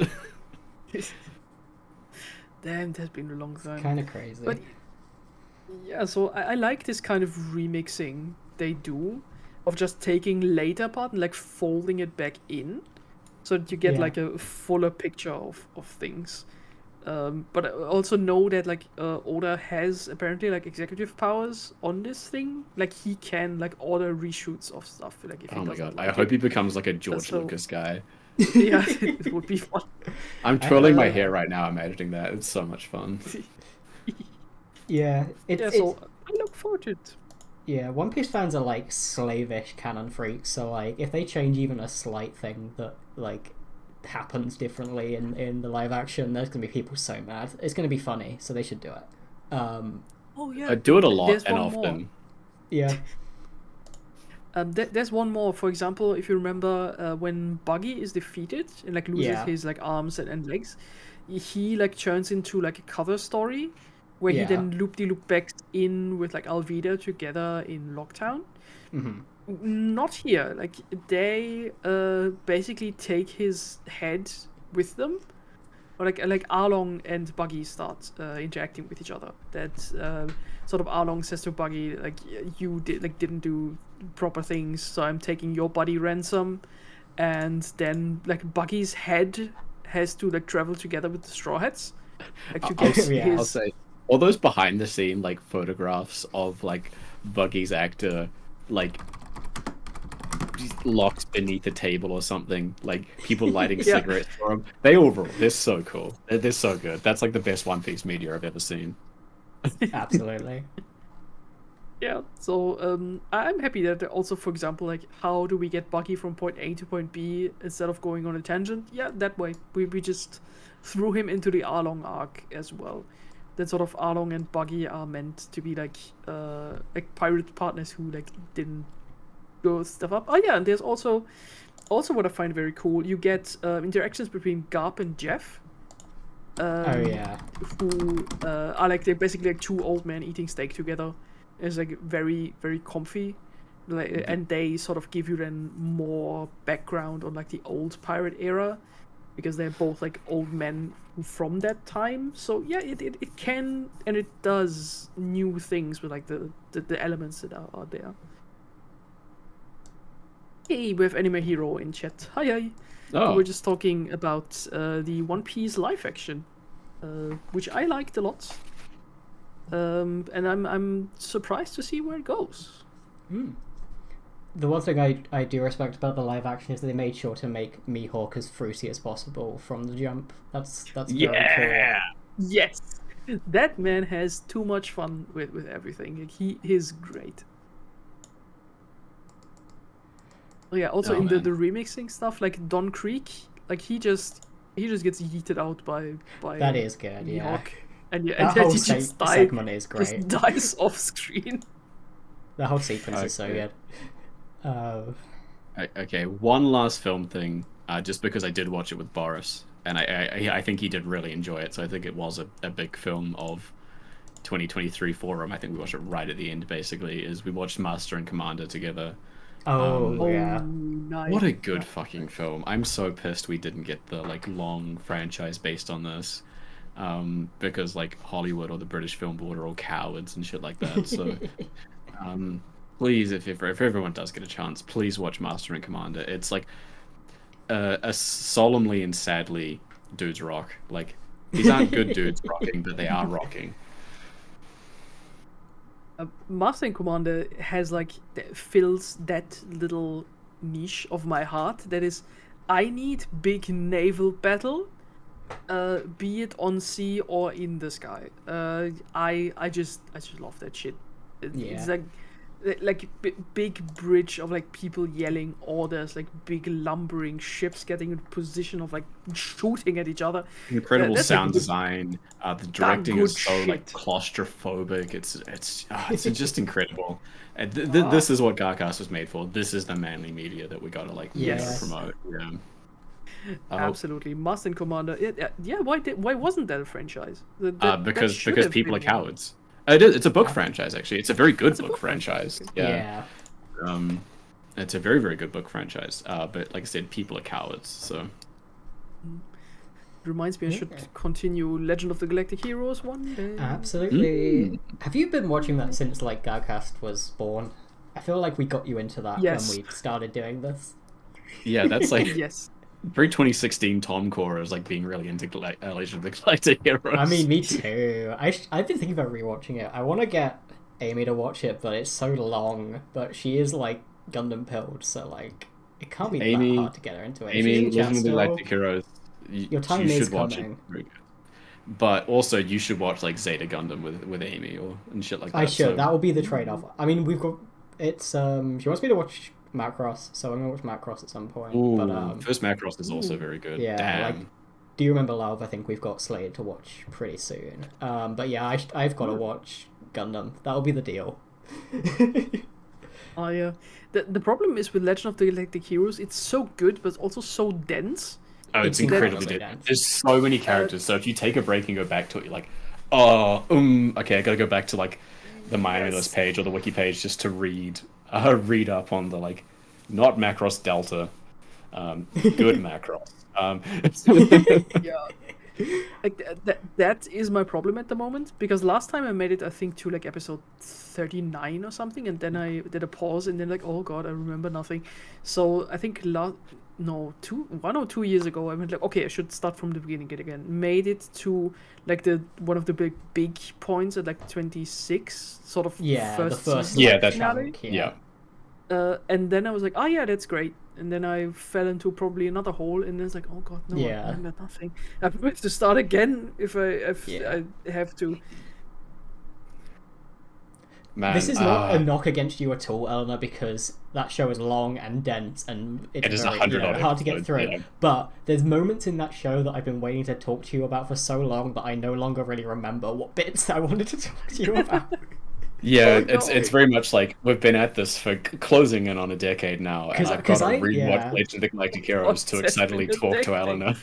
Damn, that's been a long time. Kind of crazy. But yeah, so I like this kind of remixing they do of just taking later part and like folding it back in so that you get Yeah. like a fuller picture of things. But I also know that like Oda has apparently like executive powers on this thing. Like he can like order reshoots of stuff. Like if he Oh my doesn't god. like I hope it. he becomes like a George So- Lucas guy. Yeah, it would be fun. I'm twirling my uh, hair right now imagining that. It's so much fun. Yeah, Yeah, so I look forward to it. yeah. One Piece fans are like slavish canon freaks, so like if they change even a slight thing that like happens differently in the live action, there's gonna be people so mad. It's gonna be funny, so they should do it. Oh yeah, I do it a lot there's and one more. often. Yeah. There's one more. For example, if you remember when Buggy is defeated and like loses Yeah. his like arms and legs, he like turns into like a cover story where he Yeah. then loop-de-loop backs in with like Alvida together in Locktown. Hmm. Not here. Like they basically take his head with them, or like Arlong and Buggy start interacting with each other. That sort of Arlong says to Buggy like, you didn't do proper things, so I'm taking your body ransom, and then like Buggy's head has to like travel together with the Straw Hats, like to I'll, get yeah, his. I'll say all those behind the scene like photographs of like Buggy's actor like locked beneath a table or something, like people lighting Yeah. cigarettes for him. They all rule. They're so cool. They're so good. That's like the best One Piece media I've ever seen. absolutely. Yeah, so I'm happy that also, for example, like how do we get Buggy from point A to point B instead of going on a tangent? Yeah, that way. We just threw him into the Arlong arc as well. That sort of Arlong and Buggy are meant to be like pirate partners who like didn't go stuff up. Oh yeah, and there's also what I find very cool. You get interactions between Garp and Jeff. Oh yeah. Who are like they're basically like two old men eating steak together. It's like very very comfy, like, and they sort of give you then more background on like the old pirate era, because they're both like old men from that time. So yeah, it can and it does new things with like the elements that are there. Hey, we have Anime Hero in chat. Hi. Oh, We're just talking about the One Piece live action, which I liked a lot. And I'm surprised to see where it goes. The one thing I do respect about the live action is that they made sure to make Mihawk as fruity as possible from the jump. That's very cool. Yes, that man has too much fun with everything. Like, he is great. Oh yeah, also Oh, in man. the remixing stuff, like Don Creek, like he just gets yeeted out by That is good, yeah. Mihawk, and yeah, That and whole he just segment is great. just dies off screen. The whole sequence is so Okay. good. Okay, one last film thing, just because I did watch it with Boris, and I think he did really enjoy it, so I think it was a big film of 2023 for him. I think we watched it right at the end, basically, is we watched Master and Commander together. Oh, yeah. Nice. What a good fucking film. I'm so pissed we didn't get the like long franchise based on this. Because like Hollywood or the British Film Board are all cowards and shit like that. So please, if everyone does get a chance, please watch Master and Commander. It's like a solemnly and sadly dudes rock. Like these aren't good dudes rocking, but they are rocking. Master and Commander has like fills that little niche of my heart that is, I need big naval battle, be it on sea or in the sky. I just love that shit. It's like big bridge of like people yelling orders, like big lumbering ships getting in position of like shooting at each other. Incredible That's sound like good- design. The directing good is so like shit. claustrophobic. It's just incredible. And this is what GARcast was made for. This is the manly media that we gotta like Yes. promote. Yeah. Absolutely, Master and Commander. Yeah. Why wasn't that a franchise? Because should because have people are been. cowards. It's a book franchise actually. It's a very good book franchise. Yeah. It's a very very good book franchise. But like I said, people are cowards. So Reminds me, I should continue Legend of the Galactic Heroes one day. Absolutely. Have you been watching that since like GARcast was born? I feel like we got you into that Yes. when we started doing this. yeah, that's like Yes. very 2016 Tom Core is like being really into Legend of the Galactic Heroes. I mean, me too. I've been thinking about rewatching it. I want to get Amy to watch it, but it's so long. But she is like Gundam pilled, so like It can't be Amy- that hard to get her into it. If Amy, she's in Legend of the Chatsworth, Galactic Heroes. your time you is should watch coming. it. Very good. But also, you should watch like Zeta Gundam with Amy and shit like that. I should. So, That will be the trade-off. I mean, we've got. It's she wants me to watch Macross, so I'm gonna watch Macross at some point. ooh, But first Macross is also very good. yeah, Damn. like, Do You Remember Love? I think we've got slated to watch pretty soon. But yeah, I've got to watch Gundam. That'll be the deal. Oh yeah. The problem is with Legend of the Galactic Heroes, it's so good, but also so dense. Oh, it's It's incredibly incredibly dense. dense. There's so many characters. So if you take a break and go back to it, you're like, oh, okay, I gotta go back to like the Miami Yes. list page or the wiki page just to read up on the like, not Macross Delta, good Macross. Yeah. Like that is my problem at the moment, because last time I made it, I think, to like episode 39 or something, and then I did a pause, and then like, oh god, I remember nothing. So I think 1 or 2 years ago, I went like, okay, I should start from the beginning again. Made it to like the one of the big points at like 26, sort of Yeah, the first season Yeah, that's- finale. chunk, Yeah. And then I was like, oh yeah, that's great. And then I fell into probably another hole, and then it's like, oh god, no, Yeah. I remember nothing. I have to start again if Yeah. I have to. Man, This is not a knock against you at all, Eleanor, because that show is long and dense, and it's It is very, 100 odd hard to get episodes, through. yeah. But there's moments in that show that I've been waiting to talk to you about for so long that I no longer really remember what bits I wanted to talk to you about. Yeah, Oh, no. it's very much like we've been at this for closing in on a decade now, and 'Cause- I've got 'cause to I- rewatch yeah. Legend of the Galactic Heroes What's to it excitedly been a talk to decade? Eleanor.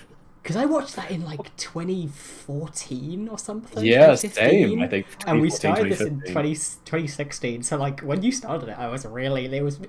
Because I watched that in like 2014 or something. Yeah, 2015, same. I think And we 2014, started this in 2015. 2016. So like when you started it, I was really it was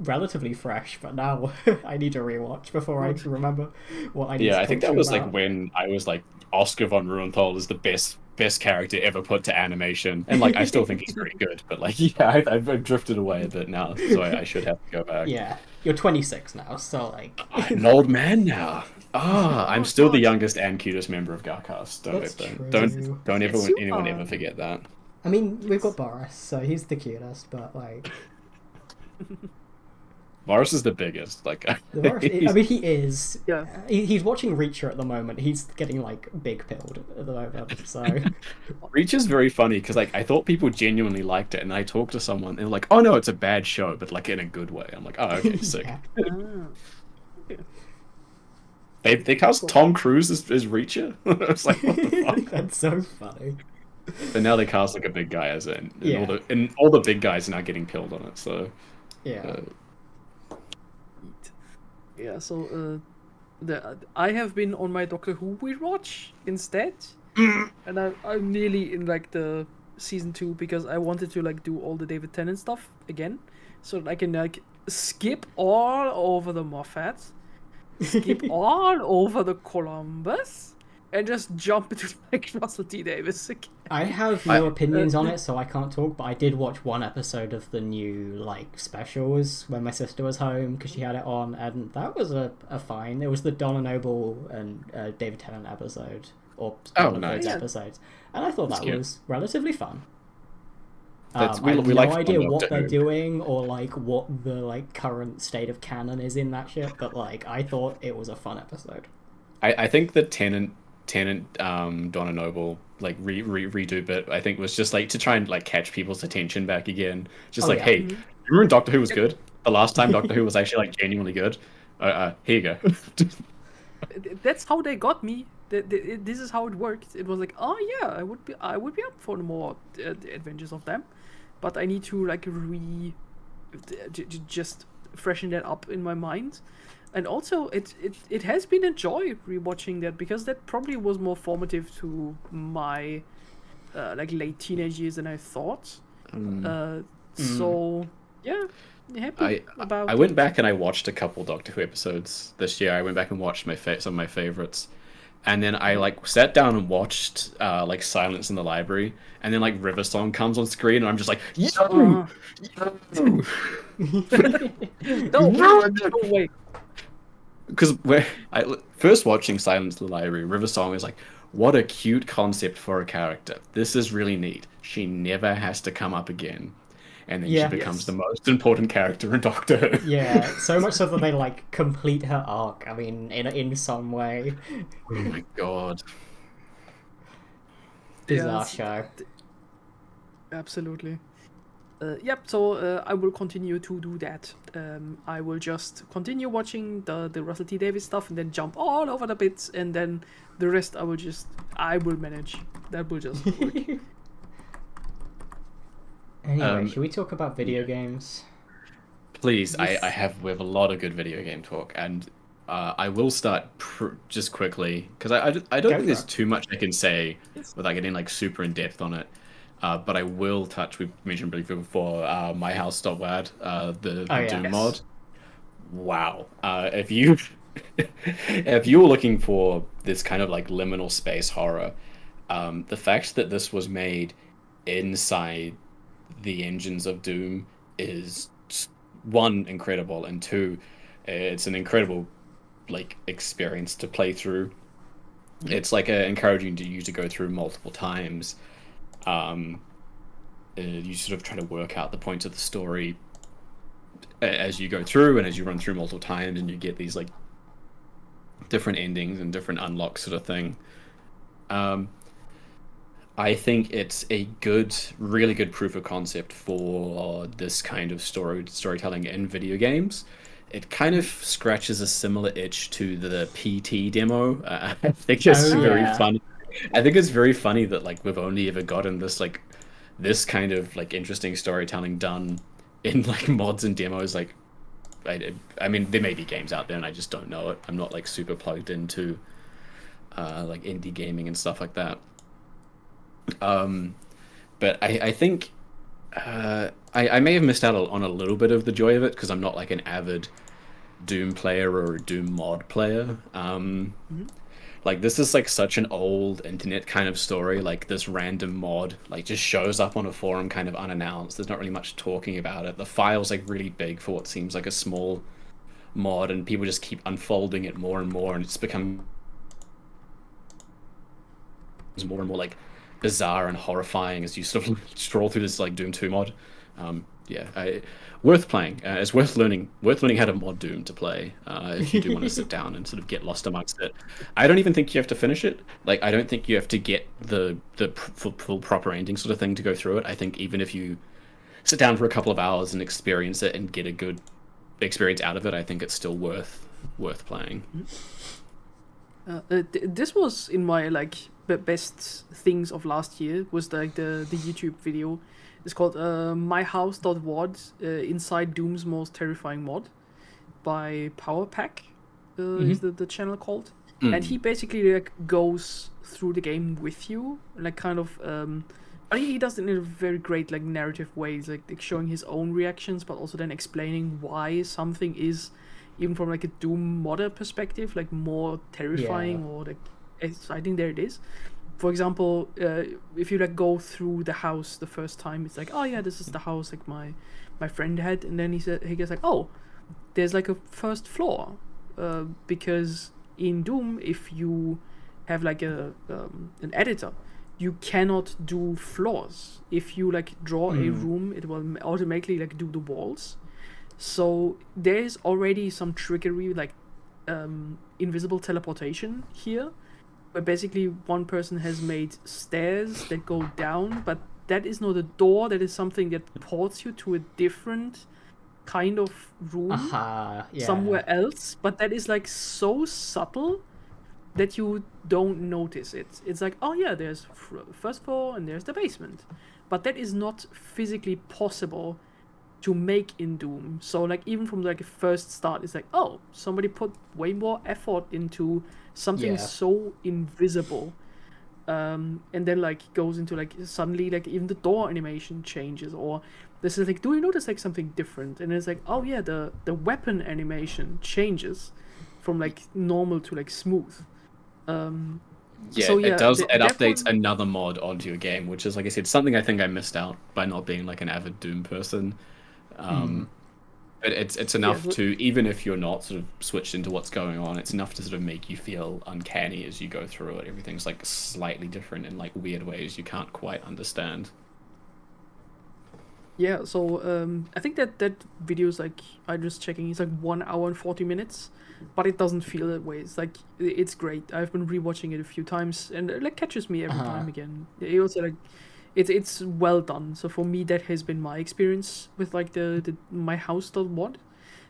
relatively fresh. But now I need to rewatch before I can remember what I need. Yeah, to I think talk that to was about. like when I was like Oscar von Ruhenthal is the best character ever put to animation, and like I still think he's pretty good, but like yeah, I've drifted away a bit now, so I should have to go back. Yeah, you're 26 now, so like I'm an old man now. I'm still the God. youngest and cutest member of GARcast. That's Don't true. ever Yes, you anyone are. ever forget that. I mean we've got Boris, so he's the cutest, but like Morris is the biggest. Like Boris, I mean he is. Yeah. He's watching Reacher at the moment. He's getting like big pilled at the moment. So Reach is very funny because like I thought people genuinely liked it, and I talked to someone and they're like, "Oh no, it's a bad show," but like in a good way. I'm like, "Oh okay, sick." yeah. Ah. They cast Tom Cruise as Reacher. It's like what the fuck? That's so funny. But now they cast like a big guy as it, and Yeah. all the big guys are now getting killed on it. So Yeah. Yeah, so I have been on my Doctor Who rewatch instead, and I'm nearly in like the season 2 because I wanted to like do all the David Tennant stuff again, so that I can like skip all over the Moffat, skip all over the Columbus, and just jump into like Russell T Davis again. I have no opinions on it, so I can't talk. But I did watch one episode of the new like specials when my sister was home because she had it on, and that was a fine. It was the Donna Noble and David Tennant episode, or Oh, one of nice. those Yeah. episodes, and I thought That's that cute. was relatively fun. That's- I have we no like idea fun what Doctor they're Who. doing or like what the like current state of canon is in that shit, but like I thought it was a fun episode. I think the Tenant Donna Noble like redo bit I think was just like to try and like catch people's attention back again. Just Oh, like, yeah. hey, remember when Doctor Who was good? The last time Doctor Who was actually like genuinely good. Here you go. That's how they got me. This is how it worked. It was like, oh yeah, I would be up for more adventures of them, but I need to like just freshen that up in my mind. And also, it has been a joy rewatching that, because that probably was more formative to my like late teenage years than I thought. So yeah, happy about. I went back and I watched a couple Doctor Who episodes this year. I went back and watched some of my favorites, and then I like sat down and watched like Silence in the Library, and then like River Song comes on screen, and I'm just like, yo, yo. No, wait. Because when I first watching Silence in the Library, River Song is like, what a cute concept for a character. This is really neat. She never has to come up again. and then Yeah. she becomes Yes. the most important character in Doctor Who. Yeah, so much so that they like complete her arc. I mean, in some way, Oh my god. bizarre Yes, show. absolutely. Yep, so I will continue to do that. I will just continue watching the Russell T Davies stuff and then jump all over the bits, and then the rest I will manage. That will just work. Anyway, should we talk about video games? Please, Yes. we have a lot of good video game talk, and I will start just quickly because I don't Go think there's for it. too much I can say Yes. without getting like super in depth on it. But I will touch. We mentioned briefly before My House Wad, the Oh, yeah. Doom Yes. mod. Wow. If you if you're looking for this kind of like liminal space horror, the fact that this was made inside the engines of Doom is one, incredible, and two, it's an incredible like experience to play through. It's like encouraging you to go through multiple times. You sort of try to work out the points of the story as you go through, and as you run through multiple times, and you get these like different endings and different unlocks sort of thing. I think it's a really good proof of concept for this kind of storytelling in video games. It kind of scratches a similar itch to the PT demo. I think it's Oh, very yeah. funny. I think it's very funny that like we've only ever gotten this kind of like interesting storytelling done in like mods and demos. Like, I mean, there may be games out there and I just don't know it. I'm not like super plugged into like indie gaming and stuff like that. But I think I may have missed out on a little bit of the joy of it because I'm not like an avid Doom player or a Doom mod player. Like this is like such an old internet kind of story. Like this random mod like just shows up on a forum kind of unannounced. There's not really much talking about it. The file's like really big for what seems like a small mod, and people just keep unfolding it more and more, and it's become more and more like bizarre and horrifying as you sort of stroll through this like Doom 2 mod. Worth playing. It's worth learning how to mod Doom to play if you do want to sit down and sort of get lost amongst it. I don't even think you have to finish it. Like I don't think you have to get the full proper ending sort of thing to go through it. I think even if you sit down for a couple of hours and experience it and get a good experience out of it, I think it's still worth playing. This was in my like best things of last year. Was like the YouTube video. It's called myhouse.wad, Inside Doom's Most Terrifying Mod by Powerpack, is the channel called. And he basically like goes through the game with you, like kind of but he does it in a very great like narrative way, like showing his own reactions, but also then explaining why something is, even from like a Doom modder perspective, like more terrifying or like exciting. There it is. For example, if you like go through the house the first time, it's like, oh yeah, this is the house like my friend had, and then he gets like, oh, there's like a first floor, because in Doom, if you have like an editor, you cannot do floors. If you like draw a room, it will automatically like do the walls. So there is already some trickery, like invisible teleportation here, where basically one person has made stairs that go down, but that is not a door, that is something that ports you to a different kind of room somewhere else, but that is like so subtle that you don't notice it. It's like, oh yeah, there's first floor and there's the basement, but that is not physically possible to make in Doom. So like even from like a first start, it's like, oh, somebody put way more effort into something so invisible, and then like goes into like suddenly like even the door animation changes, or this is like, do you notice like something different? And it's like, oh yeah, the weapon animation changes from like normal to like smooth. It does. It updates another mod onto your game, which is, like I said, something I think I missed out by not being like an avid Doom person. But it's enough to, even if you're not sort of switched into what's going on, it's enough to sort of make you feel uncanny as you go through it. Everything's like slightly different in like weird ways you can't quite understand. Yeah, so I think that video is like, I'm just checking, it's like 1 hour and 40 minutes, but it doesn't feel that way. It's like it's great. I've been rewatching it a few times, and it like catches me every time again. It also like it's well done. So for me, that has been my experience with like the my house.mod,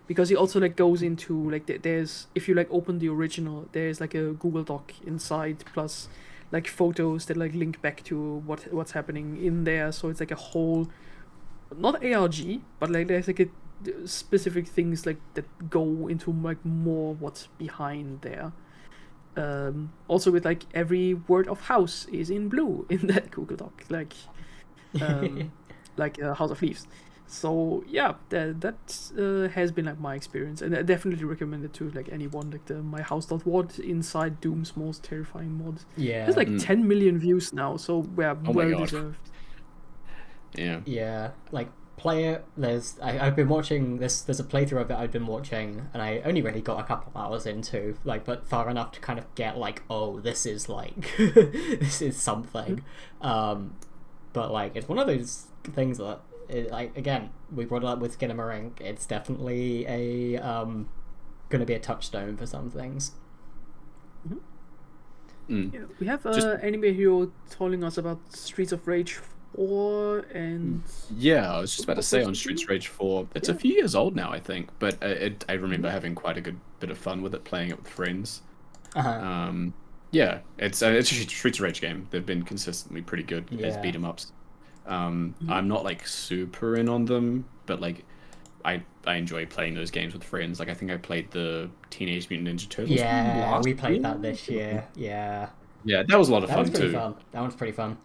because it also like goes into like there's, if you like open the original, there's like a Google Doc inside, plus like photos that like link back to what's happening in there. So it's like a whole, not ARG, but like there's like a specific things like that go into like more what's behind there. Also with like every word of house is in blue in that Google Doc, like House of Leaves. So yeah, that has been like my experience, and I definitely recommend it to like anyone. Like the my house.wad inside Doom's most terrifying mod. Yeah. There's like 10 million views now, so we're Oh my well God. deserved. Yeah. Yeah, like play it. I've been watching this. There's a playthrough of it I've been watching, and I only really got a couple hours into, like, but far enough to kind of get like, oh, this is like this is something. But like it's one of those things that like, again, we brought it up with Skinamarink. It's definitely a gonna be a touchstone for some things. Yeah, we have Anime Hero telling us about Streets of Rage 4 and Yeah, I was just about to What say was on the Streets game? Rage 4, it's a Yeah. few years old now, I think, but I remember having quite a good bit of fun with it, playing it with friends. Yeah, it's a Streets of Rage game. They've been consistently pretty good as Yeah. beat 'em ups. I'm not like super in on them, but like I enjoy playing those games with friends. Like I think I played the Teenage Mutant Ninja Turtles one Yeah, last we played year. that this year. Yeah, Yeah, that was a lot of that fun was pretty too. fun. That one's pretty fun.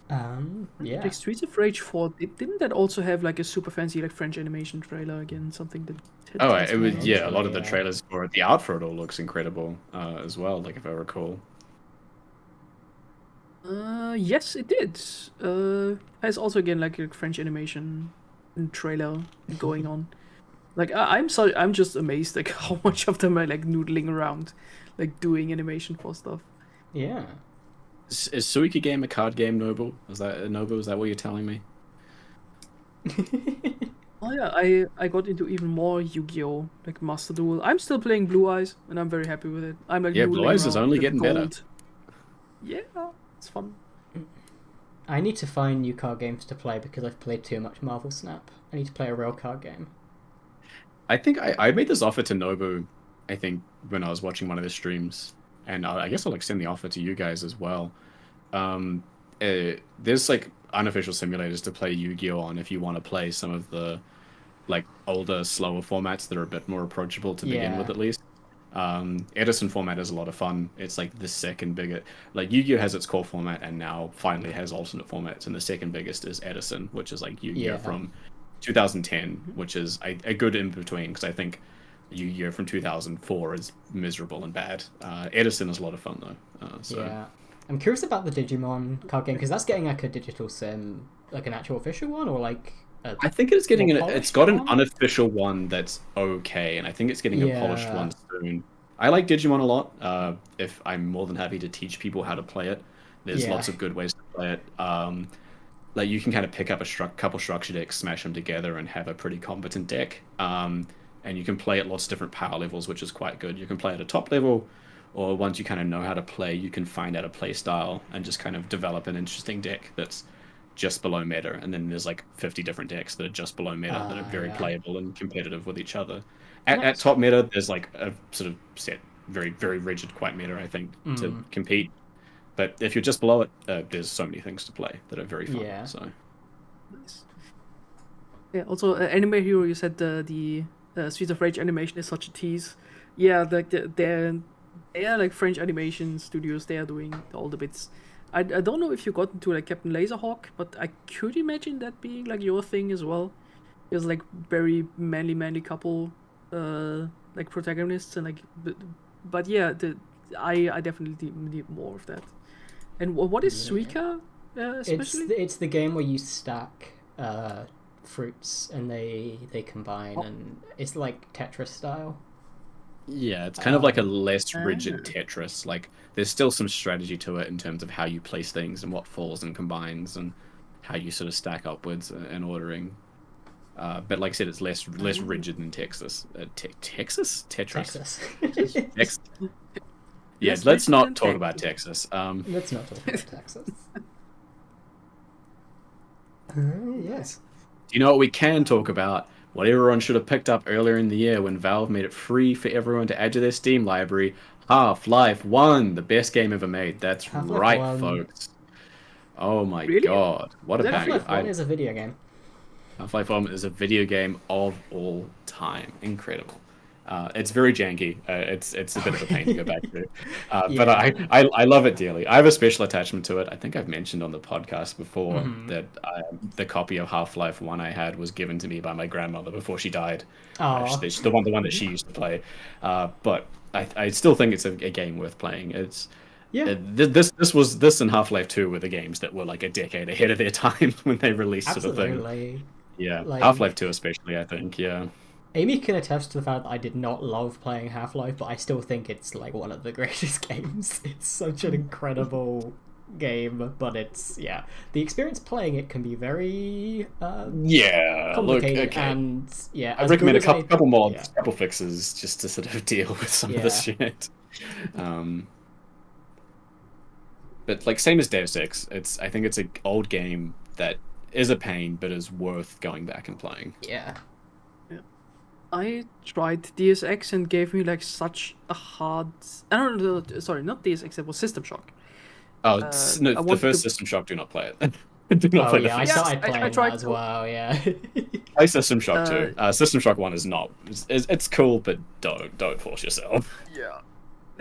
Yeah. Like Streets of Rage 4, didn't that also have like a super fancy like French animation trailer again? Something that Oh, that's it was made. yeah. A lot of the Yeah. trailers for it, the art for it all looks incredible as well. Like if I recall. Yes, it did. Has also again like a French animation trailer going on. Like I'm just amazed like how much of them are like noodling around, like doing animation for stuff. Yeah. Is Suika game a card game, Noble? Is that what you're telling me? Oh yeah, I got into even more Yu-Gi-Oh! Like Master Duel. I'm still playing Blue Eyes, and I'm very happy with it. I'm like Yeah, Blue noodling Eyes is around only with getting better. gold. Yeah, it's fun. I need to find new card games to play because I've played too much Marvel Snap. I need to play a real card game. I think I made this offer to Nobu, I think, when I was watching one of his streams, and I guess I'll extend the offer to you guys as well. There's like unofficial simulators to play Yu-Gi-Oh on if you want to play some of the like older, slower formats that are a bit more approachable to begin Yeah. with, at least. Edison format is a lot of fun. It's like the second biggest. Like Yu-Gi-Oh has its core format, and now finally has alternate formats, and the second biggest is Edison, which is like Yu-Gi-Oh Yeah. from 2010, which is a good in between, because I think Yu-Gi-Oh from 2004 is miserable and bad. Edison is a lot of fun though. So Yeah. I'm curious about the Digimon card game because that's getting like a digital sim, like an actual official one, or like a... I think it's getting More it's got an polished one? unofficial one that's okay, and I think it's getting a polished Yeah. one soon. I like Digimon a lot. If I'm more than happy to teach people how to play it. There's Yeah. lots of good ways to play it. Like you can kind of pick up couple structure decks, smash them together, and have a pretty competent deck. And you can play at lots of different power levels, which is quite good. You can play at a top level, or once you kind of know how to play, you can find out a play style and just kind of develop an interesting deck that's just below meta. And then there's like 50 different decks that are just below meta that are very yeah. playable and competitive with each other. At Nice. top meta, there's like a sort of set, very, very rigid, quite meta, I think, to compete. But if you're just below it, there's so many things to play that are very fun. Yeah. So Nice. Yeah. Also, Anime Hero, you said the Streets of Rage animation is such a tease. Yeah, like they're like French animation studios. They are doing all the bits. I don't know if you got into like Captain Laserhawk, but I could imagine that being like your thing as well. There's like very manly couple like protagonists, and like but yeah, I definitely need more of that. And what is Suika especially? It's the game where you stack fruits and they combine, and it's like Tetris style. yeah, it's kind of like a less rigid Tetris. Like there's still some strategy to it in terms of how you place things and what falls and combines and how you sort of stack upwards in ordering. But like I said, it's less rigid than Texas. Texas? Tetris? Texas. Texas. Yeah, Yes, let's rigid not than talk about Texas. Texas. Let's not talk about Texas. Yes. Do you know what we can talk about? What everyone should have picked up earlier in the year when Valve made it free for everyone to add to their Steam library. Half-Life 1, the best game ever made. That's Half-Life right, 1. folks. Oh my Really? god. What a Is that banger. Half-Life 1 is a video game. Half-Life 1 is a video game of all time. Incredible. It's very janky. It's a bit of a pain to go back to. But I love it dearly. I have a special attachment to it. I think I've mentioned on the podcast before that the copy of Half-Life 1 I had was given to me by my grandmother before she died. She's the one that she used to play. But I still think it's a game worth playing. It's this and Half-Life 2 were the games that were like a decade ahead of their time when they released sort of thing. Absolutely. Yeah, Like- Half-Life 2 especially, I think. Yeah. Amy can attest to the fact that I did not love playing Half-Life, but I still think it's like one of the greatest games. It's such an incredible game, but the experience playing it can be very Yeah, look, complicated okay. and I as recommend a good as couple mods, yeah. couple fixes, just to sort of deal with some of this shit. But like same as Deus Ex, I think it's an old game that is a pain, but is worth going back and playing. Yeah. I tried Deus Ex and gave me like such a hard. I don't know. Sorry, not Deus Ex. It was System Shock. Oh, I the wanted first to- System Shock, do not play it. Do not Oh play yeah, I the first. started I playing tried that as to- well, yeah. Play System Shock 2. System Shock 1 is not. It's cool, but don't force yourself. Yeah.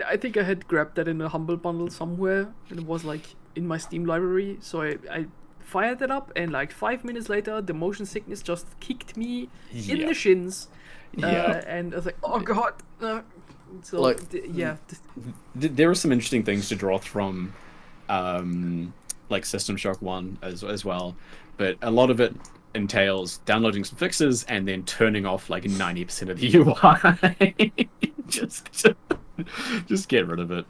I think I had grabbed that in a Humble Bundle somewhere, and it was like in my Steam library. So I fired it up, and like 5 minutes later, the motion sickness just kicked me in Yeah. the shins. Yeah. And I was like, oh god. So Look, yeah. There are some interesting things to draw from, like System Shock 1 as well, but a lot of it entails downloading some fixes and then turning off like 90% of the UI. just get rid of it.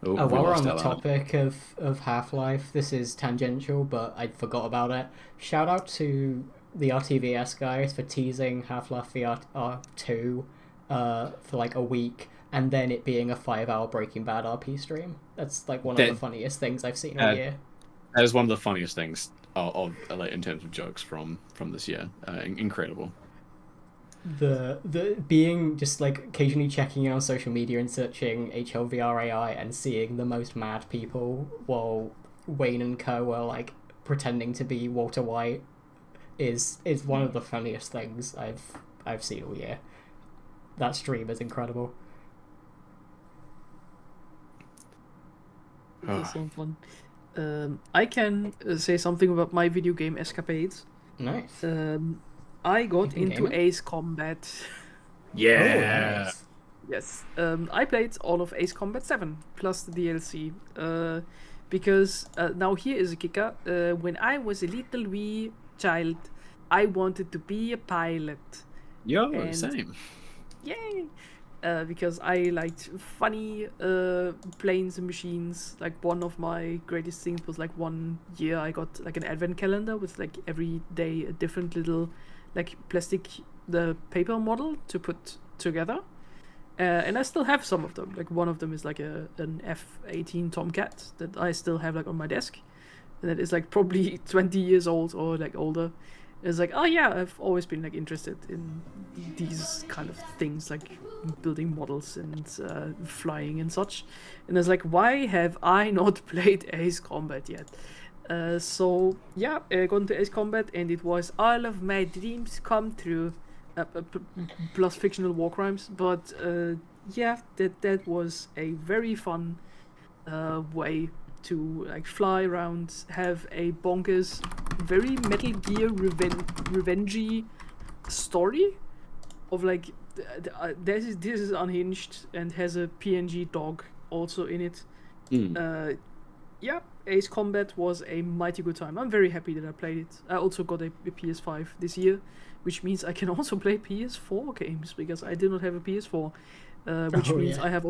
Oh, we While we're lost on the Ella. topic of Half-Life, this is tangential, but I forgot about it. Shout out to the RTVS guys for teasing Half-Life VR2 for like a week, and then it being a 5-hour Breaking Bad RP stream. That's like one of the funniest things I've seen all year. That is one of the funniest things of like, in terms of jokes from this year. Incredible. The being just like occasionally checking in on social media and searching HLVRAI and seeing the most mad people while Wayne and co are like pretending to be Walter White is one of the funniest things I've seen all year. That stream is incredible. That's so fun. I can say something about my video game escapades. Nice. I got You can into game it? Ace Combat. Yeah. Oh, nice. Yes, I played all of Ace Combat 7 plus the DLC. Because now here is a kicker. When I was a little wee child, I wanted to be a pilot. Yo, And- same. Yay! Because I liked funny planes and machines. Like one of my greatest things was like one year I got like an advent calendar with like every day a different little like plastic the paper model to put together. And I still have some of them. Like one of them is like an F-18 Tomcat that I still have like on my desk. And that is like probably 20 years old or like older. It's like, oh yeah, I've always been like interested in these kind of things, like building models and flying and such. And it's like, why have I not played Ace Combat yet? So yeah, I got into Ace Combat, and it was all of my dreams come true, plus fictional war crimes. But yeah, that was a very fun way to like fly around, have a bonkers, very Metal Gear revengey story of like this is unhinged and has a PNG dog also in it. Yeah, Ace Combat was a mighty good time. I'm very happy that I played it. I also got a PS5 this year, which means I can also play PS4 games because I did not have a PS4. Which means yeah. I have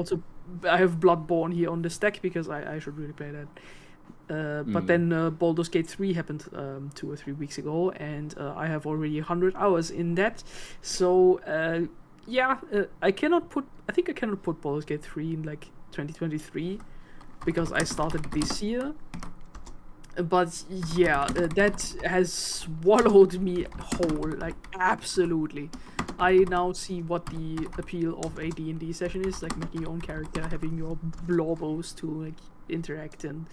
Bloodborne here on the stack because I should really play that. But then Baldur's Gate 3 happened 2 or 3 weeks ago, and I have already 100 hours in that. So I cannot put. I think I cannot put Baldur's Gate 3 in like 2023 because I started this year. But yeah, that has swallowed me whole, like absolutely. I now see what the appeal of a D&D session is, like making your own character, having your blorbos to like interact, and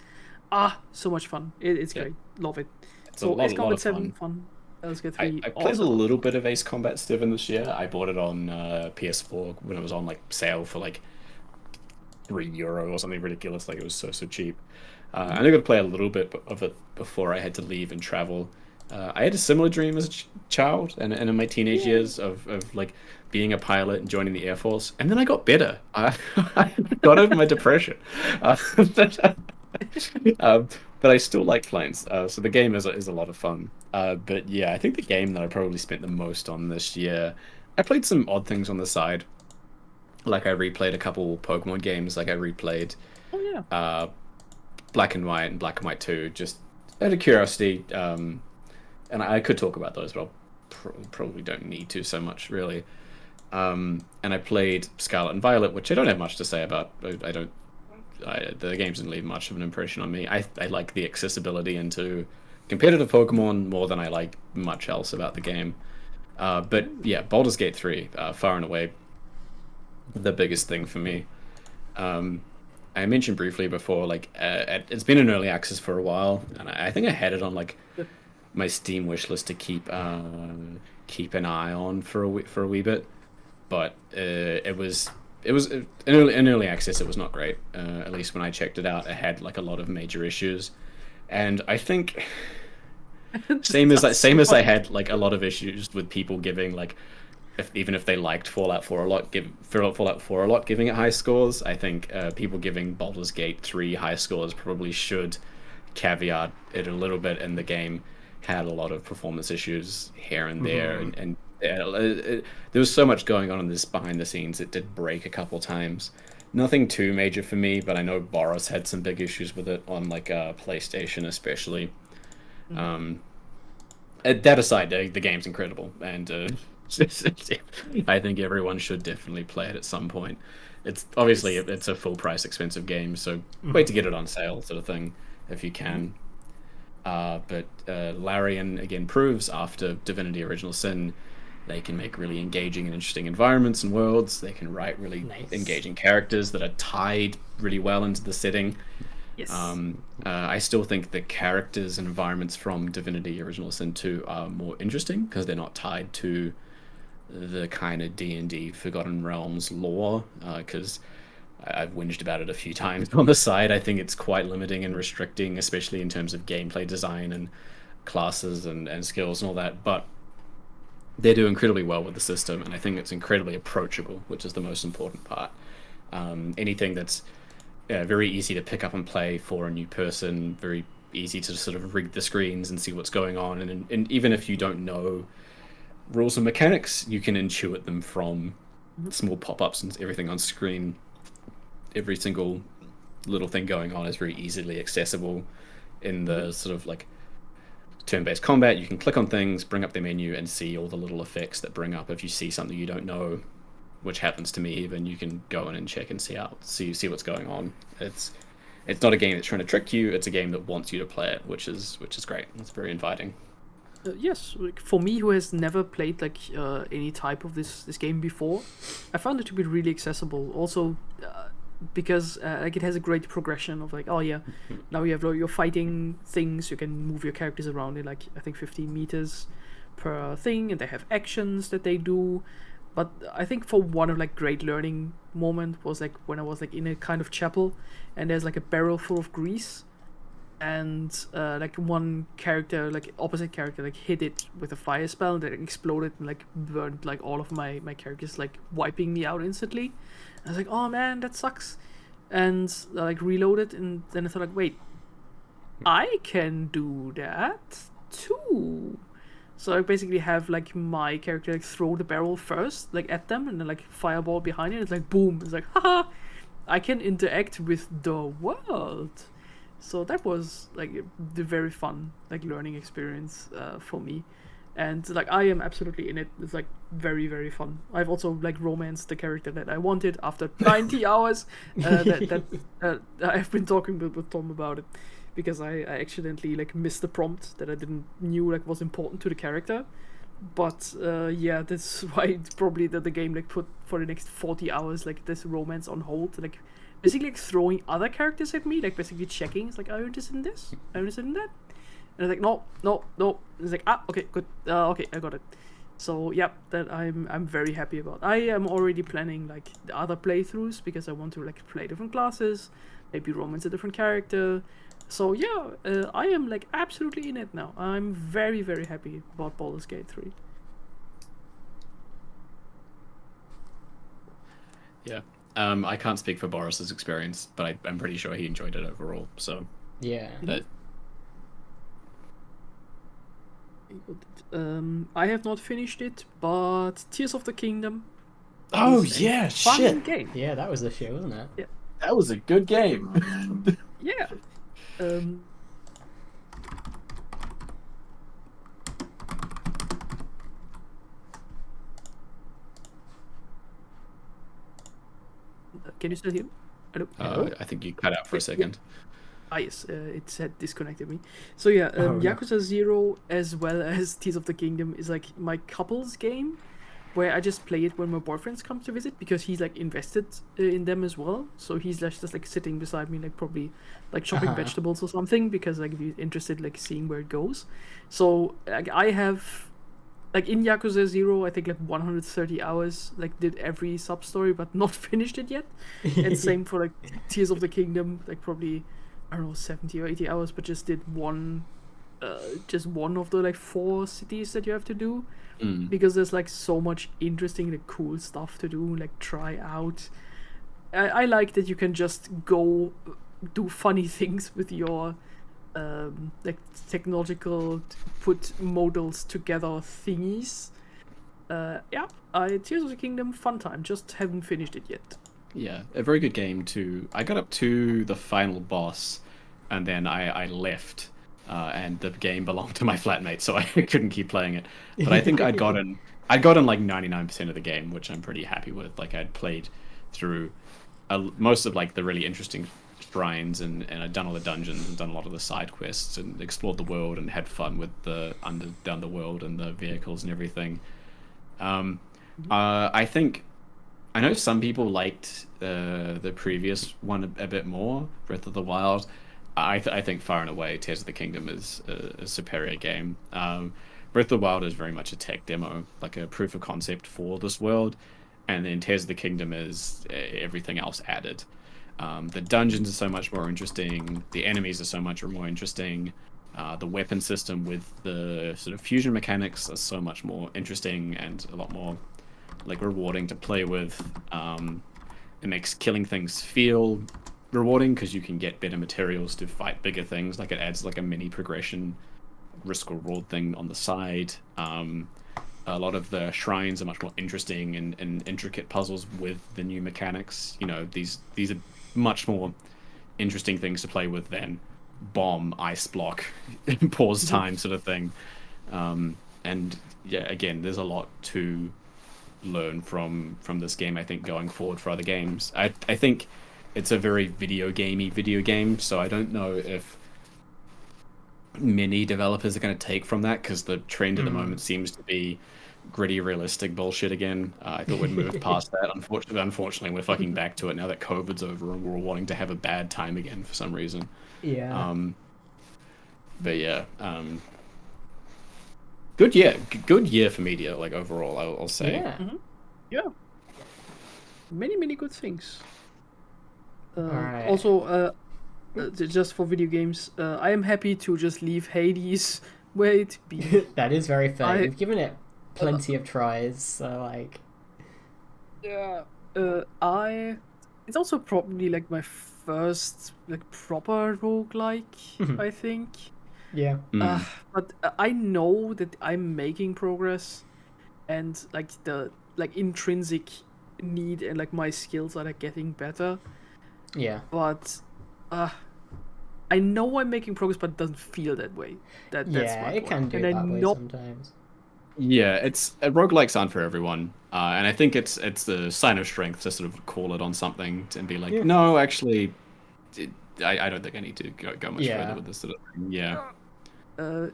so much fun. It's great, love it. It's So a lot, Ace lot Combat of 7, fun. fun. Let's get I 3. played a awesome. little bit of Ace Combat 7 this year. I bought it on PS4 when it was on like sale for like €3 or something ridiculous. Like it was so cheap. I only got to play a little bit of it before I had to leave and travel. I had a similar dream as a child and in my teenage years of like being a pilot and joining the Air Force, and then I got better. I got over my depression. But I still like planes. So the game is a lot of fun. But yeah, I think the game that I probably spent the most on this year, I played some odd things on the side. Like I replayed a couple Pokemon games. Like I replayed Black and White and Black and White 2, just out of curiosity. And I could talk about those, but I probably don't need to so much, really. And I played Scarlet and Violet, which I don't have much to say about. The games didn't leave much of an impression on me. I like the accessibility into competitive Pokemon more than I like much else about the game. But yeah, Baldur's Gate 3, far and away the biggest thing for me. I mentioned briefly before, like it's been in early access for a while, and I think I had it on like my Steam wish list to keep an eye on for a wee bit, but it was in early access. It was not great. At least when I checked it out, it had like a lot of major issues, and I think same as I had like a lot of issues with people giving like. Even if they liked Fallout 4 a lot, giving it high scores, I think people giving Baldur's Gate 3 high scores probably should caveat it a little bit. And the game had a lot of performance issues here and there, and there was so much going on in this behind the scenes. It did break a couple times. Nothing too major for me, but I know Boris had some big issues with it on like PlayStation, especially. That aside, the game's incredible, and I think everyone should definitely play it at some point. It's obviously it's a full price expensive game, so wait to get it on sale, sort of thing, if you can. But Larian again proves after Divinity Original Sin, they can make really engaging and interesting environments and worlds. They can write really engaging characters that are tied really well into the setting. Yes. I still think the characters and environments from Divinity Original Sin 2 are more interesting because they're not tied to the kind of D&D Forgotten Realms lore, because I've whinged about it a few times on the side. I think it's quite limiting and restricting, especially in terms of gameplay design and classes and skills and all that, but they do incredibly well with the system, and I think it's incredibly approachable, which is the most important part. Anything that's very easy to pick up and play for a new person, very easy to sort of read the screens and see what's going on, and even if you don't know rules and mechanics, you can intuit them from small pop-ups and everything on screen. Every single little thing going on is very easily accessible in the sort of like turn-based combat. You can click on things, bring up the menu, and see all the little effects that bring up if you see something you don't know, which happens to me even. You can go in and check and see what's going on. It's not a game that's trying to trick you. It's a game that wants you to play it, which is great. It's very inviting. Yes, like for me, who has never played like any type of this game before, I found it to be really accessible. Also, because like it has a great progression of like, oh yeah, now you have your fighting things. You can move your characters around in like I think 15 meters per thing, and they have actions that they do. But I think for one of like great learning moment was like when I was like in a kind of chapel, and there's like a barrel full of grease. And like one character, like opposite character, like hit it with a fire spell that exploded and like burned like all of my characters, like wiping me out instantly. I was like, oh man, that sucks. And like reloaded, and then I thought like, wait, I can do that too. So I basically have like my character like throw the barrel first, like at them, and then like fireball behind it. It's like boom. It's like haha, I can interact with the world. So that was like the very fun like learning experience for me. And like I am absolutely in it. It's like very very fun. I've also like romanced the character that I wanted after 90 hours. I've been talking with Tom about it because I accidentally like missed the prompt that I didn't knew like was important to the character. But yeah, that's why it's probably that the game like put for the next 40 hours like this romance on hold, like basically like throwing other characters at me, like basically checking. It's like, are you interested in this? Are you interested in that? And I was like, no, no, no. It's like, okay, good. Okay, I got it. So yeah, that I'm very happy about. I am already planning like the other playthroughs because I want to like play different classes, maybe romance a different character. So yeah, I am like absolutely in it now. I'm very very happy about Baldur's Gate 3. Yeah. I can't speak for Boris's experience, but I'm pretty sure he enjoyed it overall. So Yeah. I have not finished it, but Tears of the Kingdom. Oh is a yeah, fun shit. game. Yeah, that was the shit, wasn't it? Yeah. That was a good game. Yeah. Can you still hear me? Hello? I think you cut out for a second. Yes, it said disconnected me. So yeah, Oh, no. Yakuza 0 as well as Tears of the Kingdom is like my couples game, where I just play it when my boyfriend comes to visit because he's like invested in them as well. So he's just like sitting beside me, like probably like chopping Uh-huh. vegetables or something because like he's interested like seeing where it goes. So like I have like in Yakuza 0, I think like 130 hours, like did every sub story but not finished it yet. And same for like Tears of the Kingdom, like probably I don't know 70 or 80 hours, but just did just one of the like 4 cities that you have to do because there's like so much interesting like cool stuff to do, like try out. I like that you can just go do funny things with your like technological put modals together thingies. Tears of the Kingdom, fun time. Just haven't finished it yet. Yeah, a very good game too. I got up to the final boss, and then I left, and the game belonged to my flatmate, so I couldn't keep playing it. But I think I'd gotten like 99% of the game, which I'm pretty happy with. Like I'd played through most of like the really interesting shrines, and I'd done all the dungeons and done a lot of the side quests and explored the world and had fun with the underworld and the vehicles and everything. I think. I know some people liked the previous one a bit more, Breath of the Wild. I think far and away Tears of the Kingdom is a superior game. Breath of the Wild is very much a tech demo, like a proof of concept for this world, and then Tears of the Kingdom is everything else added. The dungeons are so much more interesting. The enemies are so much more interesting. The weapon system with the sort of fusion mechanics are so much more interesting and a lot more like rewarding to play with. It makes killing things feel rewarding because you can get better materials to fight bigger things. Like it adds like a mini progression risk reward thing on the side. A lot of the shrines are much more interesting and intricate puzzles with the new mechanics. You know, these are much more interesting things to play with than bomb, ice block, pause time sort of thing. And yeah, again, there's a lot to learn from this game, I think, going forward for other games. I think it's a very video game, so I don't know if many developers are going to take from that, because the trend at the moment seems to be gritty, realistic bullshit again. I thought we'd moved past that. Unfortunately, we're fucking back to it now that COVID's over and we're wanting to have a bad time again for some reason. Yeah. But yeah, good year for media, like overall, I'll say. Yeah. Yeah. Many good things. Alright. Also, just for video games, I am happy to just leave Hades where it be. That is very fair. I- You've given it plenty of tries, so like. Yeah. It's also probably like my first like proper roguelike, I think. Yeah. But I know that I'm making progress, and like the like intrinsic need and like my skills are like getting better. Yeah. But I know I'm making progress, but it doesn't feel that way. That's Yeah, my it point. can do And I that way know sometimes. Yeah, it's roguelikes aren't for everyone, and I think it's the sign of strength to sort of call it on something and be like, Yeah. no, actually, it, I don't think I need to go much further Yeah. with this sort of thing. Yeah,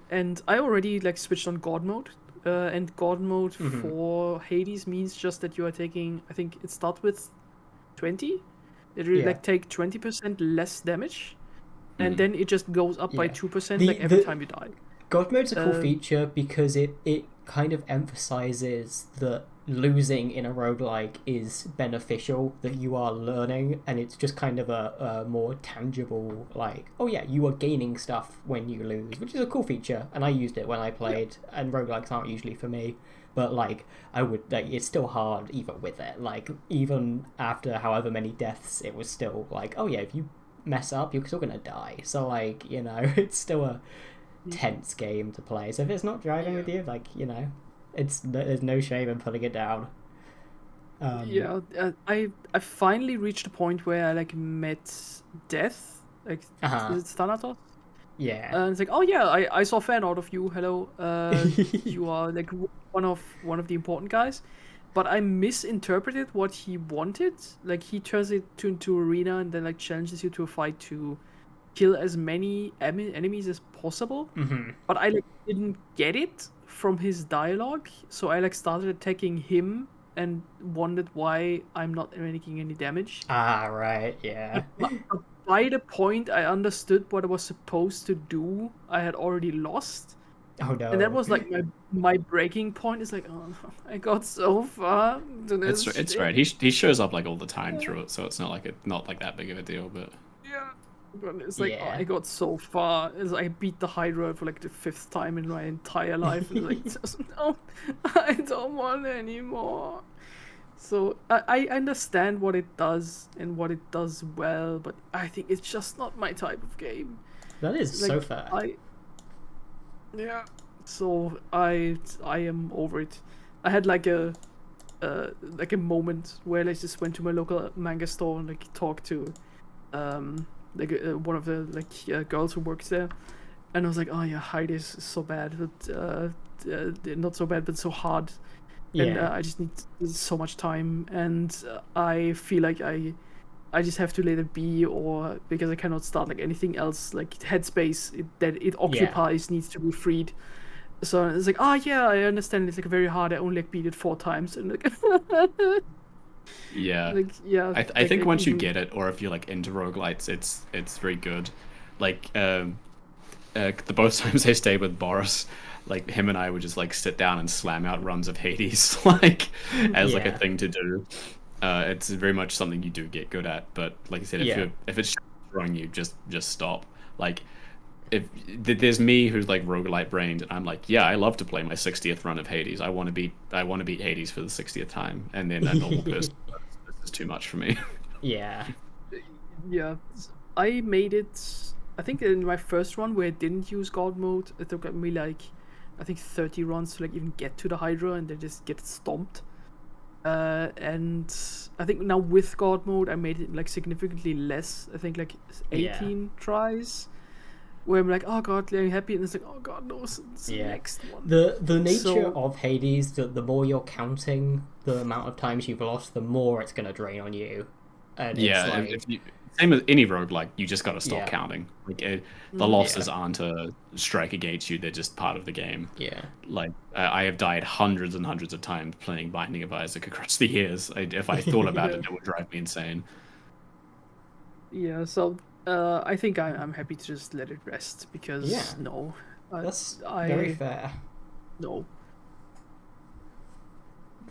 and I already like switched on God mode. And God mode Mhm. for Hades means just that you are taking. I think it starts with 20. It really Yeah. like take 20% less damage, and Mhm. then it just goes up by Yeah. 2% like every time you die. God mode's a cool Um, feature because it kind of emphasizes that losing in a roguelike is beneficial, that you are learning, and it's just kind of a more tangible, like, oh yeah, you are gaining stuff when you lose, which is a cool feature, and I used it when I played, and roguelikes aren't usually for me, but like, I would, like, it's still hard even with it, like, even after however many deaths, it was still like, oh yeah, if you mess up, you're still gonna die, so like, you know, it's still a tense game to play. So if it's not driving with you, like, you know, there's no shame in putting it down. I finally reached a point where I like met death. Like, Uh-huh. is it Thanatos? Yeah. And it's like, oh yeah, I saw a fan out of you. Hello, you are like one of the important guys, but I misinterpreted what he wanted. Like he turns it into arena and then like challenges you to a fight to kill as many enemies as possible. Mm-hmm. But I like didn't get it from his dialogue, so I like started attacking him and wondered why I'm not making any damage. Ah, right. Yeah. But by the point I understood what I was supposed to do, I had already lost. Oh no. And that was like my breaking point. Is like, oh, I got so far to this. it's shit. right. He shows up like all the time through it, so it's not like that big of a deal. But Yeah. But it's like, oh, Yeah. I got so far. It's like I beat the Hydra for like the 5th time in my entire life. And like, no, I don't want anymore. So I understand what it does and what it does well, but I think it's just not my type of game. That is Like, so fair. Yeah. So I am over it. I had like a moment where I just went to my local manga store and like talked to one of the girls who works there, and I was like, oh yeah, Hades is so bad, but not so bad, but so hard. And Yeah. I just need so much time, and I feel like I just have to let it be, or because I cannot start like anything else, like headspace that it occupies needs to be freed. So it's like, oh yeah, I understand. It's like very hard. I only like beat it 4 times, and like, yeah, yeah. I think once you get it, or if you're like into roguelites, it's very good. Like the both times I stayed with Boris, like him and I would just like sit down and slam out runs of Hades, like as like a Yeah. thing to do. It's very much something you do get good at, but like I said, if it's throwing you, just stop. Like if there's me who's like roguelite brained, and I'm like, yeah, I love to play my 60th run of Hades. I want to beat Hades for the 60th time, and then a normal person, this is too much for me. Yeah. Yeah, I made it. I think in my first run where I didn't use God mode, it took me like, I think 30 runs to like even get to the Hydra and then just get stomped. And I think now with God mode, I made it like significantly less. I think like 18 tries. Where I'm like, oh god, I'm happy, and it's like, oh god, no, it's the next one. The nature So- of Hades, the more you're counting the amount of times you've lost, the more it's gonna drain on you. And Yeah, it's like, if you, same as any roguelike, you just got to stop Yeah. counting. Like the losses aren't a strike against you; they're just part of the game. yeah. Like I have died hundreds and hundreds of times playing Binding of Isaac across the years. If I thought about it, it would drive me insane. Yeah, so I think I'm happy to just let it rest because Yeah. no, That's I very fair. no.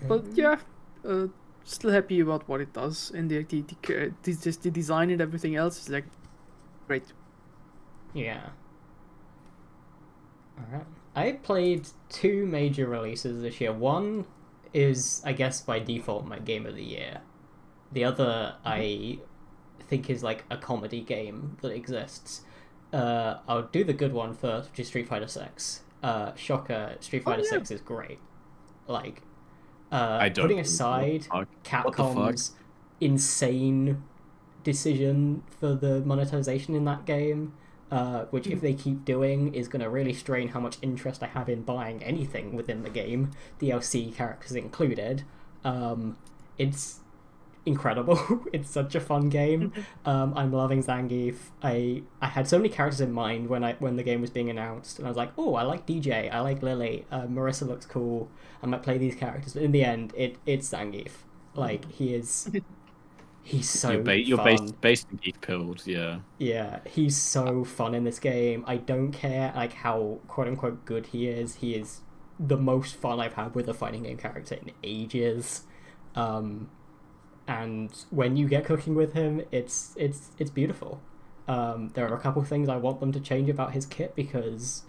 But yeah, still happy about what it does, and the design and everything else is like great. Yeah. Alright. I played 2 major releases this year. One is, I guess, by default, my game of the year. The other, I think, is like a comedy game that exists. I'll do the good one first, which is Street Fighter 6. Shocker, Street Fighter yeah. 6 is great. Like, I don't putting know what the aside fuck. What the fuck? Capcom's insane decision for the monetization in that game, which if they keep doing is going to really strain how much interest I have in buying anything within the game, DLC characters included. It's incredible. It's such a fun game. I'm loving Zangief. I had so many characters in mind when the game was being announced, and I was like, oh, I like DJ, I like Lily, Marissa looks cool, I might play these characters. But in the end, it's Zangief. Like, he's so you're fun. based in geek pilled, yeah. Yeah, he's so fun in this game. I don't care like how quote unquote good he is. He is the most fun I've had with a fighting game character in ages. And when you get cooking with him, it's beautiful. There are a couple things I want them to change about his kit, because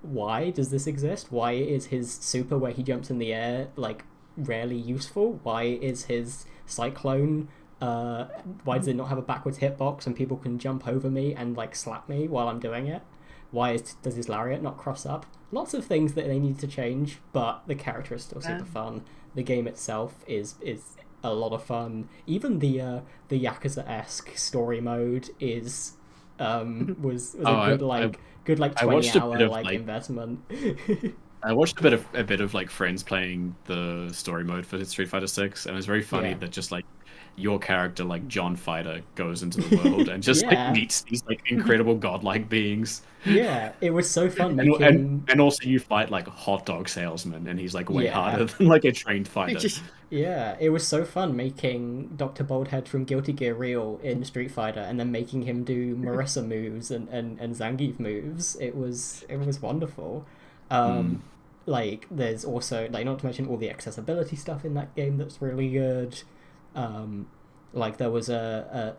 why does this exist? Why is his super where he jumps in the air like rarely useful? Why is his cyclone why does it not have a backwards hitbox and people can jump over me and like slap me while I'm doing it? Does his lariat not cross up? Lots of things that they need to change, but the character is still super fun. The game itself is a lot of fun. Even the Yakuza-esque story mode is was a good 20-hour investment. I watched a bit of like friends playing the story mode for Street Fighter 6, and it was very funny that just like your character, like John Fighter, goes into the world and just like meets these like incredible godlike beings. Yeah, it was so fun. And also you fight like a hot dog salesman, and he's like way harder than like a trained fighter. Yeah, it was so fun making Dr. Boldhead from Guilty Gear real in Street Fighter, and then making him do Marissa moves and Zangief moves. It was wonderful. Like, there's also, like, not to mention all the accessibility stuff in that game that's really good. Like, there was I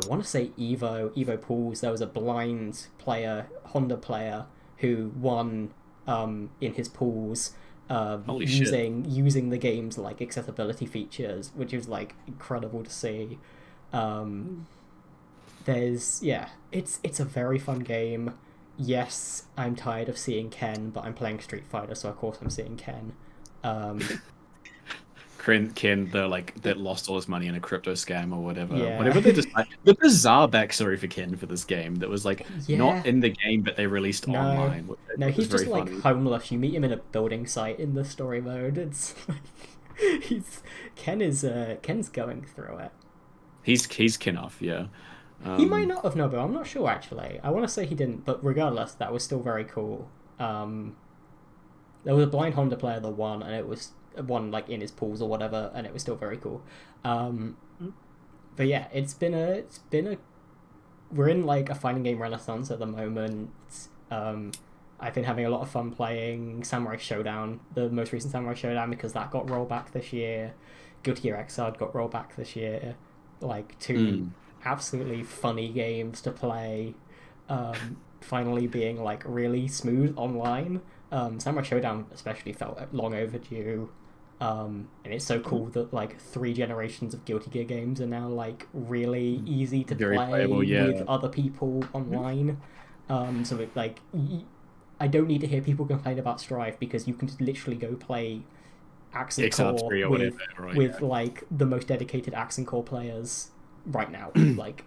want to say Evo Pools, there was a blind player, Honda player, who won in his pools using the game's, like, accessibility features, which was, like, incredible to see. It's a very fun game. Yes, I'm tired of seeing Ken, but I'm playing Street Fighter, so of course I'm seeing Ken. Ken, that lost all his money in a crypto scam or whatever. Yeah. Whatever they decide. The bizarre backstory for Ken for this game that was like not in the game, but they released online. He's just like funny. homeless. You meet him in a building site in the story mode. It's like Ken's going through it. He's Ken off, yeah. He might not have, no, but I'm not sure actually. I want to say he didn't, but regardless, that was still very cool. There was a blind Honda player that won, and it was one like in his pools or whatever, and it was still very cool. But yeah, it's been a we're in like a fighting game renaissance at the moment. I've been having a lot of fun playing Samurai Showdown, the most recent Samurai Showdown, because that got rolled back this year. Guilty Gear Xrd got rolled back this year. Like two absolutely funny games to play. Finally being like really smooth online. Samurai Showdown especially felt long overdue. And it's so cool that like 3 generations of Guilty Gear games are now like really easy to Very play playable, with other people online. So it, like I don't need to hear people complain about Strive, because you can just literally go play Accent Core with like the most dedicated Accent Core players right now. Like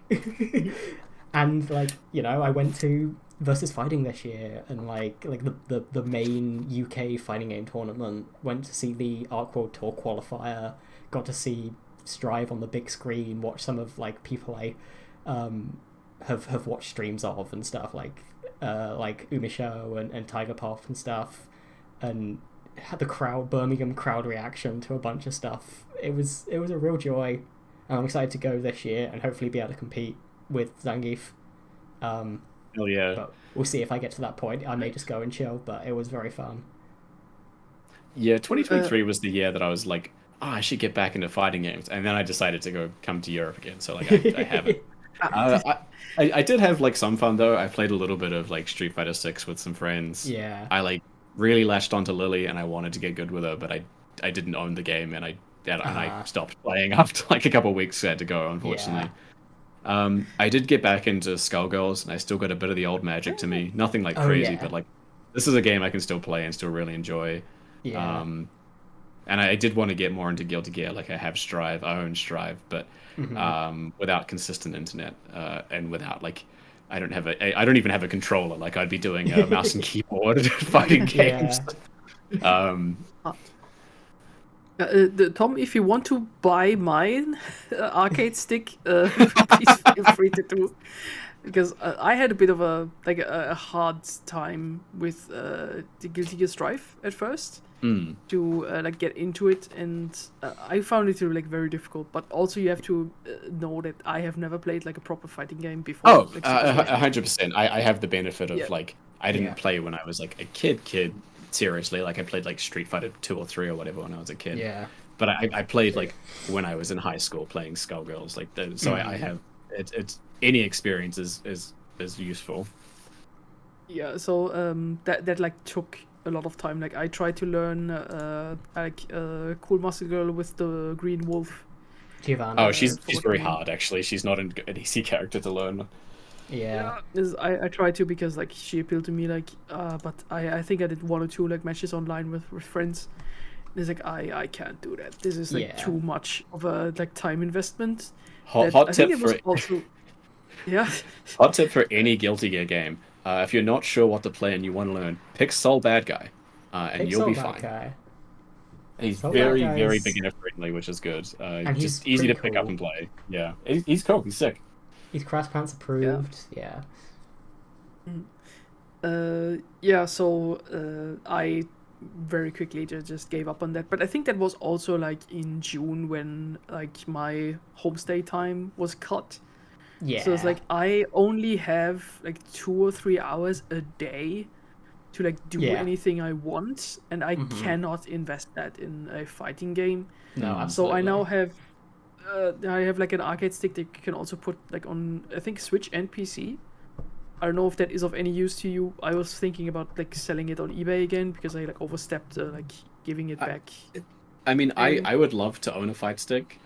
and like, you know, I went to Versus Fighting this year, and like the main UK fighting game tournament, went to see the Arc World Tour qualifier, got to see Strive on the big screen, watch some of like people I have watched streams of and stuff, like Umisho and Tiger Pop and stuff, and had the Birmingham crowd reaction to a bunch of stuff. It was a real joy. I'm excited to go this year and hopefully be able to compete with Zangief. Oh yeah. But we'll see if I get to that point. I may just go and chill, but it was very fun. Yeah, 2023 was the year that I was like, I should get back into fighting games, and then I decided to come to Europe again. So like I haven't. I did have like some fun though. I played a little bit of like Street Fighter 6 with some friends. Yeah. I like really latched onto Lily, and I wanted to get good with her, but I didn't own the game, and I stopped playing after like a couple of weeks. I had to go, unfortunately. Yeah. I did get back into Skullgirls, and I still got a bit of the old magic to me. Nothing like crazy, but like this is a game I can still play and still really enjoy. Yeah. And I did want to get more into Guilty Gear. Like I have Strive, I own Strive, but without consistent internet and without like I don't even have a controller. Like I'd be doing a mouse and keyboard fighting games. Um, Tom, if you want to buy mine arcade stick, please feel free to do. Because I had a bit of a hard time with the Guilty Gear Strive at first to like get into it, and I found it to like very difficult. But also you have to know that I have never played like a proper fighting game before. Oh, like, 100%. I have the benefit of Yeah. like I didn't play when I was like a kid. Seriously, like I played like Street Fighter 2 or 3 or whatever when I was a kid. Yeah. But I played like when I was in high school playing Skullgirls. Like so I have it's any experience is useful. Yeah, so that like took a lot of time. Like I tried to learn Cool Master Girl with the green wolf. Giovanna. Oh, she's very fucking- hard actually. She's not an easy character to learn. Yeah. I tried to because like she appealed to me like but I think I did 1 or 2 like matches online with friends. It's like I can't do that. This is like too much of a like time investment. Hot I think tip it was for also yeah. hot tip for any Guilty Gear game. If you're not sure what to play and you want to learn, pick Soul Bad Guy, and you'll be fine. Guy. He's Soul very, Bad very Guy's- beginner friendly, which is good. And he's just easy to pretty pick up cool. and play. Yeah, he's cool. He's sick. He's Crash Pants approved. Yeah. So I very quickly just gave up on that. But I think that was also like in June when like my homestay time was cut. Yeah. So it's like I only have like 2 or 3 hours a day to like do anything I want, and I cannot invest that in a fighting game. No, So absolutely. I now have I have like an arcade stick that you can also put like on I think Switch and PC. I don't know if that is of any use to you. I was thinking about like selling it on eBay again because I like overstepped like giving it back. I mean, I would love to own a fight stick.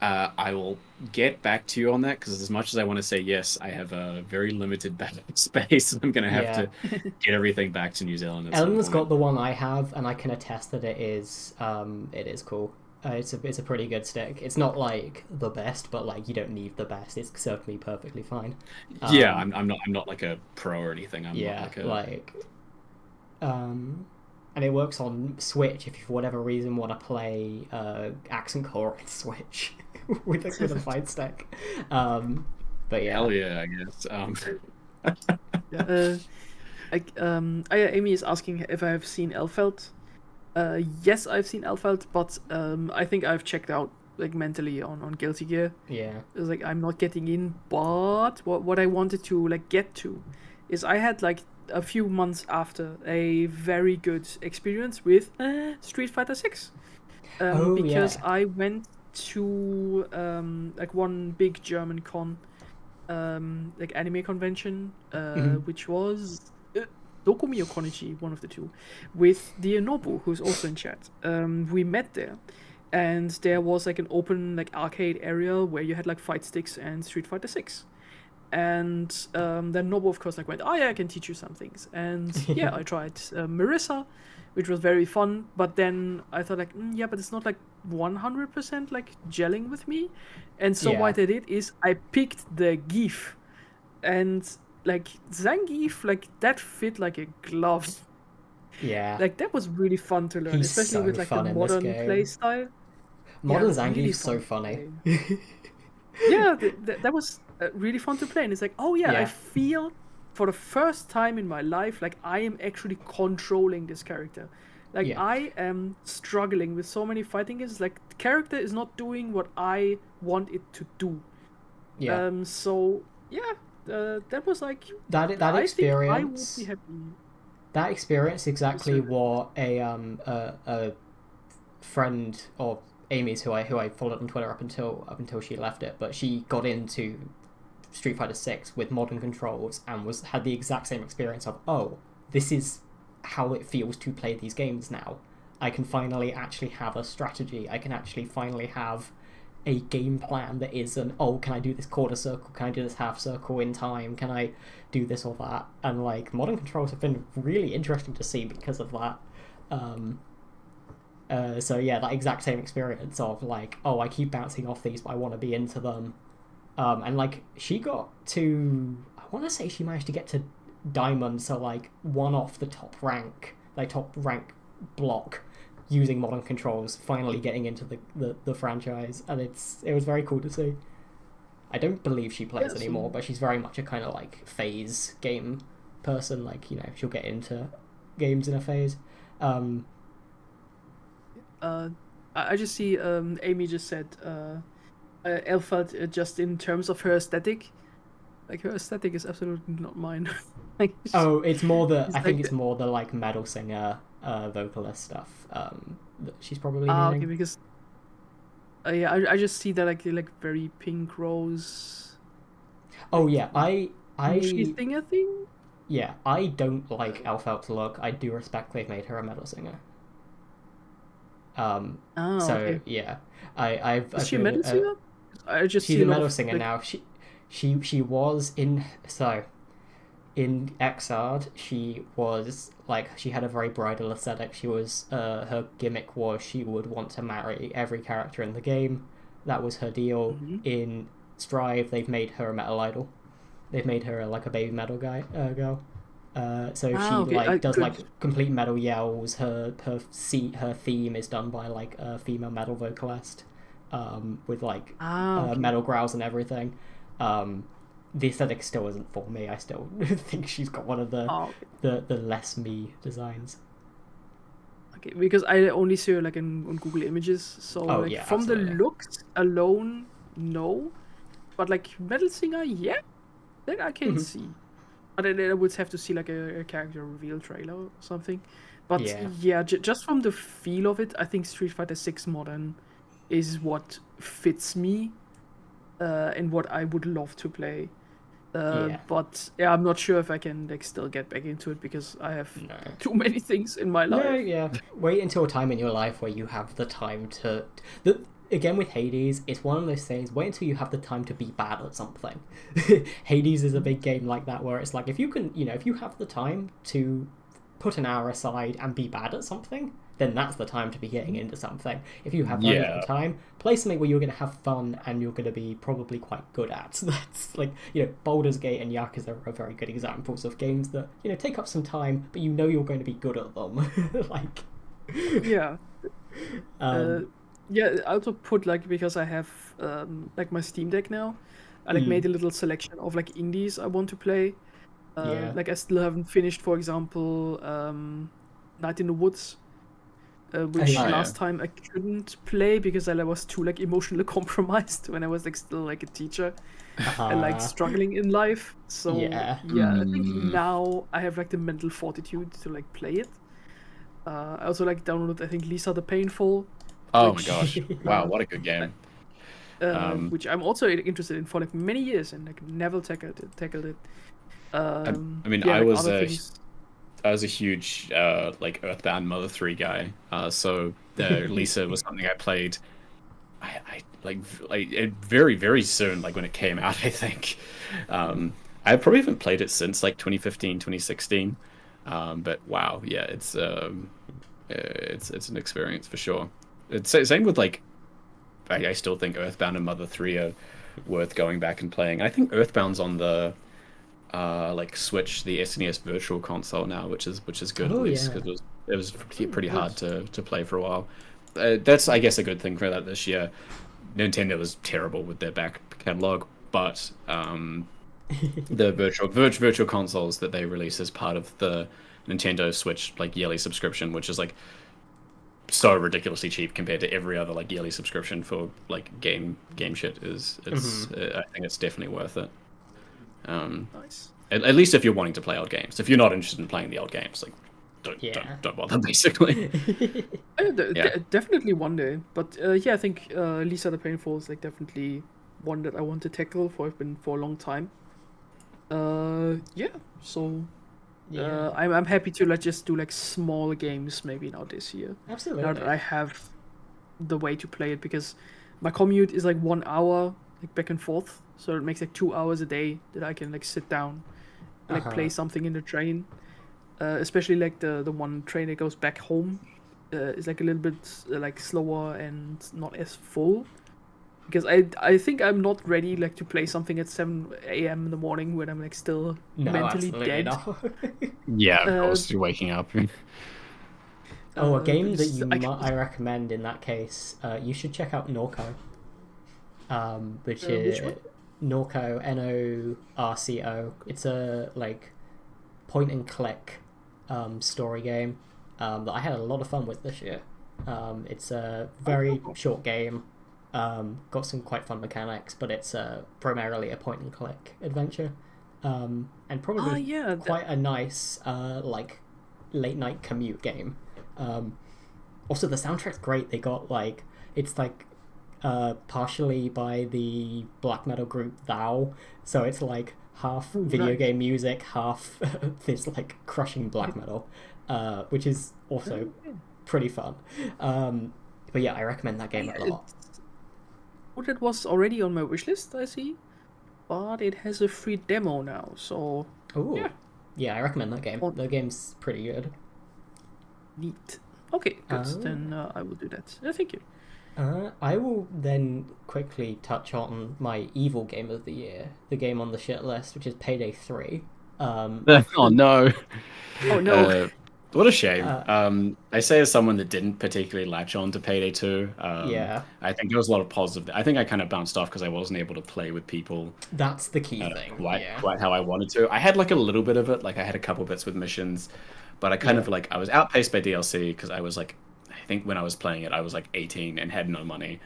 I will get back to you on that because as much as I want to say yes, I have a very limited backup space. I'm gonna have to get everything back to New Zealand. At some Ellen's got point. the one I have, and I can attest that it is cool. It's a pretty good stick. It's not like the best, but like you don't need the best. It's served me perfectly fine. Yeah, I'm not like a pro or anything. I'm Yeah, not like and it works on Switch if you for whatever reason want to play Accent Core on Switch with a fight stick. But yeah, hell yeah, I guess. Amy is asking if I have seen Elfeld. Yes, I've seen Elfeld, but I think I've checked out like mentally on Guilty Gear. yeah, It's like I'm not getting in, but what I wanted to like get to is I had like a few months after a very good experience with Street Fighter 6. Because I went to like one big German con, like anime convention, which was Dokumi or Konichi, one of the two, with the Nobu, who's also in chat. We met there, and there was like an open like arcade area where you had like fight sticks and Street Fighter 6. And then Nobu, of course, like went, oh yeah, I can teach you some things. And yeah, I tried Marissa, which was very fun. But then I thought like, yeah, but it's not like 100% like gelling with me. And so what I did is I picked the GIF, and like Zangief, like that fit like a glove. yeah. Like that was really fun to learn, He's especially so with like the fun in this modern game. play style. Modern Yeah, really Zangief's so fun to funny. Yeah, that was really fun to play, and it's like, oh yeah, I feel for the first time in my life like I am actually controlling this character. Like I am struggling with so many fighting games. Like the character is not doing what I want it to do. Yeah. So yeah, that was like that experience. I would be happy. That experience is exactly what a friend of Amy's who I followed on Twitter up until she left it, but she got into Street Fighter 6 with modern controls and had the exact same experience of, oh, this is how it feels to play these games now. I can finally actually have a strategy. I can actually finally have a game plan that isn't, oh, can I do this quarter circle? Can I do this half circle in time? Can I do this or that? And like modern controls have been really interesting to see because of that. So yeah, that exact same experience of like, oh, I keep bouncing off these, but I want to be into them. And like she got to, I want to say she managed to get to diamond, so like one off the top rank, like top rank block, using modern controls, finally getting into the franchise, and it was very cool to see. I don't believe she plays anymore, but she's very much a kind of like phase game person. Like, you know, she'll get into games in a phase. I just see Amy just said Elphad just in terms of her aesthetic. Like her aesthetic is absolutely not mine. Like, it's more the I think like it's more the like metal singer vocalist stuff that she's probably okay, meaning. because yeah, I just see that like very pink rose. Oh yeah, I thing, I think. yeah, I don't like Elphab's look. I do respect they've made her a metal singer. So Okay. yeah, Is she a metal singer? I just she's see a metal of, singer like... now. She was in Exard. She was like she had a very bridal aesthetic. She was her gimmick was she would want to marry every character in the game. That was her deal. Mm-hmm. In Strive, they've made her a metal idol. They've made her like a baby metal girl. So she okay. does Good. like complete metal yells. Her theme is done by like a female metal vocalist, with like Okay. metal growls and everything. The aesthetic still isn't for me. I still think she's got one of Okay. the less me designs. Okay, because I only see her like on Google Images, so like yeah, from absolutely. the looks alone, no, but like metal singer, yeah, that I can see. But then I would have to see like a character reveal trailer or something. But yeah, just from the feel of it, I think Street Fighter 6 Modern is what fits me, and what I would love to play. But yeah, I'm not sure if I can like still get back into it because I have too many things in my life. No, yeah. Wait until a time in your life where you have the time to. Again with Hades, it's one of those things. Wait until you have the time to be bad at something. Hades is a big game like that where it's like if you can, if you have the time to put an hour aside and be bad at something, then that's the time to be getting into something. If you have very little time, play something where you're going to have fun and you're going to be probably quite good at. That's like, Baldur's Gate and Yakuza are very good examples of games that, take up some time, but you're going to be good at them. Like... Yeah. Yeah, I also put like, because I have like my Steam Deck now, I like made a little selection of like indies I want to play. Like I still haven't finished, for example, Night in the Woods, which last time I couldn't play because I was too like emotionally compromised when I was like still like a teacher and like struggling in life. So I think now I have like the mental fortitude to like play it. I also like downloaded, I think, Lisa the Painful. Oh my gosh! Wow, what a good game. Which I'm also interested in for like many years and like never tackled it. I mean, yeah, I like was other a huge like Earthbound Mother 3 guy. So Lisa was something I played. I very very soon, like when it came out. I think I probably haven't played it since like 2015, 2016. But wow, yeah, it's an experience for sure. It's same with like I still think Earthbound and Mother 3 are worth going back and playing. I think Earthbound's on the like Switch, the SNES Virtual Console now, which is good at least because it was pretty hard to play for a while. That's I guess a good thing for that this year. Nintendo was terrible with their back catalog, but the virtual consoles that they release as part of the Nintendo Switch like yearly subscription, which is like so ridiculously cheap compared to every other like yearly subscription for like game shit, I think it's definitely worth it. Nice. At least if you're wanting to play old games. If you're not interested in playing the old games, like don't bother basically. Definitely one day, but yeah, I think Lisa the Painful is like definitely one that I want to tackle for a long time. I'm happy to like just do like small games maybe now this year. Absolutely. Now that I have the way to play it, because my commute is like 1 hour like back and forth, so it makes like 2 hours a day that I can like sit down and like play something in the train. Especially like the one train that goes back home is like a little bit like slower and not as full. because I think I'm not ready like to play something at 7 a.m. in the morning when I'm like still No, mentally absolutely dead. not. Yeah, of Uh, course, you're waking up. Oh, a game that because you might I recommend in that case, you should check out Norco. Which which one? is Norco, Norco. It's a like point and click story game that I had a lot of fun with this year. It's a very short game, got some quite fun mechanics, but it's primarily a point and click adventure, and probably Yeah, quite a nice like late night commute game. Also, the soundtrack's great. They got like it's like partially by the black metal group Thou, so it's like half video nice. game music, half this like crushing black metal, which is also pretty fun. But yeah, I recommend that game a lot. Well, that was already on my wishlist, I see, but it has a free demo now, so Ooh, yeah, yeah, I recommend that game. The game's pretty good. neat. Okay, good. Then I will do that. Thank you. I will then quickly touch on my evil game of the year, the game on the shit list, which is Payday 3. Oh no. Oh no. What a shame. I say as someone that didn't particularly latch on to Payday 2. Yeah. I think there was a lot of positive. I think I kind of bounced off because I wasn't able to play with people That's the key thing. quite how I wanted to. I had like a little bit of it. Like I had a couple bits with missions, but I kind of like I was outpaced by DLC because I was like, I think when I was playing it, I was like 18 and had no money.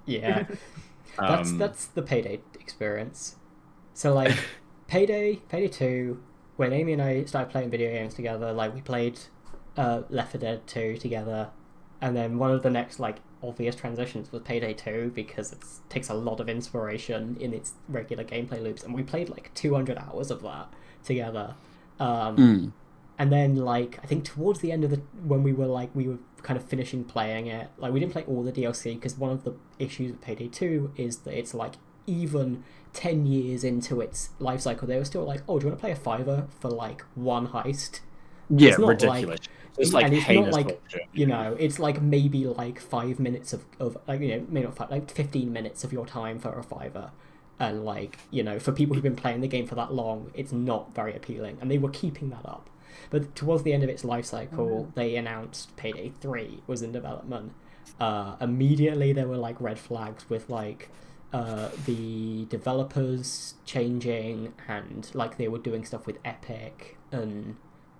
Yeah. That's the Payday experience. So like Payday 2, when Amy and I started playing video games together, like we played Left 4 Dead 2 together, and then one of the next like obvious transitions was Payday 2 because it takes a lot of inspiration in its regular gameplay loops, and we played like 200 hours of that together. And then like I think towards the end of when we were kind of finishing playing it, like we didn't play all the DLC because one of the issues with Payday 2 is that it's like even 10 years into its life cycle, they were still like, oh, do you want to play a $5 for like one heist? Yeah, it's not ridiculous. It's like and it's heinous not like bullshit. it's like maybe like 5 minutes of like maybe not 5, like 15 minutes of your time for a $5. And like for people who've been playing the game for that long, it's not very appealing, and they were keeping that up. But towards the end of its life cycle, they announced Payday 3 was in development. Immediately there were like red flags with like the developers changing, and like they were doing stuff with Epic, and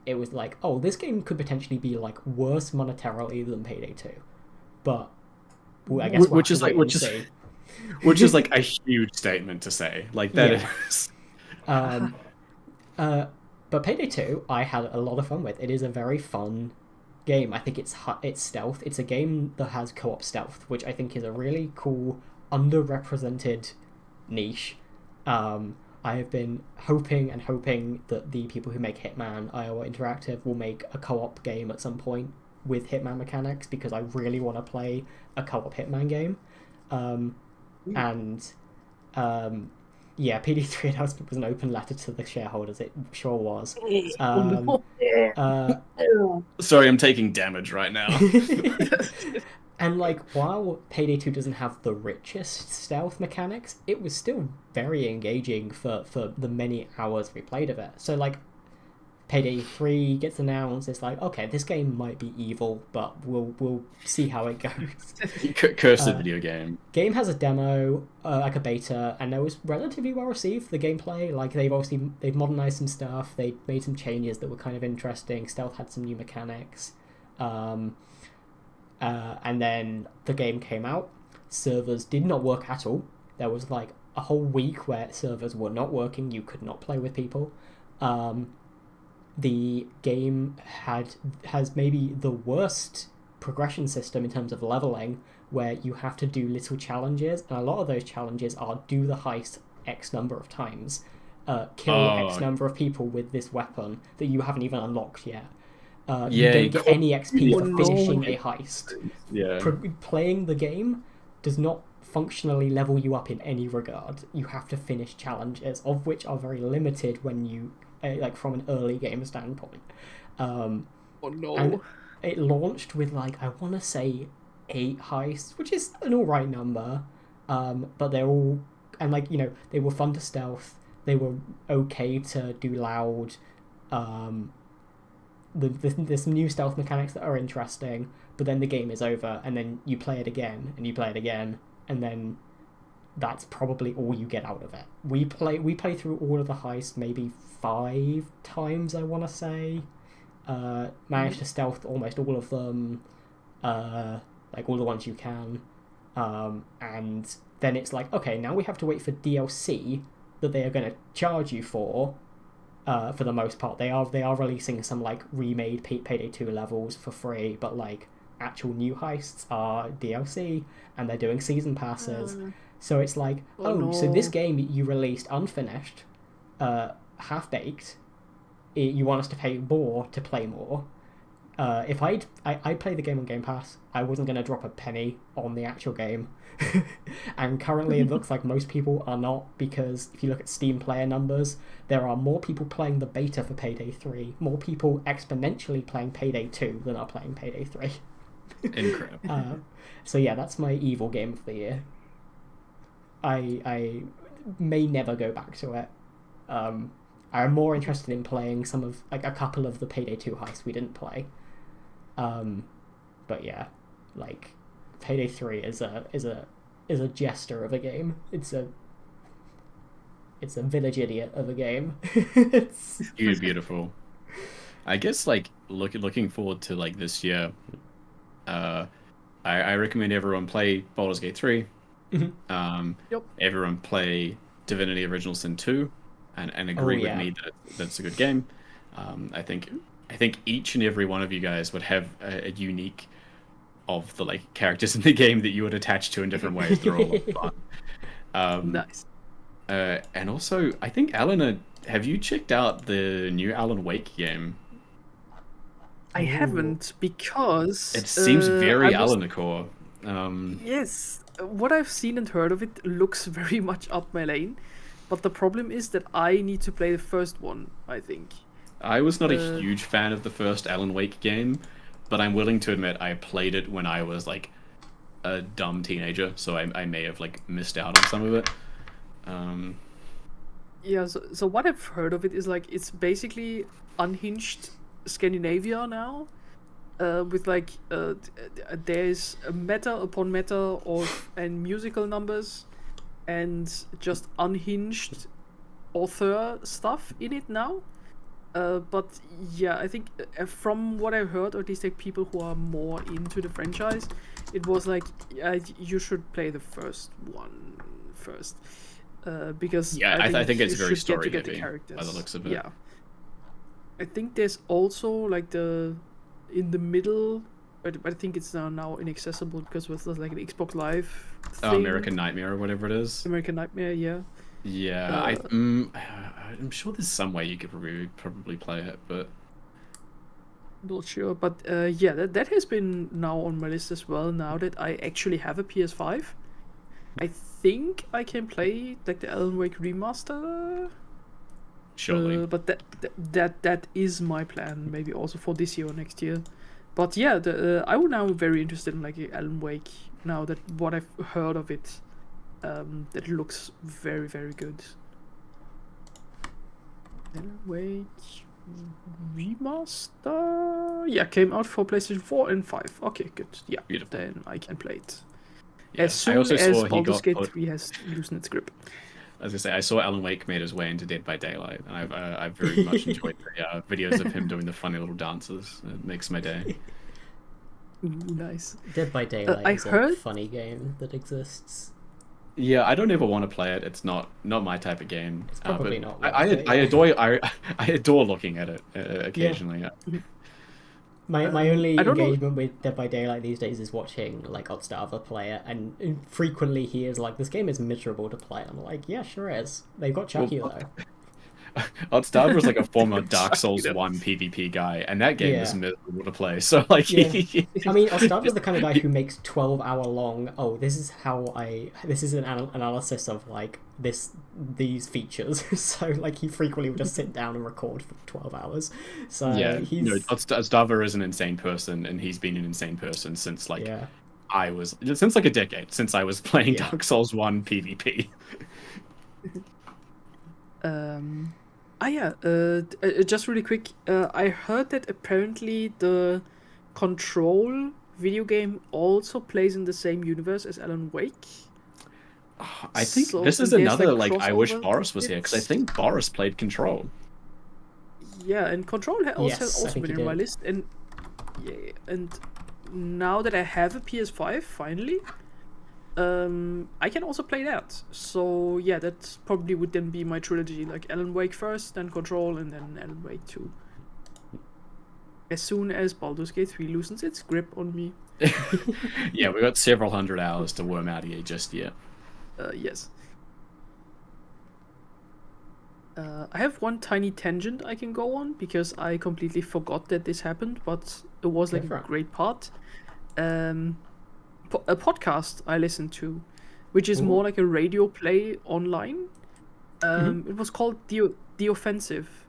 it was like, oh, this game could potentially be like worse monetarily than Payday 2. But I guess which is like a huge statement to say. Like that is. But Payday 2, I had a lot of fun with. It is a very fun game. I think it's stealth. It's a game that has co-op stealth, which I think is a really cool, underrepresented niche. I have been hoping that the people who make Hitman, Iowa Interactive, will make a co-op game at some point with Hitman mechanics, because I really want to play a co-op Hitman game. Yeah, PD3 announcement was an open letter to the shareholders. It sure was. Sorry, I'm taking damage right now. And like, while Payday 2 doesn't have the richest stealth mechanics, it was still very engaging for the many hours we played of it. So like, Payday 3 gets announced. It's like, okay, this game might be evil, but we'll see how it goes. Cursed video game. Game has a demo, like a beta, and it was relatively well received. The gameplay, like they've modernized some stuff. They made some changes that were kind of interesting. Stealth had some new mechanics, and then the game came out. Servers did not work at all. There was like a whole week where servers were not working. You could not play with people. The game has maybe the worst progression system in terms of leveling, where you have to do little challenges, and a lot of those challenges are do the heist X number of times, kill X number of people with this weapon that you haven't even unlocked yet. You don't get any XP for finishing a heist. Yeah. Playing the game does not functionally level you up in any regard. You have to finish challenges, of which are very limited when you like from an early game standpoint. And it launched with like, I want to say 8 heists, which is an alright number. but they're all, and like, you know, they were fun to stealth. They were okay to do loud. There's some new stealth mechanics that are interesting, but then the game is over, and then you play it again, and you play it again, and then that's probably all you get out of it. We play through all of the heists maybe 5 times, I want to say. Managed to stealth almost all of them, like all the ones you can, and then it's like, okay, now we have to wait for DLC that they are going to charge you for the most part. They are releasing some like remade Payday 2 levels for free, but like actual new heists are DLC, and they're doing season passes. So it's like, so this game you released unfinished, half-baked, you want us to pay more to play more. If I'd play the game on Game Pass, I wasn't going to drop a penny on the actual game. And currently it looks like most people are not, because if you look at Steam player numbers, there are more people playing the beta for Payday 3, more people exponentially playing Payday 2 than are playing Payday 3. Incredible. So yeah, that's my evil game of the year. I may never go back to it. I'm more interested in playing some of, like, a couple of the Payday 2 heists we didn't play. But yeah, like, Payday 3 is a jester of a game. It's a village idiot of a game. It's beautiful. I guess, like, looking forward to, like, this year, I recommend everyone play Baldur's Gate 3. Yep. Everyone play Divinity Original Sin 2 and agree with me that that's a good game. I think each and every one of you guys would have a unique of the like characters in the game that you would attach to in different ways. They're all fun. Nice. And also, I think Alan, have you checked out the new Alan Wake game? I haven't, because it seems very Alan core. Yes, what I've seen and heard of it looks very much up my lane, but the problem is that I need to play the first one, I think. I was not a huge fan of the first Alan Wake game, but I'm willing to admit I played it when I was like a dumb teenager, so I may have like missed out on some of it. Yeah, so what I've heard of it is like it's basically unhinged Scandinavia now, with like there's a meta upon meta and musical numbers and just unhinged author stuff in it now. But yeah, I think from what I heard, or at least like people who are more into the franchise, it was like you should play the first one first, because I think it's very story heavy by the looks of it. Yeah, I think there's also like in the middle, but I think it's now inaccessible because it was like an Xbox Live thing. American Nightmare or whatever it is. American Nightmare, yeah. Yeah, I'm sure there's some way you could probably play it, but not sure. But yeah, that has been now on my list as well. Now that I actually have a PS5, I think I can play like the Alan Wake remaster. Surely. But that is my plan. Maybe also for this year or next year. But yeah, I would now very interested in like Alan Wake now that what I've heard of it. That looks very, very good. Alan Wake remaster. Yeah, came out for PlayStation 4 and 5. Okay, good. Yeah, beautiful. Then I can play it. Yeah, as soon as Baldur's Gate 3 has loosened its grip. As I say, I saw Alan Wake made his way into Dead by Daylight, and I've very much enjoyed the videos of him doing the funny little dances. It makes my day. Ooh, nice. Dead by Daylight is a funny game that exists. Yeah, I don't ever want to play it. It's not my type of game. It's probably not. I adore looking at it occasionally. Yeah. My only engagement with Dead by Daylight these days is watching like Oddstarver play it, and frequently he is like, "This game is miserable to play." I'm like, "Yeah, sure is." They've got Chucky though. Oddstarver was like a former Dark Souls 1 PvP guy, and that game is miserable to play. So like, I mean, Oddstarver's the kind of guy who makes 12-hour long. Oh, this is an analysis of like these features. So like, he frequently would just sit down and record for 12 hours. So Oddstarver is an insane person, and he's been an insane person since like I was since like a decade since I was playing Yeah. Dark Souls 1 PvP. Just really quick. I heard that apparently the Control video game also plays in the same universe as Alan Wake. I think So- this is and there's, another like, like I wish crossover Boris was here because I bits. think Boris played Control. Yeah, and Control also Yes, has I also think been he in my did. list, and now that I have a PS5 finally, I can also play that. So yeah, that probably would then be my trilogy, like Alan Wake first, then Control, and then Alan Wake 2. As soon as Baldur's Gate 3 loosens its grip on me. Yeah, we got several hundred hours to worm out here just yet. Yes. I have one tiny tangent I can go on because I completely forgot that this happened, but it was Go like for a it. great part. A podcast I listened to, which is more like a radio play online. It was called The Offensive,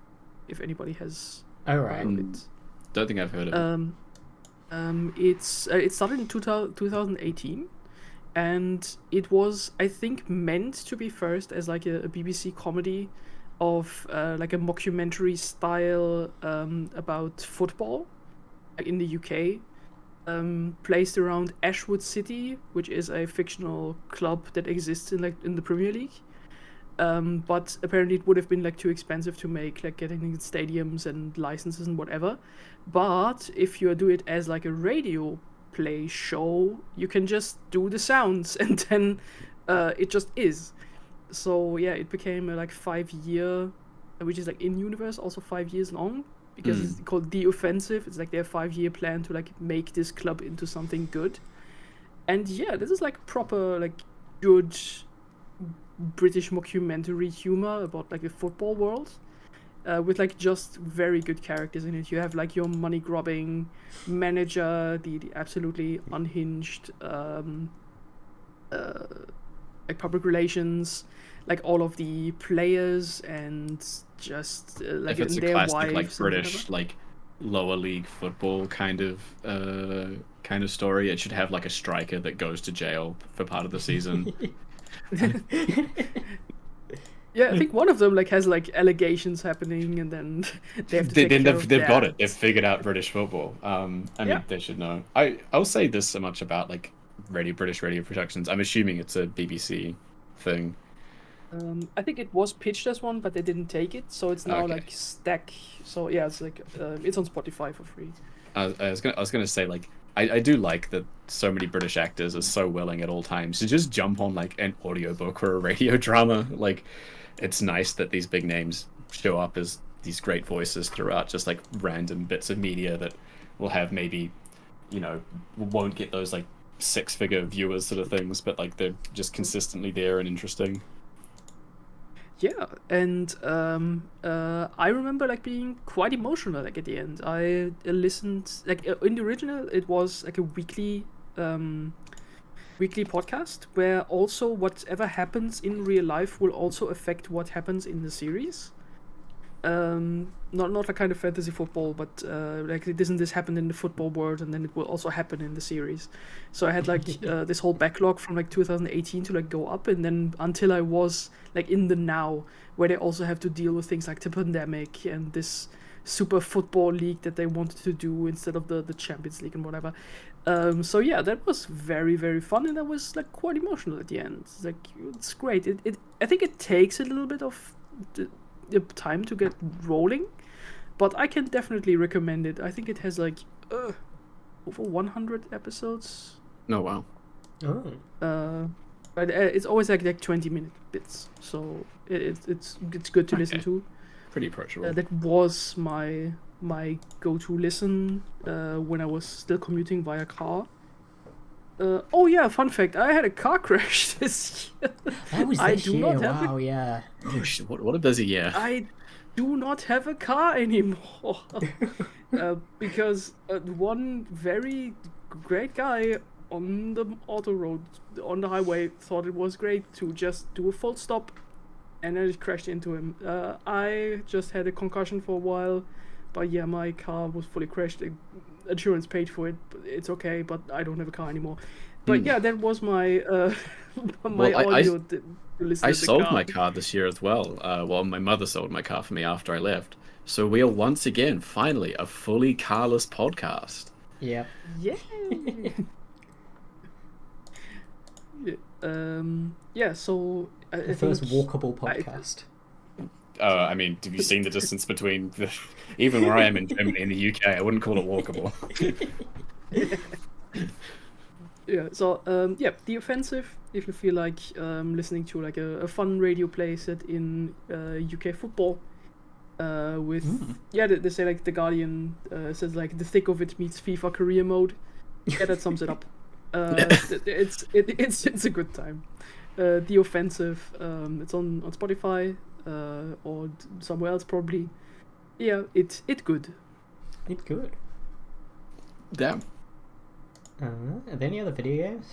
if anybody has Oh, heard right. of it. Don't think I've heard of it. It started in 2018, and it was, I think, meant to be first as like a BBC comedy of like a mockumentary style about football in the UK, placed around Ashwood City, which is a fictional club that exists in the Premier League. But apparently it would have been like too expensive to make, like getting stadiums and licenses and whatever. But if you do it as like a radio play show, you can just do the sounds and then it just is. So yeah, it became a like 5-year, which is like in universe, also 5 years long, because it's called The Offensive. It's like their 5-year plan to like make this club into something good. And yeah, this is like proper like good British mockumentary humor about like the football world, with like just very good characters in it. You have like your money grubbing manager, the absolutely unhinged like public relations, like all of the players, and just like If it's a their classic wives like and British whatever. like lower league football kind of story, it should have like a striker that goes to jail for part of the season. Yeah, I think one of them like has like allegations happening, and then they have to take care of They've got that. it. They've figured out British football. I mean, Yeah. they should know. I'll say this so much about like British radio productions. I'm assuming it's a BBC thing. I think it was pitched as one, but they didn't take it, so it's now Okay. like Stack. So yeah, it's like it's on Spotify for free. I was gonna say like I do like that so many British actors are so willing at all times to just jump on like an audiobook or a radio drama. Like, it's nice that these big names show up as these great voices throughout just like random bits of media that will have maybe, won't get those like 6-figure viewers sort of things, but like they're just consistently there and interesting. Yeah, and I remember like being quite emotional like at the end. I listened like in the original it was like a weekly podcast where also whatever happens in real life will also affect what happens in the series. Not a kind of fantasy football, but like this happened in the football world, and then it will also happen in the series. So I had like this whole backlog from like 2018 to like go up, and then until I was like in the now, where they also have to deal with things like the pandemic and this super football league that they wanted to do instead of the Champions League and whatever. So yeah, that was very, very fun, and I was like quite emotional at the end. It's like, it's great. I think it takes a little bit of the time to get rolling, but I can definitely recommend it. I think it has like over 100 episodes. Oh wow. Oh. But it's always like 20-minute bits, so it's good to listen Okay. to. Pretty approachable. That was my go-to listen when I was still commuting via car. Oh yeah, fun fact, I had a car crash this year. That was I this do year. not have Wow, yeah. Oh shit! What a busy year. I do not have a car anymore. Because one very great guy on the auto road, on the highway, thought it was great to just do a full stop, and then it crashed into him. I just had a concussion for a while, but yeah, my car was fully crashed. Insurance paid for it, but it's okay, but I don't have a car anymore. But yeah, that was my my Well, audio to listen I to the sold my car. car this year as well. Well, my mother sold my car for me after I left. So we are once again, finally, a fully carless podcast. Yep. Yay! Yeah, yeah, so I The think first walkable I, podcast. I mean, have you seen the distance between even where I am in Germany and the UK? I wouldn't call it walkable. yeah, so yeah, The Offensive. If you feel like listening to like a fun radio play set in UK football, with yeah, they say like the Guardian says like the thick of it meets FIFA career mode. Yeah, that sums it up. It's a good time. The Offensive. It's on Spotify or somewhere else probably. Yeah, it's good. It's good. Damn. Are there any other video games?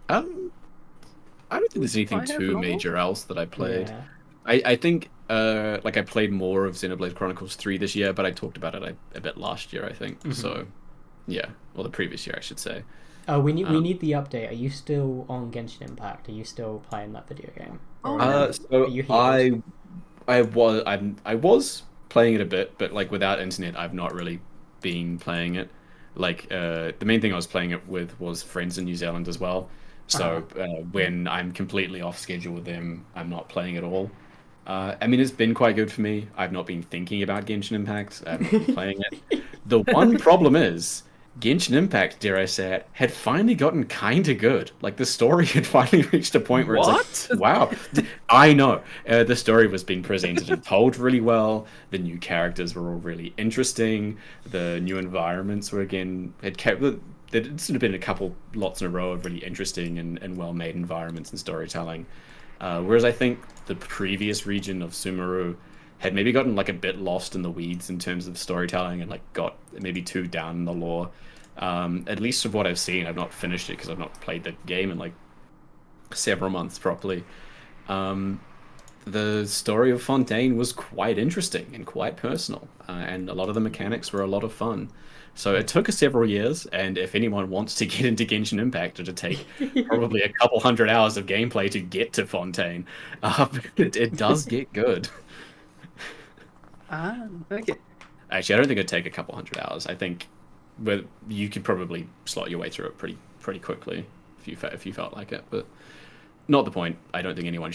I don't think there's anything I have too an major else that I played. Yeah. I think like I played more of Xenoblade Chronicles 3 this year, but I talked about it a bit last year, I think. So yeah, well, the previous year, I should say. Oh, we need the update. Are you still on Genshin Impact? Are you still playing that video game? Or So are you healed? I was playing it a bit, but like without internet, I've not really been playing it. Like the main thing I was playing it with was friends in New Zealand as well. So when I'm completely off schedule with them, I'm not playing at all. I mean, it's been quite good for me. I've not been thinking about Genshin Impact. I've not been playing it. The one problem is Genshin Impact, dare I say it, had finally gotten kind of good. Like the story had finally reached a point where it's like, wow, I know. The story was being presented and told really well. The new characters were all really interesting. The new environments were again had kept. There'd sort of been a couple lots in a row of really interesting and well-made environments and storytelling. Whereas I think the previous region of Sumeru had maybe gotten like a bit lost in the weeds in terms of storytelling and like got maybe too down in the lore. At least of what I've seen, I've not finished it because I've not played the game in like several months properly. The story of Fontaine was quite interesting and quite personal, and a lot of the mechanics were a lot of fun. So it took us several years, and if anyone wants to get into Genshin Impact, it'll take probably a couple hundred hours of gameplay to get to Fontaine. It does get good. Okay. Actually, I don't think it'd take a couple hundred hours. I think you could probably slot your way through it pretty quickly if you felt like it. But not the point. I don't think anyone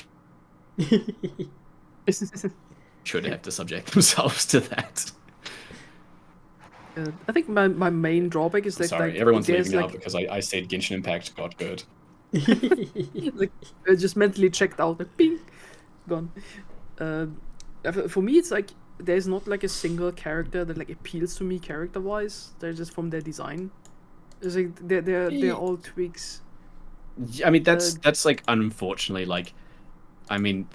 should have to subject themselves to that. I think my main drawback is that Sorry, like everyone's there's leaving now like because I said Genshin Impact got good. like I just mentally checked out like bing, gone. For me, it's like there's not like a single character that like appeals to me character-wise. They're just from their design. It's like they're all tweaks. I mean, that's like unfortunately like, I mean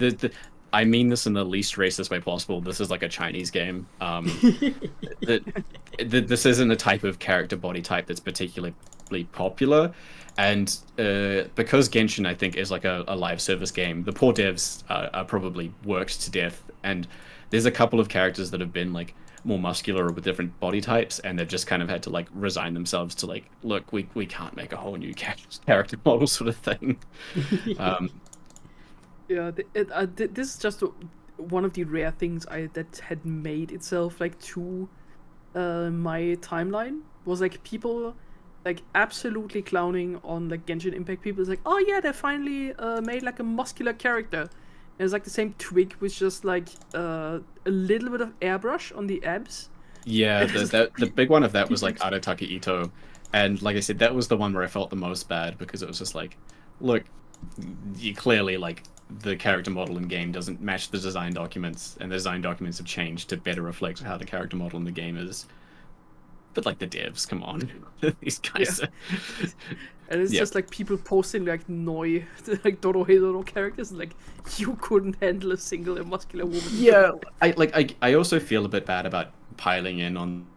I mean this in the least racist way possible. This is like a Chinese game. This isn't a type of character body type that's particularly popular, and because Genshin I think is like a live service game, the poor devs are probably worked to death, and there's a couple of characters that have been like more muscular with different body types, and they've just kind of had to like resign themselves to like, look, we can't make a whole new character model sort of thing. Yeah, this is just one of the rare things that had made itself like to my timeline was like people like absolutely clowning on like Genshin Impact people. It's like, oh yeah, they finally made like a muscular character. And it's like the same twig with just like a little bit of airbrush on the abs. Yeah, the big one of that was like Arataki Ito, and like I said, that was the one where I felt the most bad because it was just like, look, you clearly like the character model in game doesn't match the design documents, and the design documents have changed to better reflect how the character model in the game is. But like the devs, come on, these guys. Yeah. And it's just like people posting like Noi, like Dorohedoro characters, like you couldn't handle a single muscular woman. Yeah, I also feel a bit bad about piling in on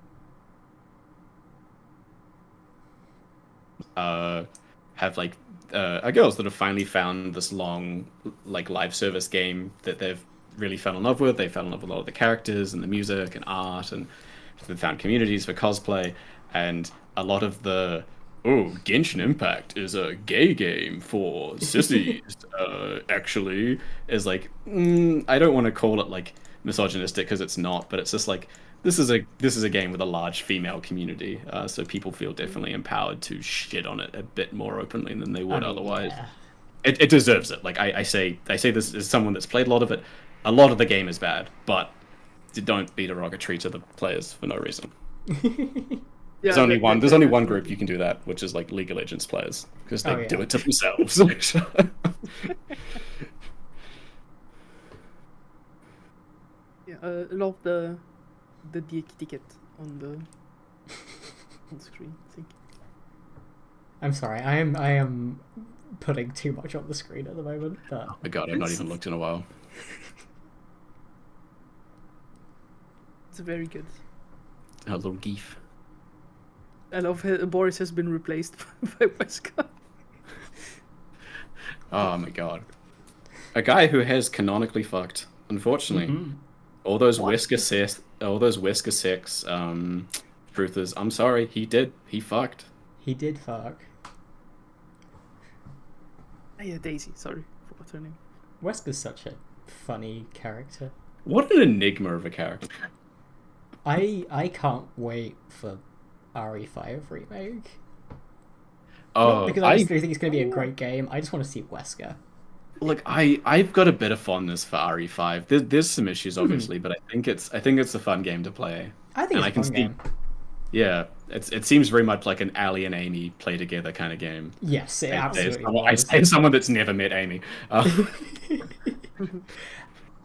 have like girls that have finally found this long like live service game that they've really fell in love with. They fell in love with a lot of the characters and the music and art, and they found communities for cosplay, and a lot of the oh, Genshin Impact is a gay game for sissies. Actually, is like I don't want to call it like misogynistic because it's not, but it's just like this is a game with a large female community, so people feel definitely empowered to shit on it a bit more openly than they would otherwise. Yeah. It deserves it. Like I say this as someone that's played a lot of it. A lot of the game is bad, but don't be derogatory to the players for no reason. Yeah, There's only that- one. that- There's that only one definitely- group you can do that, which is like League of Legends players, because they Oh, yeah. do it to themselves. Yeah, a lot of the ticket on the screen. I think. I'm sorry, I am putting too much on the screen at the moment, but Oh my god, I've not even looked in a while. It's very good. A little geef. I love how Boris has been replaced by Wesker. Oh my god. A guy who has canonically fucked. Unfortunately, Mhm. all those Wesker sex truthers. I'm sorry, he did. He fucked. He did fuck. Ah, yeah, Daisy. Sorry, forgot her name. Wesker's such a funny character. What an enigma of a character. I can't wait for RE5 remake. Oh, Not because I just think it's going to be a great game. I just want to see Wesker. Look, I've got a bit of fondness for RE5. There's some issues, obviously, but I think it's a fun game to play. I think And it's I a can fun see- game. Yeah, it seems very much like an Ali and Amy play together kind of game. Yes, it I absolutely say was. someone that's never met Amy.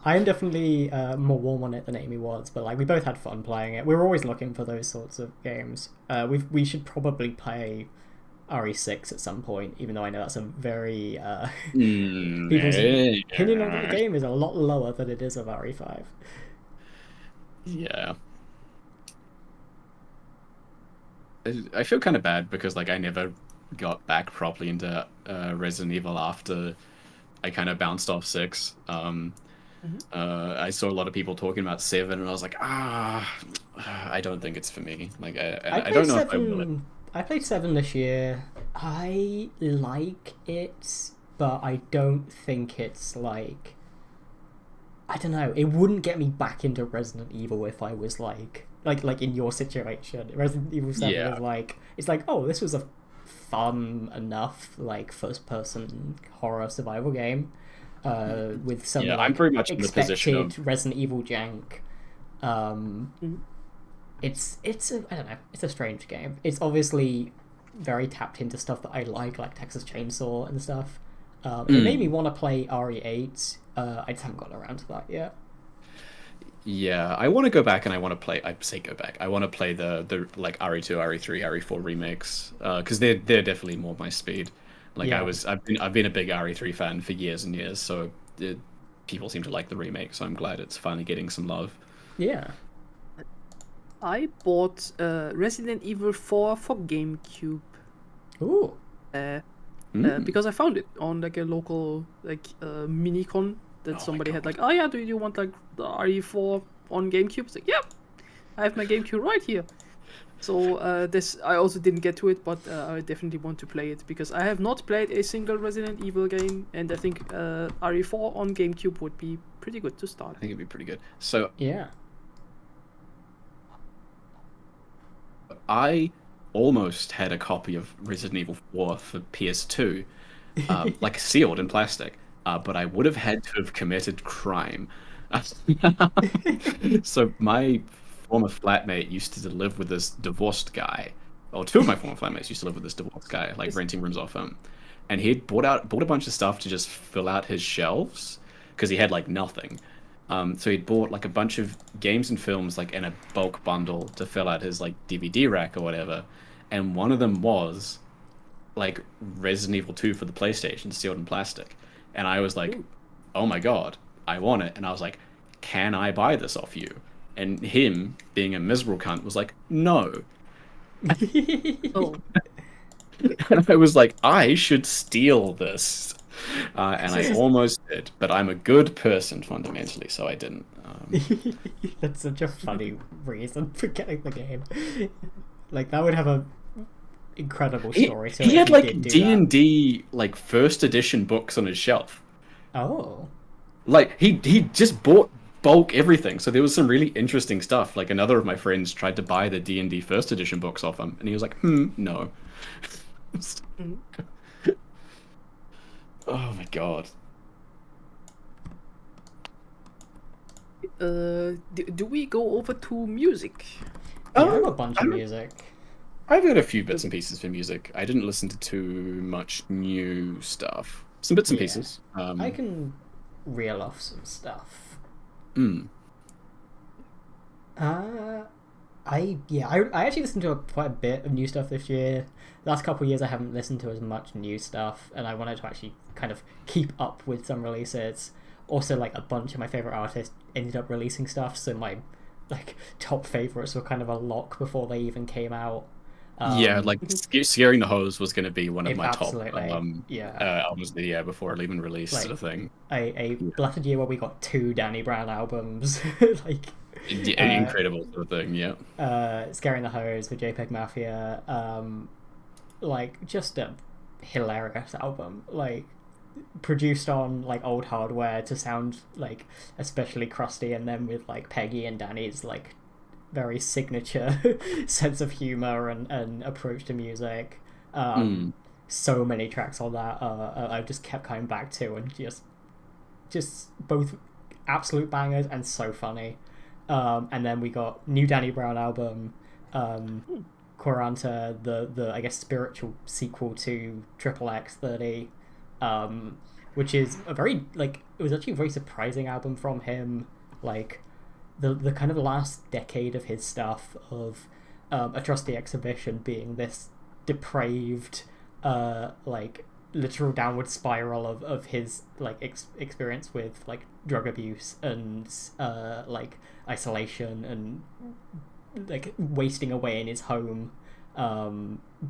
I am definitely more warm on it than Amy was, but like we both had fun playing it. We were always looking for those sorts of games. We should probably play RE6 at some point, even though I know that's a very people's opinion of the game is a lot lower than it is of RE5. Yeah. I feel kind of bad because like I never got back properly into Resident Evil after I kind of bounced off 6. I saw a lot of people talking about 7, and I was like, I don't think it's for me. Like I don't know if I will. I played 7 this year. I like it, but I don't think it's like... I don't know. It wouldn't get me back into Resident Evil if I was like in your situation. Resident Evil 7 Yeah. is like... It's like, oh, this was a fun enough like first-person horror survival game with some Yeah, like, I'm very much in the expected position of- Resident Evil jank. It's I don't know. It's a strange game. It's obviously very tapped into stuff that I like Texas Chainsaw and stuff. It made me want to play RE8. I just haven't gotten around to that yet. Yeah, I want to go back and I want to play. I say go back. I want to play the like RE2, RE3, RE4 remakes because they're definitely more my speed. Like Yeah. I've been a big RE3 fan for years and years. So people seem to like the remake. So I'm glad it's finally getting some love. Yeah. I bought Resident Evil 4 for GameCube Ooh. because I found it on like a local like minicon that Oh my somebody had God. like, oh yeah, do you want like the RE4 on GameCube? It's like, yeah, I have my GameCube right here. So this I also didn't get to it, but I definitely want to play it because I have not played a single Resident Evil game, and I think RE4 on GameCube would be pretty good to start. I think it'd be pretty good. So Yeah. I almost had a copy of Resident Evil 4 for PS2, like sealed in plastic, but I would have had to have committed crime. So my former flatmate used to live with this divorced guy, or two of my former flatmates used to live with this divorced guy, like renting rooms off him, and he'd bought a bunch of stuff to just fill out his shelves because he had like nothing. So he'd bought like a bunch of games and films like in a bulk bundle to fill out his like DVD rack or whatever, and one of them was like Resident Evil 2 for the PlayStation sealed in plastic, and I was like, oh my god, I want it. And I was like, can I buy this off you? And him, being a miserable cunt, was like, no. Oh, And I was like, I should steal this. And I almost did, but I'm a good person fundamentally, so I didn't. That's such a funny reason for getting the game. Like that would have a incredible He, story to he it. had If like did do D&D like first edition books on his shelf. that. Oh, Like he just bought bulk everything. So there was some really interesting stuff. Like another of my friends tried to buy the D&D first edition books off him, and he was like, no. Mhm. Oh my god. Do we go over to music? yeah, I have a bunch of music. I've got a few bits and pieces for music. I didn't listen to too much new stuff. Some bits and Yeah. pieces. I can reel off some stuff. mm. I actually listened to quite a bit of new stuff this year. The last couple of years I haven't listened to as much new stuff, and I wanted to actually kind of keep up with some releases. Also, like a bunch of my favorite artists ended up releasing stuff, so my like top favorites were kind of a lock before they even came out. Yeah, like Scaring the Hose was going to be one of my top absolutely. Yeah. albums of the year before it even released, Like, sort of thing. A blessed year where we got 2 Danny Brown albums, like An incredible sort of thing, yeah. Scaring the Hose with JPEG Mafia, like just a hilarious album, like produced on like old hardware to sound like especially crusty, and then with like Peggy and Danny's like very signature sense of humor and approach to music. So many tracks on that I just kept coming back to, and just both absolute bangers and so funny. And then we got new Danny Brown album, Quaranta, the I guess spiritual sequel to Triple X 30, which is a very like it was actually a very surprising album from him, like the kind of last decade of his stuff of Atrocity Exhibition being this depraved like literal downward spiral of his like experience with like drug abuse and like isolation and like wasting away in his home,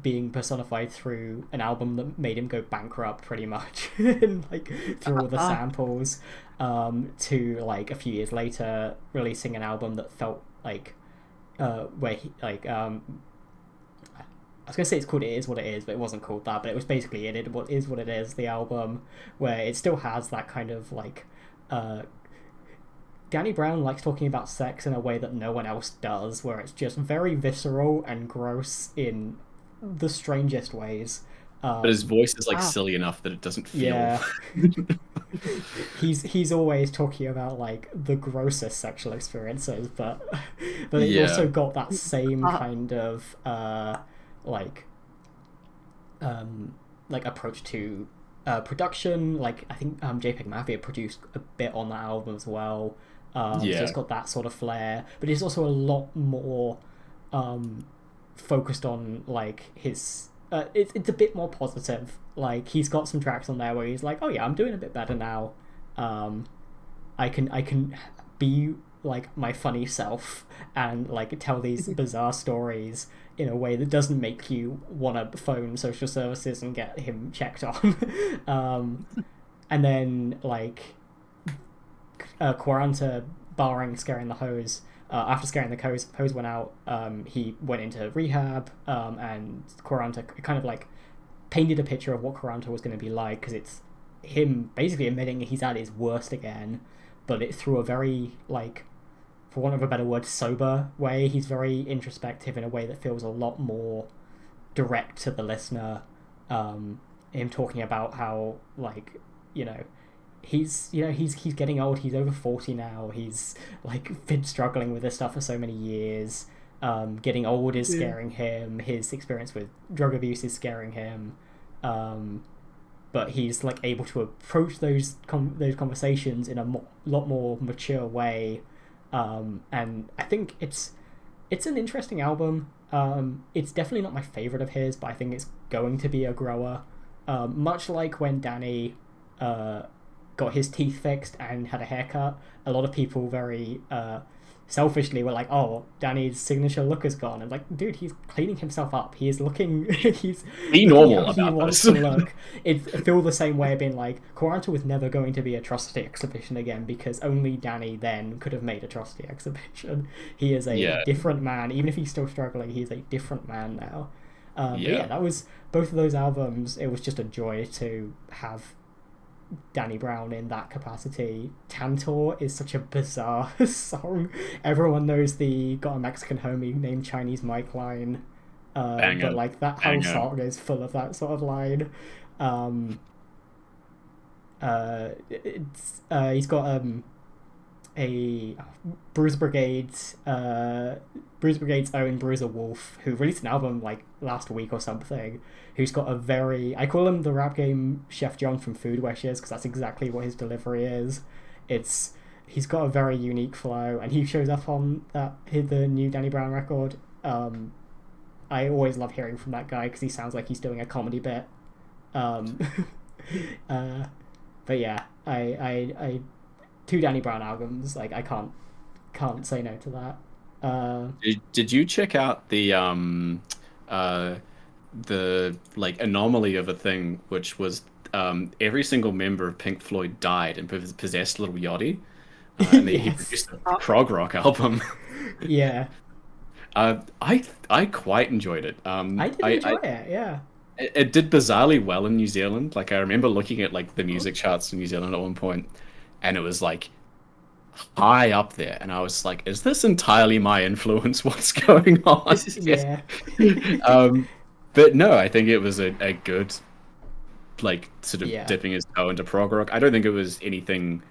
being personified through an album that made him go bankrupt pretty much and like through all the samples, to like a few years later releasing an album that felt like where he like I was gonna say it's called It Is What It Is, but it wasn't called that, but it was basically It Is What It Is, the album, where it still has that kind of like Danny Brown likes talking about sex in a way that no one else does, where it's just very visceral and gross in the strangest ways. But his voice is like silly enough that it doesn't feel. Yeah. he's always talking about like the grossest sexual experiences, but it's also got that same kind of like approach to production. Like I think JPEG Mafia produced a bit on that album as well. So it's got that sort of flair, but it's also a lot more focused on like his it's a bit more positive. Like he's got some tracks on there where he's like, oh yeah, I'm doing a bit better now. I can be like my funny self and like tell these bizarre stories in a way that doesn't make you want to phone social services and get him checked on. And then like Quaranta, barring Scaring the Hose, after Scaring the Hose went out, he went into rehab, and Quaranta kind of like painted a picture of what Quaranta was going to be like, because it's him basically admitting he's at his worst again, but it through a very like, for want of a better word, sober way. He's very introspective in a way that feels a lot more direct to the listener. Him talking about how like, he's getting old. He's over 40 now. He's like been struggling with this stuff for so many years. Getting old is scaring him. His experience with drug abuse is scaring him. But he's like able to approach those conversations in a lot more mature way. And I think it's an interesting album. It's definitely not my favorite of his, but I think it's going to be a grower. Much like when Danny got his teeth fixed and had a haircut, a lot of people very selfishly were like, oh, Danny's signature look is gone. And like, dude, he's cleaning himself up. He is looking, he's be normal how he about wants this. to look. It feel the same way of being like, Quaranta was never going to be Atrocity Exhibition again, because only Danny then could have made Atrocity Exhibition. He is a different man. Even if he's still struggling, he's a different man now. But yeah, that was both of those albums. It was just a joy to have Danny Brown in that capacity. Tantor is such a bizarre song. Everyone knows the "Got a Mexican Homie Named Chinese Mike" line, but like that whole song is full of that sort of line. He's got a Bruiser Brigade's own Bruiser Wolf, who released an album like last week or something, who's got a very, I call him the rap game Chef John from Food Wishes, because that's exactly what his delivery is. He's got a very unique flow, and he shows up on the new Danny Brown record. I always love hearing from that guy because he sounds like he's doing a comedy bit. But yeah, I two Danny Brown albums, like I can't say no to that. Did you check out the like anomaly of a thing, which was every single member of Pink Floyd died and possessed Little Yachty, and he produced a prog rock album. Yeah. I quite enjoyed it. I did enjoy it. Yeah. It did bizarrely well in New Zealand. Like I remember looking at like the music charts in New Zealand at one point, and it was like high up there, and I was like, "Is this entirely my influence? What's going on?" Yeah. But no, I think it was a good, like sort of dipping his toe into prog rock. I don't think it was anything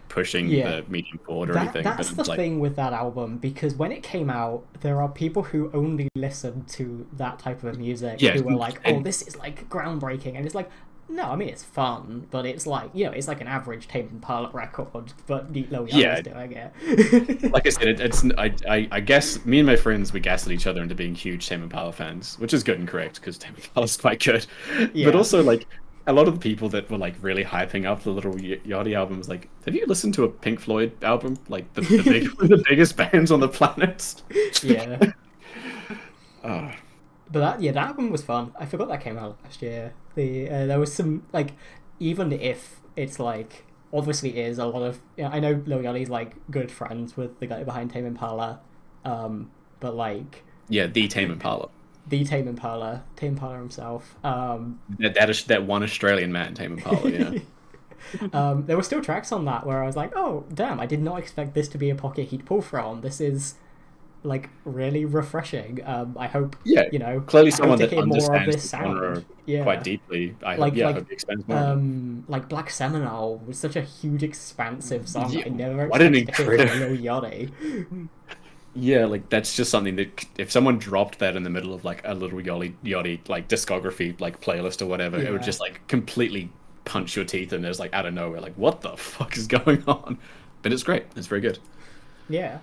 pushing the medium forward or anything. That's the thing with that album, because when it came out, there are people who only listen to that type of music who were like, "Oh, this is like groundbreaking," and it's like, no, I mean it's fun, but it's like, you know, it's like an average Tame Impala record, but Lil Yachty's doing it. Like I said, I guess me and my friends, we gaslit each other into being huge Tame Impala fans, which is good and correct because Tame Impala's quite good. But also like a lot of the people that were like really hyping up the Little Yachty album was like, have you listened to a Pink Floyd album? Like the biggest bands on the planet. Yeah. But that album was fun. I forgot that came out last year. There was some, like, even if it's like, obviously is a lot of, you know, I know Lil Yachty's like good friends with the guy behind Tame Impala, but like the Tame Impala himself. That one Australian man, Tame Impala. Yeah. There were still tracks on that where I was like, oh damn, I did not expect this to be a pocket he'd pull from. This is like really refreshing. I hope you know, clearly someone that understands more of this sound quite deeply. I hope he expands more. Like Black Seminole was such a huge expansive song. I never what an expected to hear from Lil Yachty. Yeah, like that's just something that if someone dropped that in the middle of like a Little Yachty like discography like playlist or whatever, it would just like completely punch your teeth, and there's like out of nowhere, like what the fuck is going on? But it's great. It's very good. Yeah.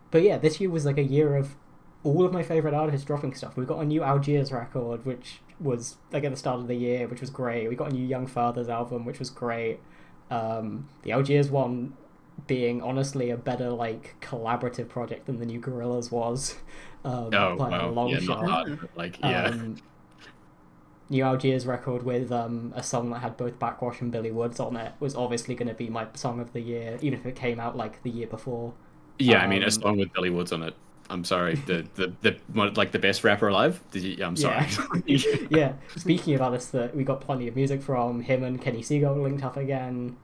But yeah, this year was like a year of all of my favorite artists dropping stuff. We got a new Algiers record, which was like at the start of the year, which was great. We got a new Young Fathers album, which was great. The Algiers one being honestly a better like collaborative project than the new Gorillaz was. A long shot. Not hard, but, like New Algiers record with a song that had both Backwash and Billy Woods on it was obviously going to be my song of the year, even if it came out like the year before. Yeah, I mean, a song with Billy Woods on it. I'm sorry, the like the best rapper alive. I'm sorry. Yeah. Speaking of artists that we got plenty of music from, him and Kenny Seagull linked up again.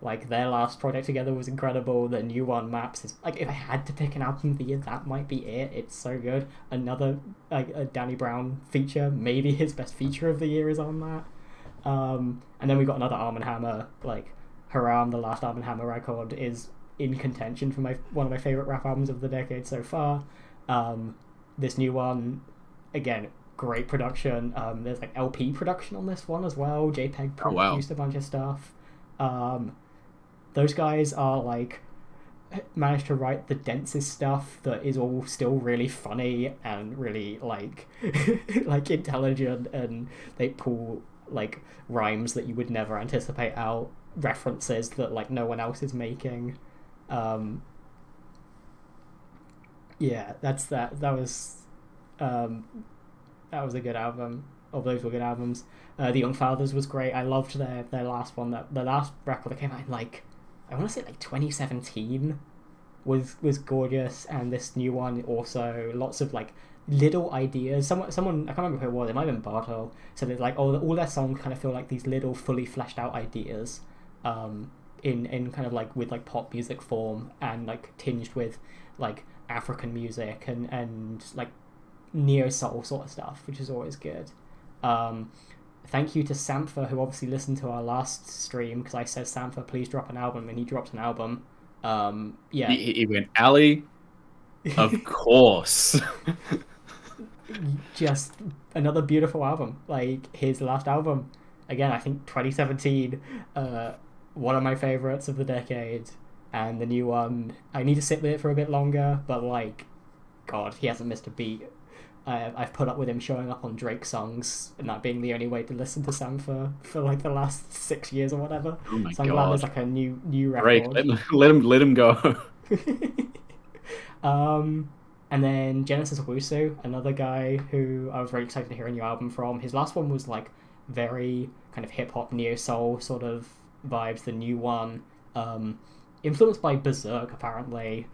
Like their last project together was incredible. The new one, Maps, is like if I had to pick an album of the year, that might be it. It's so good. Another like a Danny Brown feature, maybe his best feature of the year is on that. And then we got another Arm & Hammer, like Haram, the last Arm & Hammer record is in contention for one of my favorite rap albums of the decade so far. This new one, again, great production. There's like LP production on this one as well. JPEG produced a bunch of stuff. Those guys are like managed to write the densest stuff that is all still really funny and really like like intelligent, and they pull like rhymes that you would never anticipate out, references that like no one else is making. That was a good album. All those were good albums. The Young Fathers was great. I loved their last one. The last record that came out in like, I want to say like 2017. was gorgeous, and this new one also lots of like little ideas. Someone I can't remember who it was. It might have been Bartol. So there's like all their songs kind of feel like these little fully fleshed out ideas, in kind of like with like pop music form and like tinged with like African music and like neo soul sort of stuff, which is always good. Thank you to Sampha, who obviously listened to our last stream because I said, Sampha, please drop an album, and he dropped an album. Yeah, He went, Ali, of course. just another beautiful album. Like his last album, again, I think 2017, one of my favorites of the decade, and the new one, I need to sit with it for a bit longer, but like, God, he hasn't missed a beat. I've put up with him showing up on Drake songs and that being the only way to listen to Sam for like the last 6 years or whatever. Oh my so I'm God. glad there's like a new Drake, record. let him go. And then Genesis Owusu, another guy who I was very excited to hear a new album from. His last one was like very kind of hip hop neo soul sort of vibes. The new one, influenced by Berserk apparently,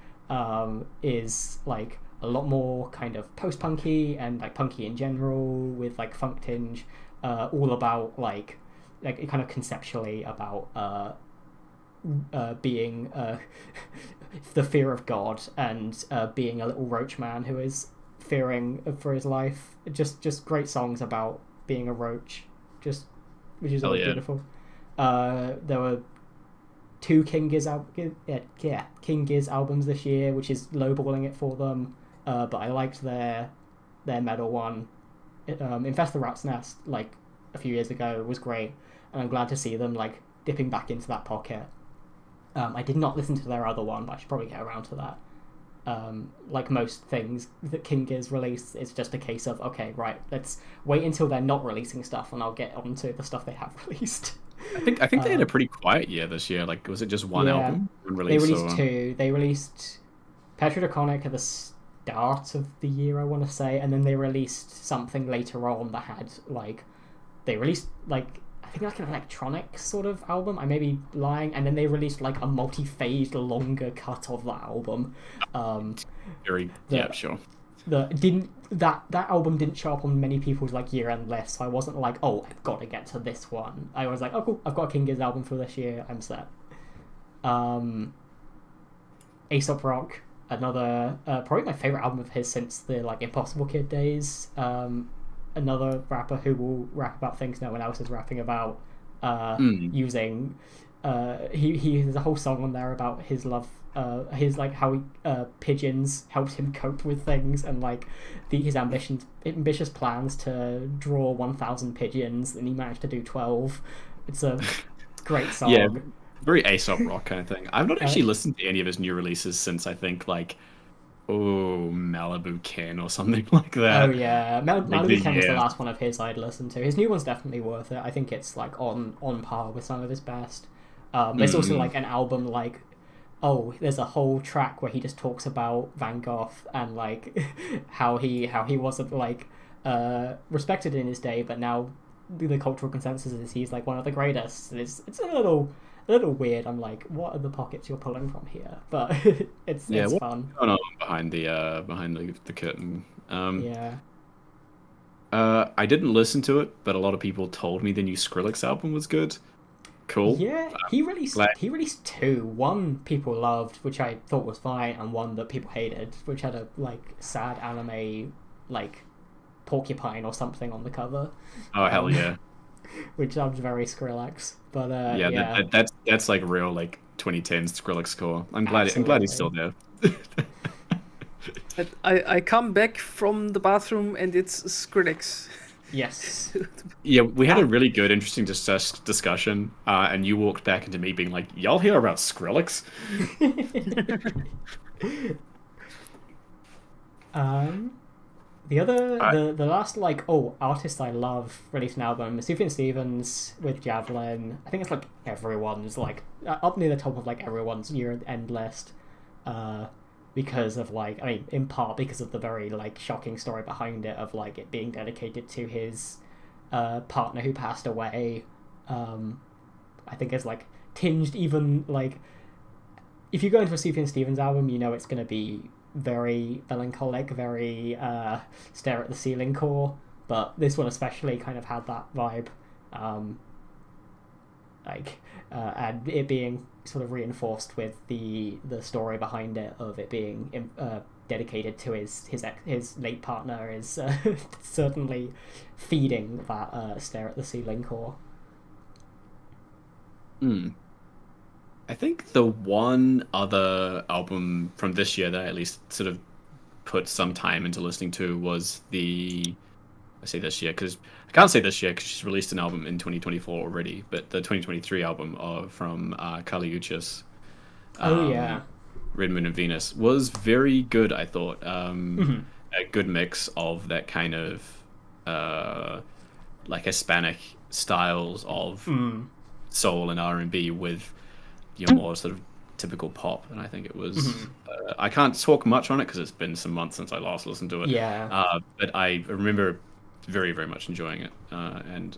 is like a lot more kind of post-punky and like punky in general with like funk tinge, all about like kind of conceptually about being the fear of God and being a little roach man who is fearing for his life. Just great songs about being a roach, which is always beautiful. There were 2 King Giz albums this year, which is lowballing it for them. But I liked their metal one. Infest the Rat's Nest, like a few years ago, was great, and I'm glad to see them like dipping back into that pocket. I did not listen to their other one, but I should probably get around to that. Like most things that King Giz release, it's just a case of, okay, right, let's wait until they're not releasing stuff, and I'll get onto the stuff they have released. I think they had a pretty quiet year this year. Like, was it just one album released? They released 2. They released Petra Draconic at the start of the year, I want to say, and then they released something later on that had like, they released like, I think like an electronic sort of album. I may be lying, and then they released like a multi-phased longer cut of that album. Sure. That album didn't show up on many people's like year-end lists, so I wasn't like, oh, I've got to get to this one. I was like, oh cool, I've got a King Giz album for this year, I'm set. Aesop Rock, another probably my favorite album of his since the like Impossible Kid days. Another rapper who will rap about things no one else is rapping about, using he has a whole song on there about his love, his like how pigeons helped him cope with things, and like his ambitious plans to draw 1,000 pigeons, and he managed to do 12. It's a great song. Yeah, very Aesop Rock kind of thing. I've not actually listened to any of his new releases since I think like Malibu Ken or something like that. Oh yeah, Malibu Ken was the last one of his I'd listened to. His new one's definitely worth it. I think it's like on par with some of his best. There's also like an album like, there's a whole track where he just talks about Van Gogh and like how he wasn't like respected in his day, but now the cultural consensus is he's like one of the greatest. It's a little weird. I'm like, what are the pockets you're pulling from here? But it's fun. Going on behind the curtain. I didn't listen to it, but a lot of people told me the new Skrillex album was good. Cool. Yeah, he released 2. One people loved, which I thought was fine, and one that people hated, which had a like sad anime like porcupine or something on the cover. Oh hell yeah. Which sounds very Skrillex, but that's like real like 2010s Skrillex score. I'm glad he's still there. I come back from the bathroom and it's Skrillex. Yes. Yeah, we had a really good, interesting discussion, and you walked back into me being like, "Y'all hear about Skrillex?" The last like artist I love released an album, Sufjan Stevens with Javelin. I think it's like everyone's like up near the top of like everyone's year-end list, because of like, I mean, in part because of the very like shocking story behind it of like it being dedicated to his partner who passed away. I think it's like tinged even like if you go into a Sufjan Stevens album, you know it's going to be very melancholic, very stare at the ceiling core. But this one especially kind of had that vibe, and it being sort of reinforced with the story behind it of it being dedicated to his late partner is certainly feeding that stare at the ceiling core. I think the one other album from this year that I at least sort of put some time into listening to was I say this year because I can't say this year because she's released an album in 2024 already, but the 2023 album from Kali Uchis. Oh yeah. Red Moon and Venus was very good, I thought. A good mix of that kind of like Hispanic styles of soul and R&B with your more sort of typical pop, and I think it was I can't talk much on it because it's been some months since I last listened to it. Yeah. But I remember very, very much enjoying it, and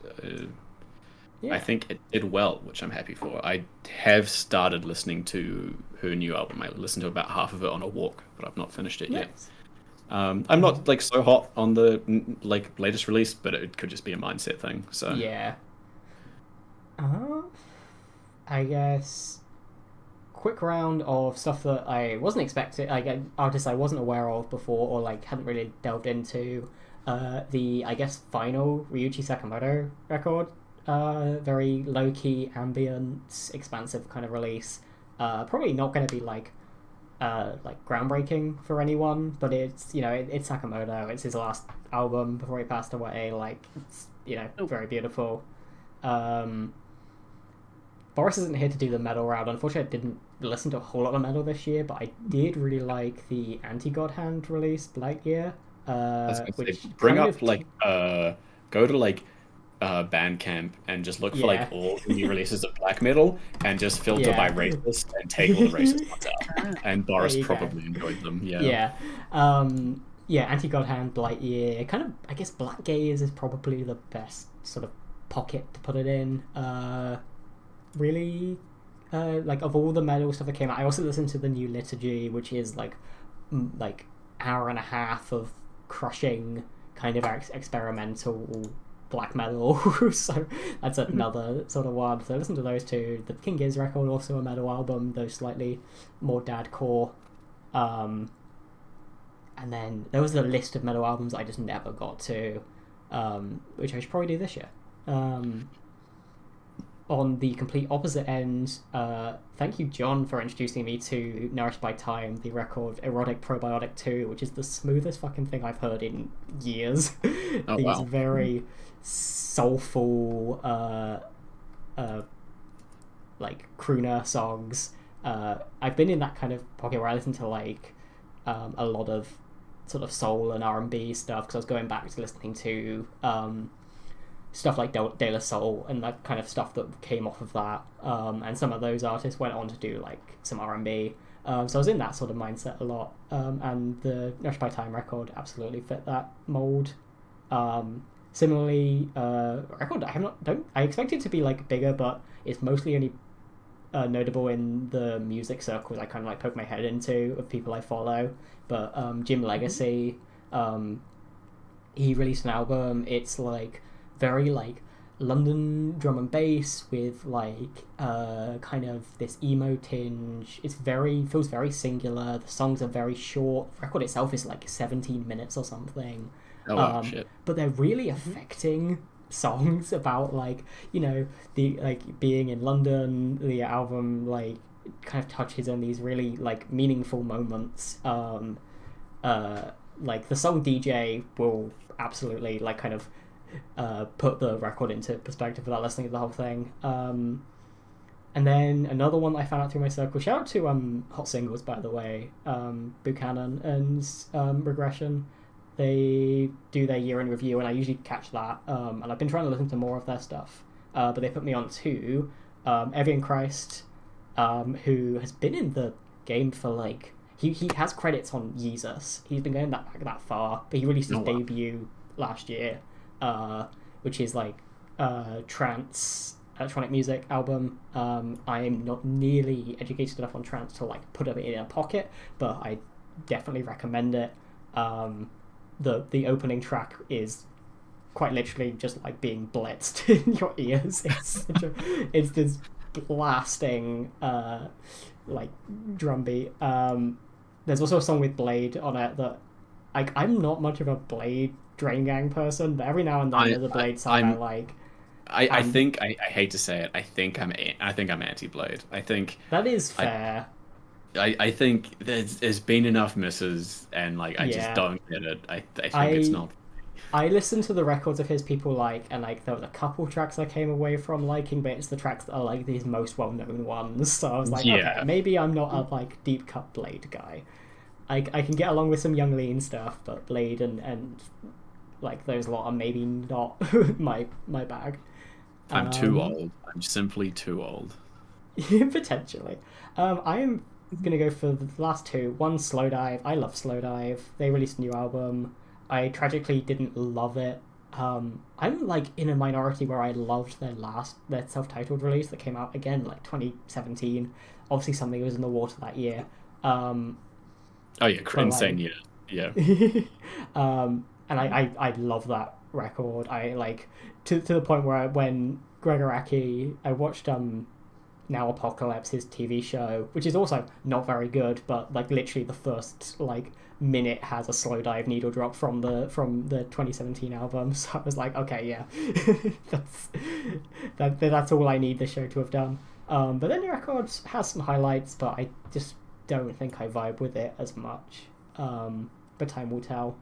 I think it did well, which I'm happy for. I have started listening to her new album. I listened to about half of it on a walk, but I've not finished it yet. I'm not like so hot on the like latest release, but it could just be a mindset thing. So yeah. I guess quick round of stuff that I wasn't expecting, like artists I wasn't aware of before or like hadn't really delved into. The I guess final Ryuichi Sakamoto record, very low key, ambient, expansive kind of release. Probably not going to be like groundbreaking for anyone, but it's it's Sakamoto. It's his last album before he passed away. Like it's very beautiful. Boris isn't here to do the metal round. Unfortunately, I didn't listen to a whole lot of metal this year, but I did really like the Anti-God Hand release, Black Year. Which bring up go to Bandcamp and just look for like all the new releases of black metal and just filter by racist and take all the racist ones out. And Boris probably enjoyed them. Anti-God Hand, Blight Year. Kind of, I guess Black Gaze is probably the best sort of pocket to put it in. Really, of all the metal stuff that came out, I also listened to the new Liturgy, which is like hour and a half of crushing kind of experimental black metal. So that's another sort of one. So I listened to those two. The King Giz record, also a metal album, though slightly more dadcore. And then there was a list of metal albums I just never got to, which I should probably do this year. On the complete opposite end, thank you, John, for introducing me to Nourished by Time, the record Erotic Probiotic 2, which is the smoothest fucking thing I've heard in years. These very soulful, crooner songs. I've been in that kind of pocket where I listen to a lot of sort of soul and R&B stuff because I was going back to listening to stuff like De La Soul and that kind of stuff that came off of that, and some of those artists went on to do some R&B, so I was in that sort of mindset a lot, and the Nourished by Time record absolutely fit that mold. Similarly, record I expect it to be bigger, but it's mostly only notable in the music circles I kind of poke my head into of people I follow, but Jim Legacy, he released an album. It's very London drum and bass with kind of this emo tinge. Feels very singular. The songs are very short. The record itself is 17 minutes or something. Oh wow, shit. But they're really affecting songs about the being in London. The album kind of touches on these really meaningful moments. The song DJ will absolutely kind of put the record into perspective without listening to the whole thing. And then another one that I found out through my circle, shout out to Hot Singles, by the way, Buchanan and Regression. They do their year in review and I usually catch that, and I've been trying to listen to more of their stuff, but they put me on to Evian Christ, who has been in the game for he has credits on Yeezus. He's been going back that far, but he released his debut last year, which is trance electronic music album. I'm not nearly educated enough on trance to like put it in a pocket, but I definitely recommend it. The opening track is quite literally just like being blitzed in your ears. It's this blasting like drum beat. There's also a song with Blade on it that I'm not much of a Blade Drain Gang person, but every now and then there's a Blade song I like. I think I hate to say it. I think I'm anti-Blade. I think that is fair. I think there's been enough misses, and like I just don't get it. I think it's not. I listened to the records of his people like, and like there was a couple tracks I came away from liking, but it's the tracks that are like these most well-known ones. So I was like, okay, maybe I'm not a like deep cut Blade guy. I can get along with some Young Lean stuff, but Blade and like those lot are maybe not my bag. I'm too old. I'm simply too old. Potentially. I'm gonna go for the last two. One, Slowdive. I love Slowdive. They released a new album. I tragically didn't love it. I'm like in a minority where I loved their self-titled release that came out again like 2017. Obviously something was in the water that year. Oh yeah, insane year. Yeah. And I love that record. I like to the point where when Gregor Aki, I watched Now Apocalypse, his TV show, which is also not very good, but like literally the first like minute has a Slowdive needle drop from the 2017 album. So I was like, okay, yeah, that's all I need this show to have done. But then the record has some highlights, but I just don't think I vibe with it as much. But time will tell.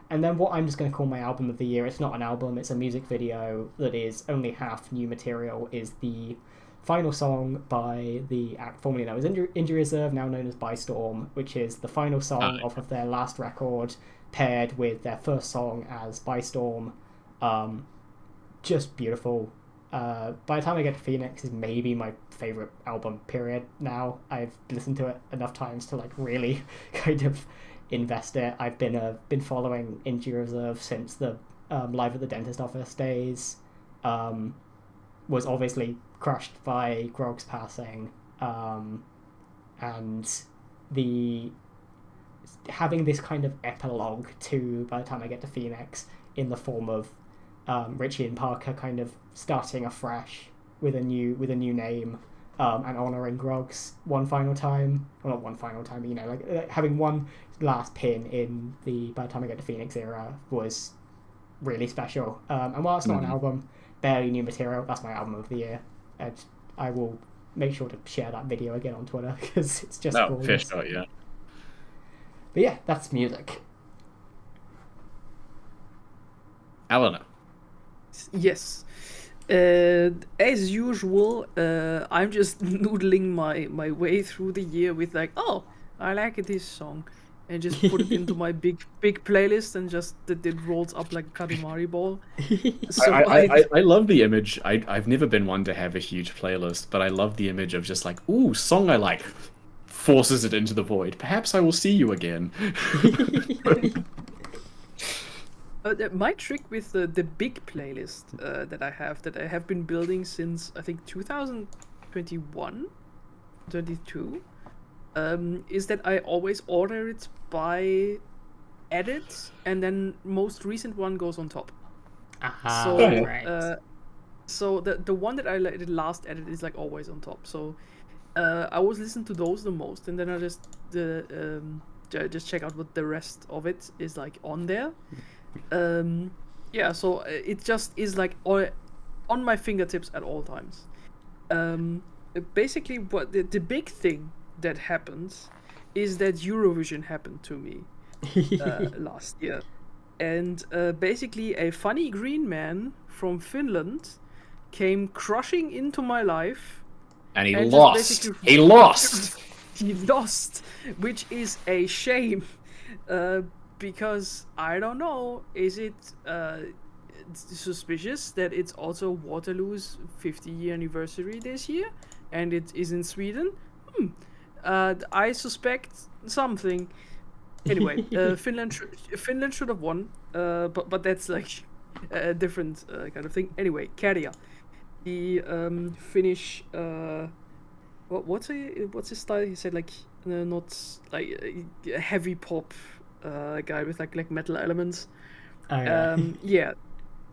And then what I'm just going to call my album of the year, it's not an album, it's a music video that is only half new material, is the final song by the act formerly known as Injury Reserve, now known as By Storm, which is the final song off of their last record, paired with their first song as By Storm. Just beautiful. By the Time I Get to Phoenix is maybe my favourite album, period, now. I've listened to it enough times to like really kind of invest it. I've been following Injury Reserve since the Live at the Dentist Office days. Was obviously crushed by Grog's passing, and the having this kind of epilogue to By the Time I Get to Phoenix in the form of Richie and Parker kind of starting afresh with a new name, and honouring Grog's one final time, well, not one final time, you know, like having one last pin in the By the Time I Get to Phoenix era was really special. And while it's not an album, barely new material, that's my album of the year. And I will make sure to share that video again on Twitter because it's just gorgeous. Fish out, yeah. But yeah, that's music. Eleanor. Yes. As usual, I'm just noodling my way through the year with like, oh, I like this song, and just put it into my big playlist, and just it rolls up like a Katamari ball. So I love the image. I've never been one to have a huge playlist, but I love the image of just like, ooh, song I like, forces it into the void. Perhaps I will see you again. My trick with the big playlist that I have been building since I think 2021, 22, is that I always order it by edit, and then most recent one goes on top. So right. So the one that I did last edit is like always on top. So I always listen to those the most, and then I just check out what the rest of it is like on there. So it just is like on my fingertips at all times. Basically, what the big thing that happens is that Eurovision happened to me last year, and basically a funny green man from Finland came crushing into my life, and he lost. He lost. He lost, which is a shame. Because I don't know, is it suspicious that it's also Waterloo's 50-year anniversary this year, and it is in Sweden? I suspect something. Anyway, Finland should have won, but that's like a different kind of thing. Anyway, Kärja. the Finnish what's his style? He said like not like a heavy pop guy with like metal elements. Oh, yeah. Yeah,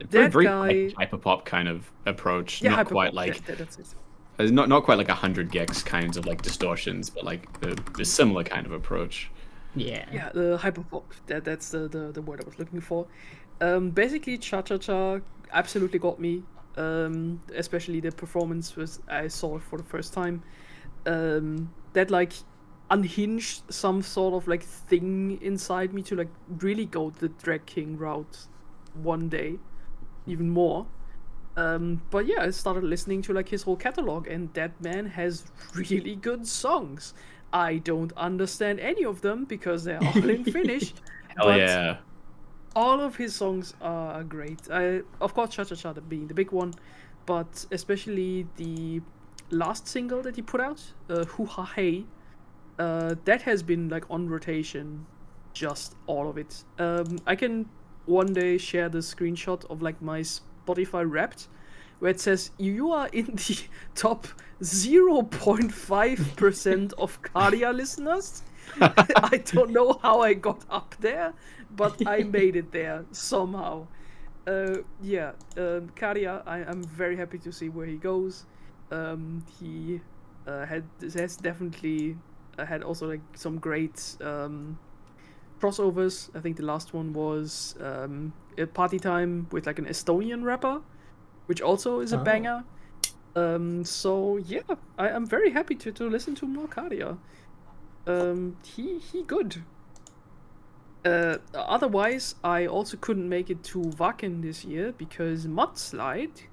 Very, that very guy. like, hyperpop kind of approach. Yeah, Not hyperpop. quite like That's it. not quite like 100 gex kinds of like distortions, but like the similar kind of approach. Yeah. Yeah, the hyperpop. That's the word I was looking for. Basically, Cha Cha Cha absolutely got me. Especially the performance was I saw it for the first time. That like unhinged some sort of like thing inside me to like really go the drag king route one day, even more. But yeah, I started listening to like his whole catalog, and that man has really good songs. I don't understand any of them because they're all in Finnish, Hell but yeah. all of his songs are great. Of course, Cha Cha Cha being the big one, but especially the last single that he put out, Hoo Ha Hey, that has been like on rotation, just all of it. I can one day share the screenshot of like my Spotify Wrapped, where it says you are in the top 0.5% of Karia listeners. I don't know how I got up there, but I made it there somehow. Yeah, Karia, I'm very happy to see where he goes. He has definitely had also like some great crossovers. I think the last one was a Party Time with like an Estonian rapper, which also is a banger. So yeah, I'm very happy to listen to more Karia. He good. Otherwise, I also couldn't make it to Wacken this year because mudslide.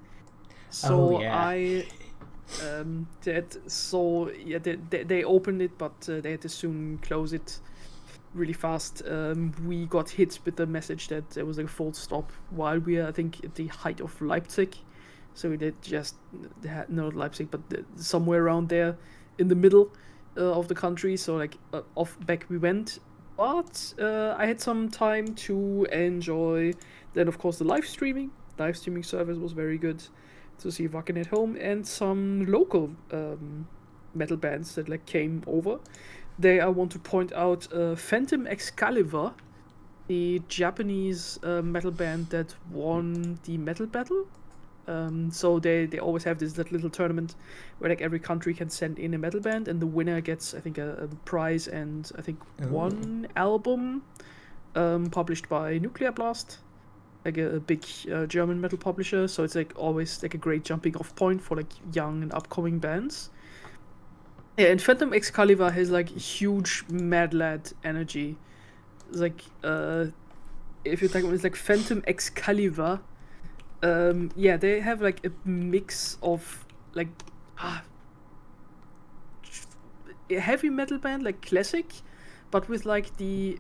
So yeah. they opened it, but they had to soon close it really fast. We got hit with the message that there was like a full stop while we are, I think, at the height of Leipzig. So we did just not Leipzig, but somewhere around there in the middle of the country. So like off back we went. But I had some time to enjoy. Then of course the live streaming service was very good to see Wacken at home, and some local metal bands that like came over. I want to point out Phantom Excalibur, the Japanese metal band that won the metal battle. So they always have this little tournament where like every country can send in a metal band, and the winner gets, I think, a prize and I think one album published by Nuclear Blast, like a big German metal publisher. So it's like always like a great jumping off point for like young and upcoming bands. Yeah, and Phantom Excalibur has like huge mad lad energy. It's like if you're talking about, it's like Phantom Excalibur. Yeah, they have like a mix of like a heavy metal band, like classic, but with like the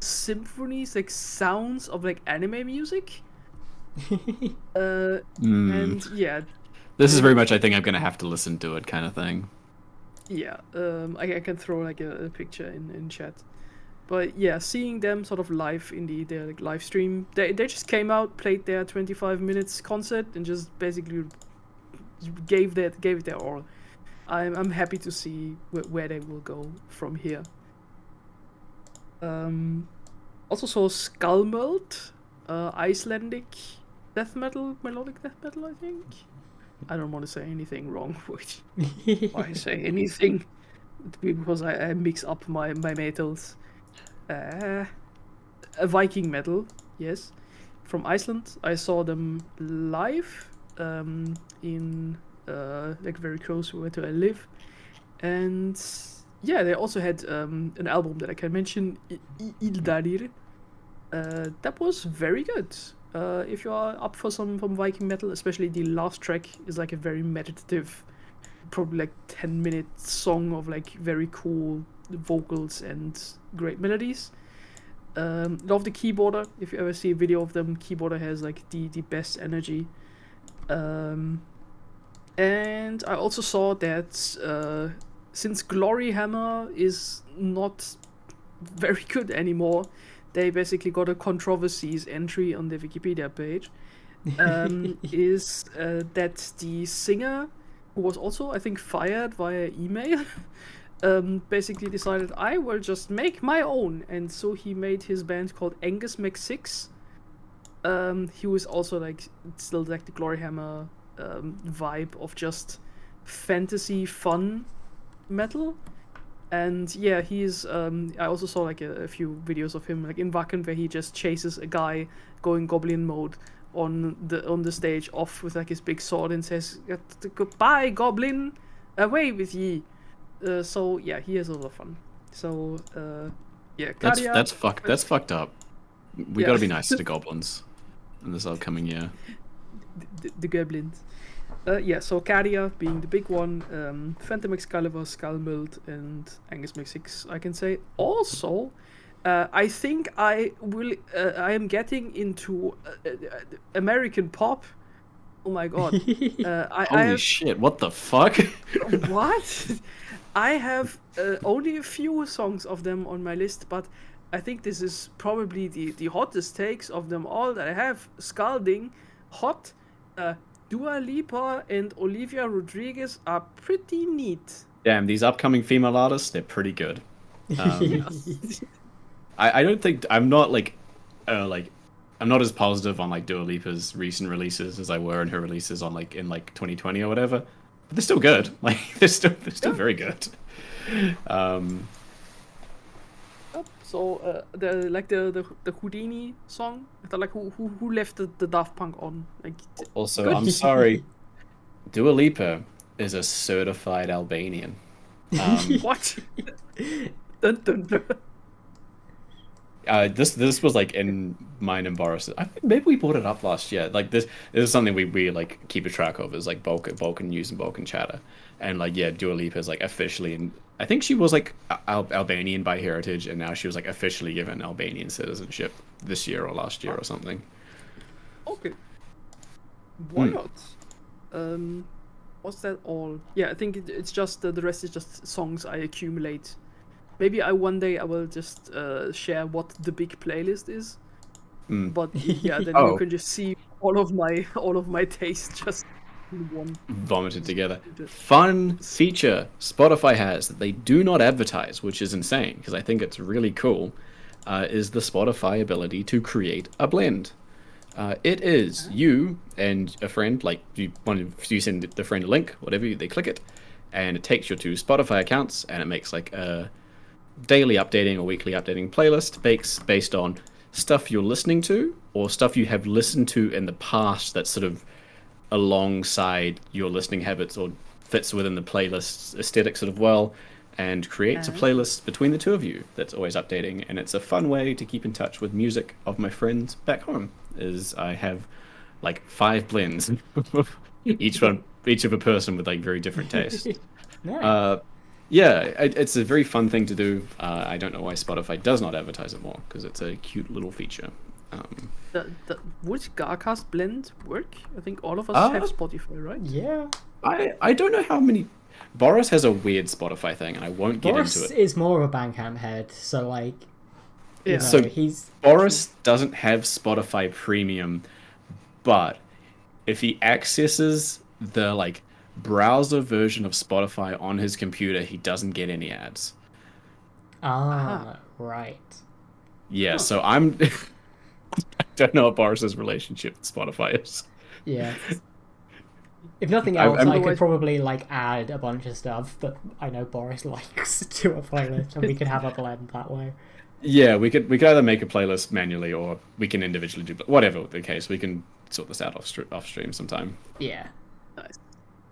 symphonies, like sounds of like anime music. And yeah, this is very much, I think I'm gonna have to listen to it kind of thing. Yeah, I can throw like a picture in chat. But yeah, seeing them sort of live in their like live stream, they just came out, played their 25 minutes concert, and just basically gave it their all. I'm happy to see where they will go from here. Also saw Skullmelt, Icelandic melodic death metal, I think. I don't want to say anything wrong, which I say anything because I mix up my metals. A Viking metal, yes, from Iceland. I saw them live in like very close to where I live, and yeah, they also had an album that I can mention, Ildarir. That was very good. If you are up for some from Viking metal, especially the last track is like a very meditative, probably like 10-minute song of like very cool vocals and great melodies. Love the keyboarder. If you ever see a video of them, keyboarder has like the best energy. And I also saw that since Glory Hammer is not very good anymore, they basically got a controversies entry on the Wikipedia page. is that the singer, who was also, I think, fired via email, basically decided, I will just make my own. And so he made his band called Angus Mc6. He was also like still like the Gloryhammer vibe of just fantasy fun metal. And yeah, he's I also saw like a few videos of him like in Wacken where he just chases a guy going goblin mode on the stage off with like his big sword and says, "Goodbye, goblin, away with ye." So yeah, he has a lot of fun. So yeah, Kadia, That's fucked up. We gotta be nice to goblins in this upcoming year. The goblins. Yeah, so Cadia being the big one, Phantom Excalibur, Skullmold, and Angus Mc6, I can say. Also, I think I am getting into American pop. Oh my god. Holy shit, what the fuck? What? I have only a few songs of them on my list, but I think this is probably the hottest takes of them all that I have. Scalding, Hot, Dua Lipa and Olivia Rodriguez are pretty neat. Damn, these upcoming female artists, they're pretty good. I don't think I'm not I'm not as positive on like Dua Lipa's recent releases as I were in her releases on like in like 2020 or whatever. But they're still good. Like they're still very good. So the Houdini song. I thought like who left the Daft Punk on? Like also, I'm sorry, Dua Lipa is a certified Albanian. What? Dun, dun, dun. This was like in mine and Boris. I think maybe we brought it up last year. Like this is something we like keep a track of, is like Balkan news and Balkan chatter, and like yeah, Dua Lipa is like officially, and I think she was like Albanian by heritage, and now she was like officially given Albanian citizenship this year or last year or something. Okay. Why not? Was that all? Yeah, I think it's just the rest is just songs I accumulate. Maybe one day I will just share what the big playlist is. But yeah, then you can just see all of my taste just in one. Vomited together. Fun feature Spotify has that they do not advertise, which is insane because I think it's really cool, is the Spotify ability to create a blend. It is you and a friend, like you send the friend a link, whatever, they click it, and it takes you to Spotify accounts, and it makes like a daily updating or weekly updating playlist based on stuff you're listening to or stuff you have listened to in the past that's sort of alongside your listening habits or fits within the playlist aesthetic sort of well, and creates a playlist between the two of you that's always updating. And it's a fun way to keep in touch with music of my friends back home. Is I have like 5 blends, each of a person with like very different tastes. Nice. Yeah, it's a very fun thing to do. I don't know why Spotify does not advertise it more, because it's a cute little feature. Would GARcast blend work? I think all of us have Spotify, right? Yeah. I don't know how many. Boris has a weird Spotify thing, and I won't get Boris into it. is more of a Bandcamp head, so like, Yeah. So he's Boris doesn't have Spotify Premium, but if he accesses the like browser version of Spotify on his computer, he doesn't get any ads. Right. Yeah, so I'm I don't know what Boris's relationship with Spotify is. Yeah. If nothing else, I could probably like add a bunch of stuff that I know Boris likes to a playlist, and we could have a blend that way. Yeah, we could either make a playlist manually, or we can individually do whatever the case. We can sort this out off stream sometime. Yeah. Nice.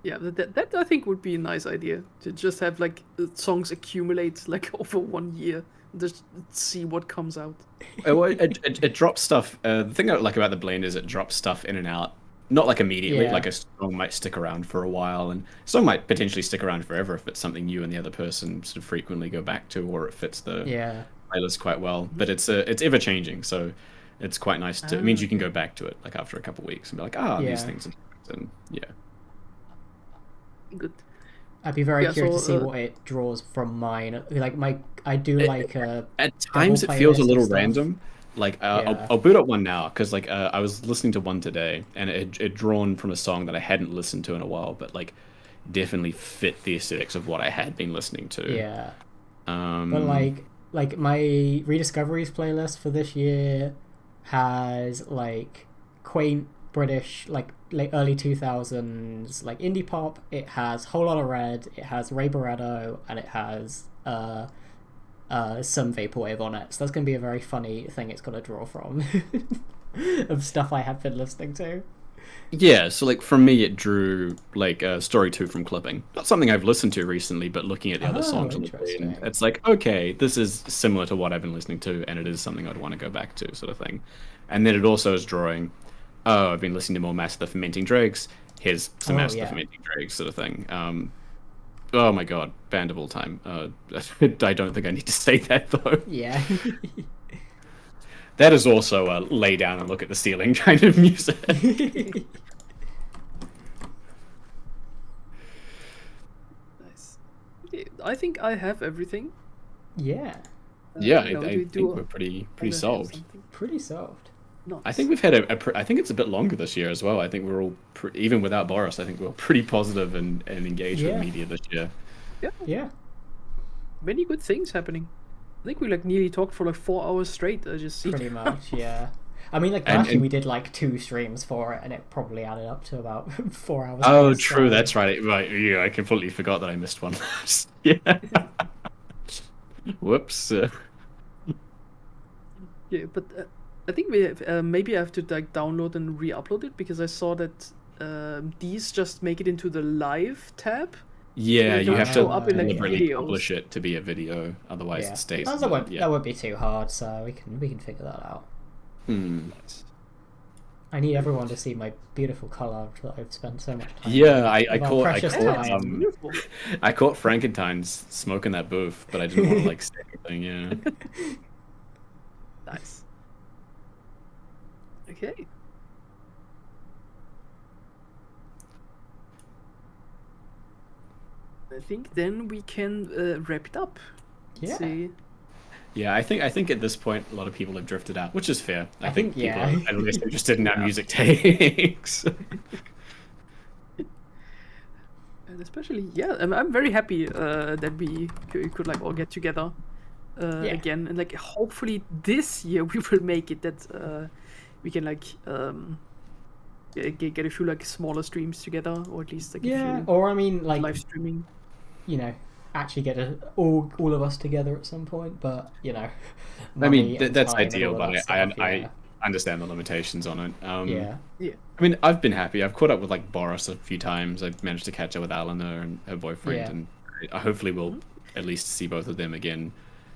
Yeah, that I think would be a nice idea, to just have like songs accumulate like over 1 year, just see what comes out. It drops stuff. The thing I like about the blend is it drops stuff in and out, not like immediately. Yeah. Like a song might stick around for a while, and a song might potentially stick around forever if it's something you and the other person sort of frequently go back to, or it fits the playlist quite well. But it's ever changing, so it's quite nice to. It means you can go back to it like after a couple of weeks and be like, these things, and yeah. Good. I'd be very curious to see what it draws from mine. Like I do like at times it feels a little random, Like, Yeah. I'll boot up one now because like I was listening to one today, and it drawn from a song that I hadn't listened to in a while, but like definitely fit the aesthetics of what I had been listening to. Yeah. But Um, like my rediscoveries playlist for this year has like quaint British like early 2000s like indie pop. It has Whole Lotta Red, it has Ray Barretto, and it has some vaporwave on it. So that's gonna be a very funny thing it's gonna draw from of stuff I have been listening to. yeah, so like for me, it drew like Story 2 from Clipping. Not something I've listened to recently, but looking at the other Oh, songs on the interesting. band, it's like, okay, this is similar to what I've been listening to, and it is something I'd want to go back to, sort of thing. And then it also is drawing, oh, I've been listening to more Master the Fermenting Dregs. Here's some Oh Master the yeah. Fermenting Dregs, sort of thing. Oh my god, band of all time. I don't think I need to say that though. Yeah. That is also a lay down and look at the ceiling kind of music. Nice. Okay, I think I have everything. Yeah. Yeah, Now I we think we're pretty wanna have solved. something? Pretty soft. Nice. I think we've had I think it's a bit longer this year as well. I think we're all even without Boris. I think we're pretty positive and engaged Yeah. with media this year. Yeah. many good things happening. I think we like nearly talked for like 4 hours straight. I just see. Pretty much, yeah. I mean, like And- last year and- we did like 2 streams for it, and it probably added up to about 4 hours. Oh, plus, true. so- That's right. Right. Yeah, I completely forgot that I missed one. Yeah. Whoops. Yeah, but I think we have, maybe I have to like download and re-upload it because I saw that these just make it into the live tab. Yeah, They you don't have show to up in, like, deliberately videos. publish it to be a video, otherwise Yeah. it stays. That won't, Yeah. that won't be too hard, so we can figure that out. Hmm. I need everyone to see my beautiful color that I've spent so much time. Yeah, I with our caught precious Yeah, time. it's beautiful. I caught Frankenstein's smoking that booth, but I didn't want to like say anything. Yeah. Nice. Okay. I think then we can wrap it up. Yeah. See. Yeah, I think at this point a lot of people have drifted out, which is fair. I think people yeah. are at least interested in our music takes. And especially, yeah, I'm very happy that we could like all get together Yeah. again, and like hopefully this year we will make it that we can like get a few like smaller streams together, or at least like Yeah, a few or I mean, like, live streaming. you know, actually get all of us together at some point, but, you know. I mean, money and that's time and ideal, all of but that I stuff, yeah. understand the limitations on it. Yeah. Yeah. I mean, I've been happy. I've caught up with like Boris a few times. I've managed to catch up with Alana and her boyfriend, Yeah. and I hopefully we'll at least see both of them again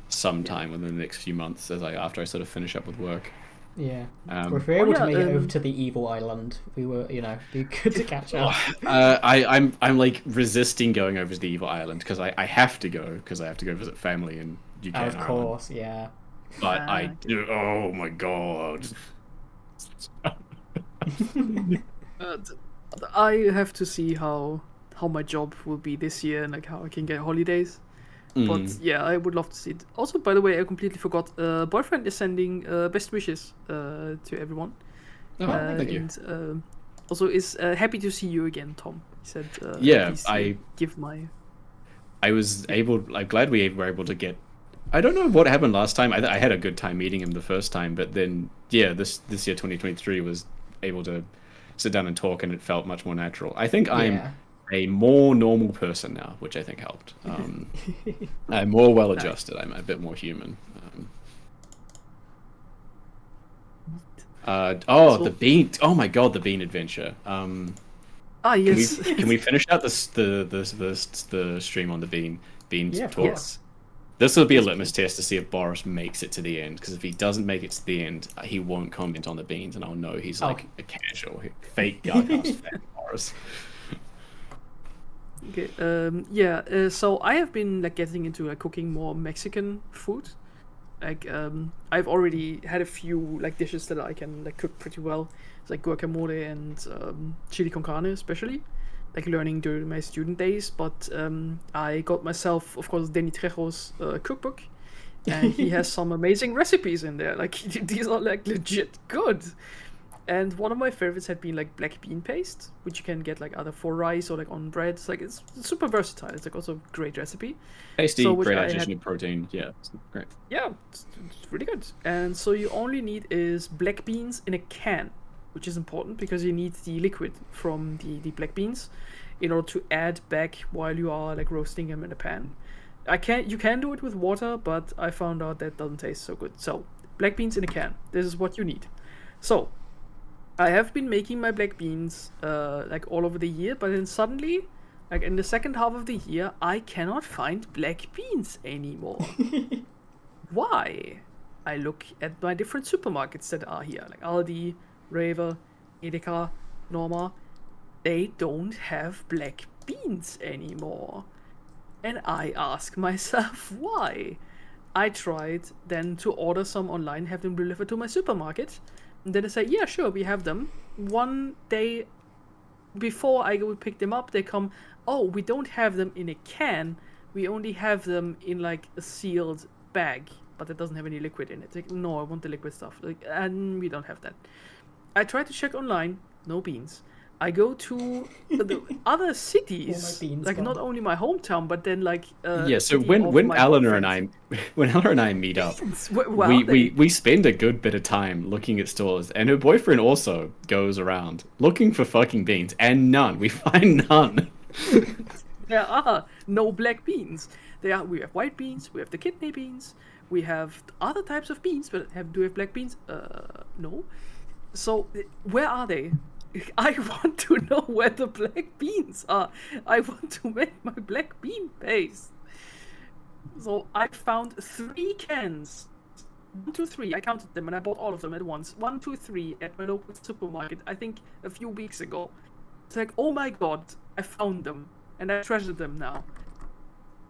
sometime within the next few months after I sort of finish up with work. Yeah. Um, If we're able yeah, to make it over um, to the evil island, we were, you know, be good to catch up. I'm like resisting going over to the Evil Island because I have to go because I have to go visit family in UK Of and Ireland. course, yeah. But Ah, I okay. do. Oh my god. I have to see how my job will be this year and like how I can get holidays. But yeah, I would love to see it. Also, by the way, I completely forgot. Boyfriend is sending best wishes to everyone. Oh, thank you. And also is happy to see you again, Tom. He said. Yeah, please, I- give my. I'm glad we were able to get. I don't know what happened last time. I had a good time meeting him the first time, but then yeah, this year 2023 was able to sit down and talk, and it felt much more natural. I think I'm Yeah. a more normal person now, which I think helped. I'm more well adjusted. I'm a bit more human. So- The bean! Oh my god, the bean adventure. Yes. Can we finish out the stream on the bean Yeah, of talk? Yes. This will be a litmus test to see if Boris makes it to the end. Because if he doesn't make it to the end, he won't comment on the beans, and I'll know he's like a casual, fake GARcast fan. Boris. Okay. Yeah. So I have been like getting into like cooking more Mexican food. Like I've already had a few like dishes that I can like cook pretty well. It's like guacamole and chili con carne, especially. Like learning during my student days. But I got myself, of course, Danny Trejo's cookbook, and he has some amazing recipes in there. Like these are like legit good. And one of my favorites had been like black bean paste, which you can get like either for rice or like on bread. It's like it's super versatile. It's like also a great recipe. Tasty, So, which great I addition had- of protein. Yeah, it's great. Yeah, it's really good. And so you only need is black beans in a can, which is important because you need the liquid from the black beans in order to add back while you are like roasting them in a pan. You can do it with water, but I found out that doesn't taste so good. So black beans in a can. This is what you need. So I have been making my black beans like all over the year, but then suddenly, like in the second half of the year, I cannot find black beans anymore. Why? I look at my different supermarkets that are here, like Aldi, Rewe, Edeka, Norma. They don't have black beans anymore. And I ask myself why. I tried then to order some online, have them delivered to my supermarket. And then they say, yeah, sure, we have them. One day before I go pick them up, they come, oh, we don't have them in a can. We only have them in like a sealed bag, but it doesn't have any liquid in it. Like, no, I want the liquid stuff. Like, and we don't have that. I tried to check online, no beans. I go to the other cities, beans like gone. not only my hometown, but then like Yeah, so city when of when my Eleanor and boyfriend's. when Eleanor and I meet up, Where are they? we spend a good bit of time looking at stores, and her boyfriend also goes around looking for fucking beans, and none. We find none. There are no black beans. We have white beans, we have the kidney beans, we have other types of beans, but do we have black beans? No. So where are they? I want to know where the black beans are. I want to make my black bean paste. So I found 3 cans. 1, 2, 3. I counted them and I bought all of them at once. 1, 2, 3 at my local supermarket. I think a few weeks ago. It's like, oh my god, I found them and I treasure them now.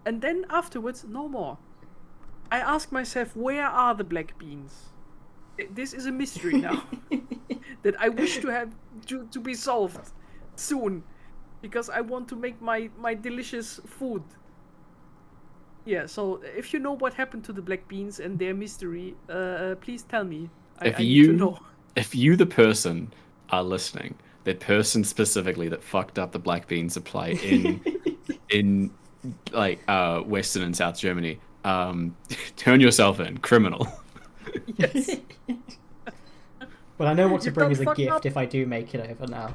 And then afterwards, no more. I ask myself, where are the black beans? This is a mystery now that I wish to have to be solved soon, because I want to make my delicious food. Yeah, so if you know what happened to the black beans and their mystery, please tell me. I need to know. If you, the person, are listening, the person specifically that fucked up the black bean supply in like Western and South Germany, turn yourself in, criminal. Yes. Well, I know what to You bring don't as a fuck gift up. if I do make it over now.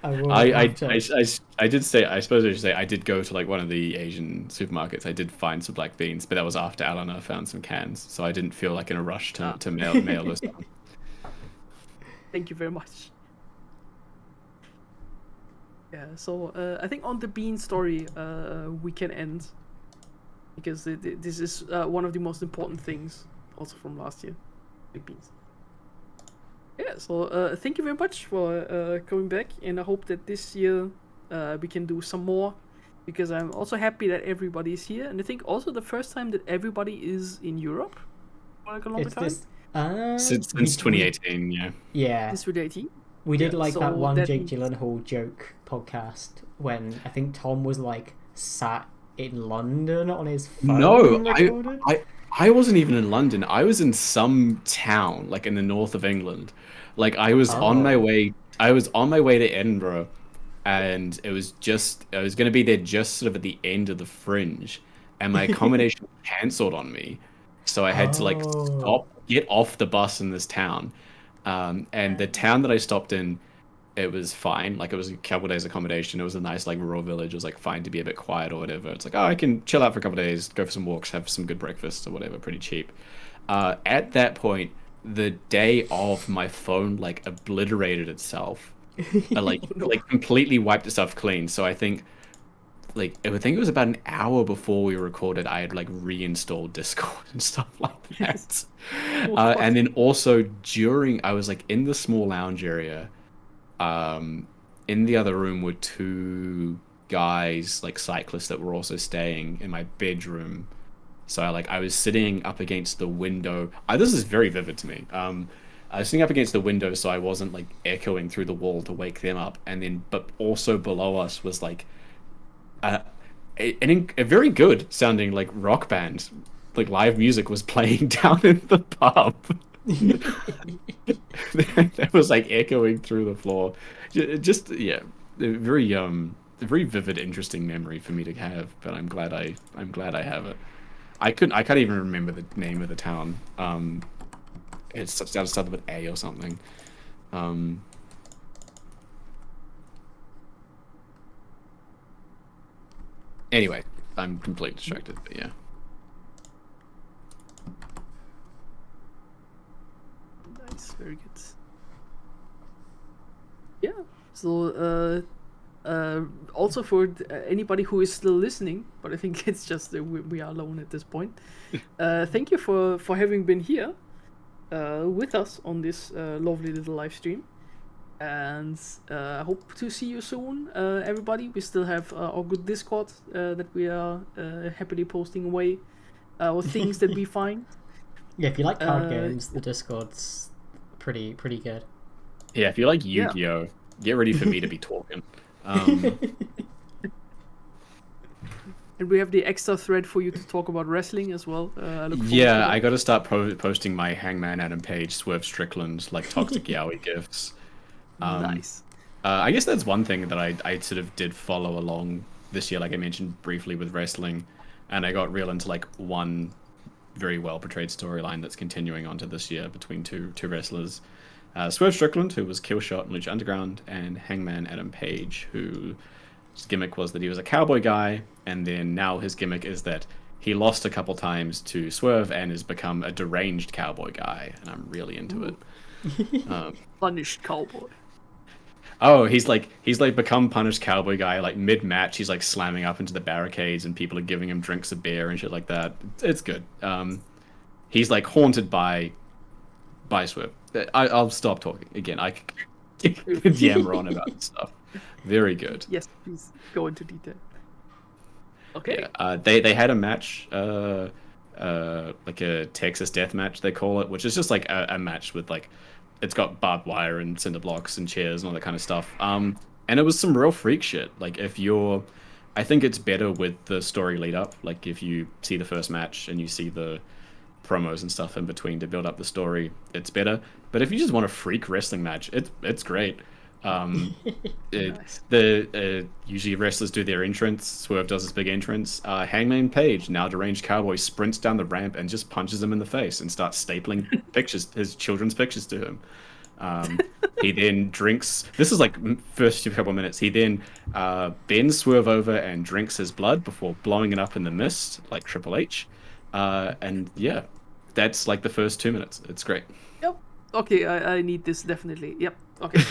I will. I have to- did say, I suppose I should say, I did go to like one of the Asian supermarkets. I did find some black beans, but that was after Eleanor found some cans, so I didn't feel like in a rush to mail those down. Thank you very much. Yeah, so I think on the bean story we can end, because this is one of the most important things also from last year, big beans. Yeah, so thank you very much for coming back, and I hope that this year we can do some more, because I'm also happy that everybody is here, and I think also the first time that everybody is in Europe for like a long it's time. this. Since we- 2018, yeah. Yeah, This relating. we did yeah, like that so one that Jake means- Gyllenhaal joke podcast when I think Tom was like sat in London on his phone. No, recorded. I wasn't even in London. I was in some town, like in the north of England. Like I was on my Oh. way. I was on my way to Edinburgh, and I was going to be there just sort of at the end of the Fringe, and my accommodation was cancelled on me, so I had to like Oh. get off the bus in this town, and the town that I stopped in, it was fine. Like it was a couple of days accommodation. It was a nice like rural village. It was like fine to be a bit quiet or whatever. It's like, oh, I can chill out for a couple of days, go for some walks, have some good breakfast or whatever, pretty cheap. At that point, the day of, my phone like obliterated itself, like completely wiped itself clean. So I think I think it was about an hour before we recorded, I had like reinstalled Discord and stuff like that. And then also during, I was like in the small lounge area. In the other room were 2 guys, like cyclists, that were also staying in my bedroom. So I was sitting up against the window. This is very vivid to me. I was sitting up against the window so I wasn't like echoing through the wall to wake them up. And then, but also below us was like a very good sounding like rock band like live music was playing down in the pub. That was like echoing through the floor. Just yeah, a very vivid, interesting memory for me to have. But I'm glad I have it. I can't even remember the name of the town. It's started with A or something. Anyway, I'm completely distracted, but yeah. Nice, very good. Yeah. So, also for anybody who is still listening, but I think it's just we are alone at this point. Thank you for having been here with us on this lovely little live stream. And I hope to see you soon, everybody. We still have our good Discord that we are happily posting away or things that we find. Yeah, if you like card games, the Discord's pretty good. Yeah, if you like Yu-Gi-Oh, get ready for me to be talking. And we have the extra thread for you to talk about wrestling as well. I look forward to that. I got to start posting my Hangman Adam Page, Swerve Strickland, like Toxic Yowie gifs. Nice. I guess that's one thing that I sort of did follow along this year, like I mentioned briefly with wrestling, and I got real into like one very well portrayed storyline that's continuing onto this year between two wrestlers. Swerve Strickland, who was Killshot in Lucha Underground, and Hangman Adam Page, whose gimmick was that he was a cowboy guy, and then now his gimmick is that he lost a couple times to Swerve and has become a deranged cowboy guy, and I'm really into it. Punished cowboy. Oh, he's like become punished cowboy guy. Like mid-match, he's like slamming up into the barricades, and people are giving him drinks of beer and shit like that. It's good. He's like haunted by Swerve. I'll stop talking again. I could yammer on about this stuff. Very good. Yes, please go into detail. Okay. Yeah, they had a match, like a Texas death match they call it, which is just like a match with like, it's got barbed wire and cinder blocks and chairs and all that kind of stuff. And it was some real freak shit. Like I think it's better with the story lead up. Like if you see the first match and you see the promos and stuff in between to build up the story, it's better. But if you just want a freak wrestling match, it's great. Nice. Usually wrestlers do their entrance. Swerve does his big entrance. Hangman Page, now deranged cowboy, sprints down the ramp and just punches him in the face and starts stapling his children's pictures to him. He then drinks. This is like first couple minutes. He then bends Swerve over and drinks his blood before blowing it up in the mist like Triple H. And yeah, that's like the first 2 minutes. It's great. Yep. Okay, I need this definitely. Yep. Okay.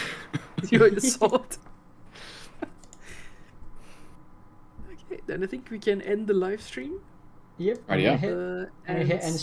You're the salt. Okay, then I think we can end the live stream. Yep. Right, yeah. I'm gonna hit end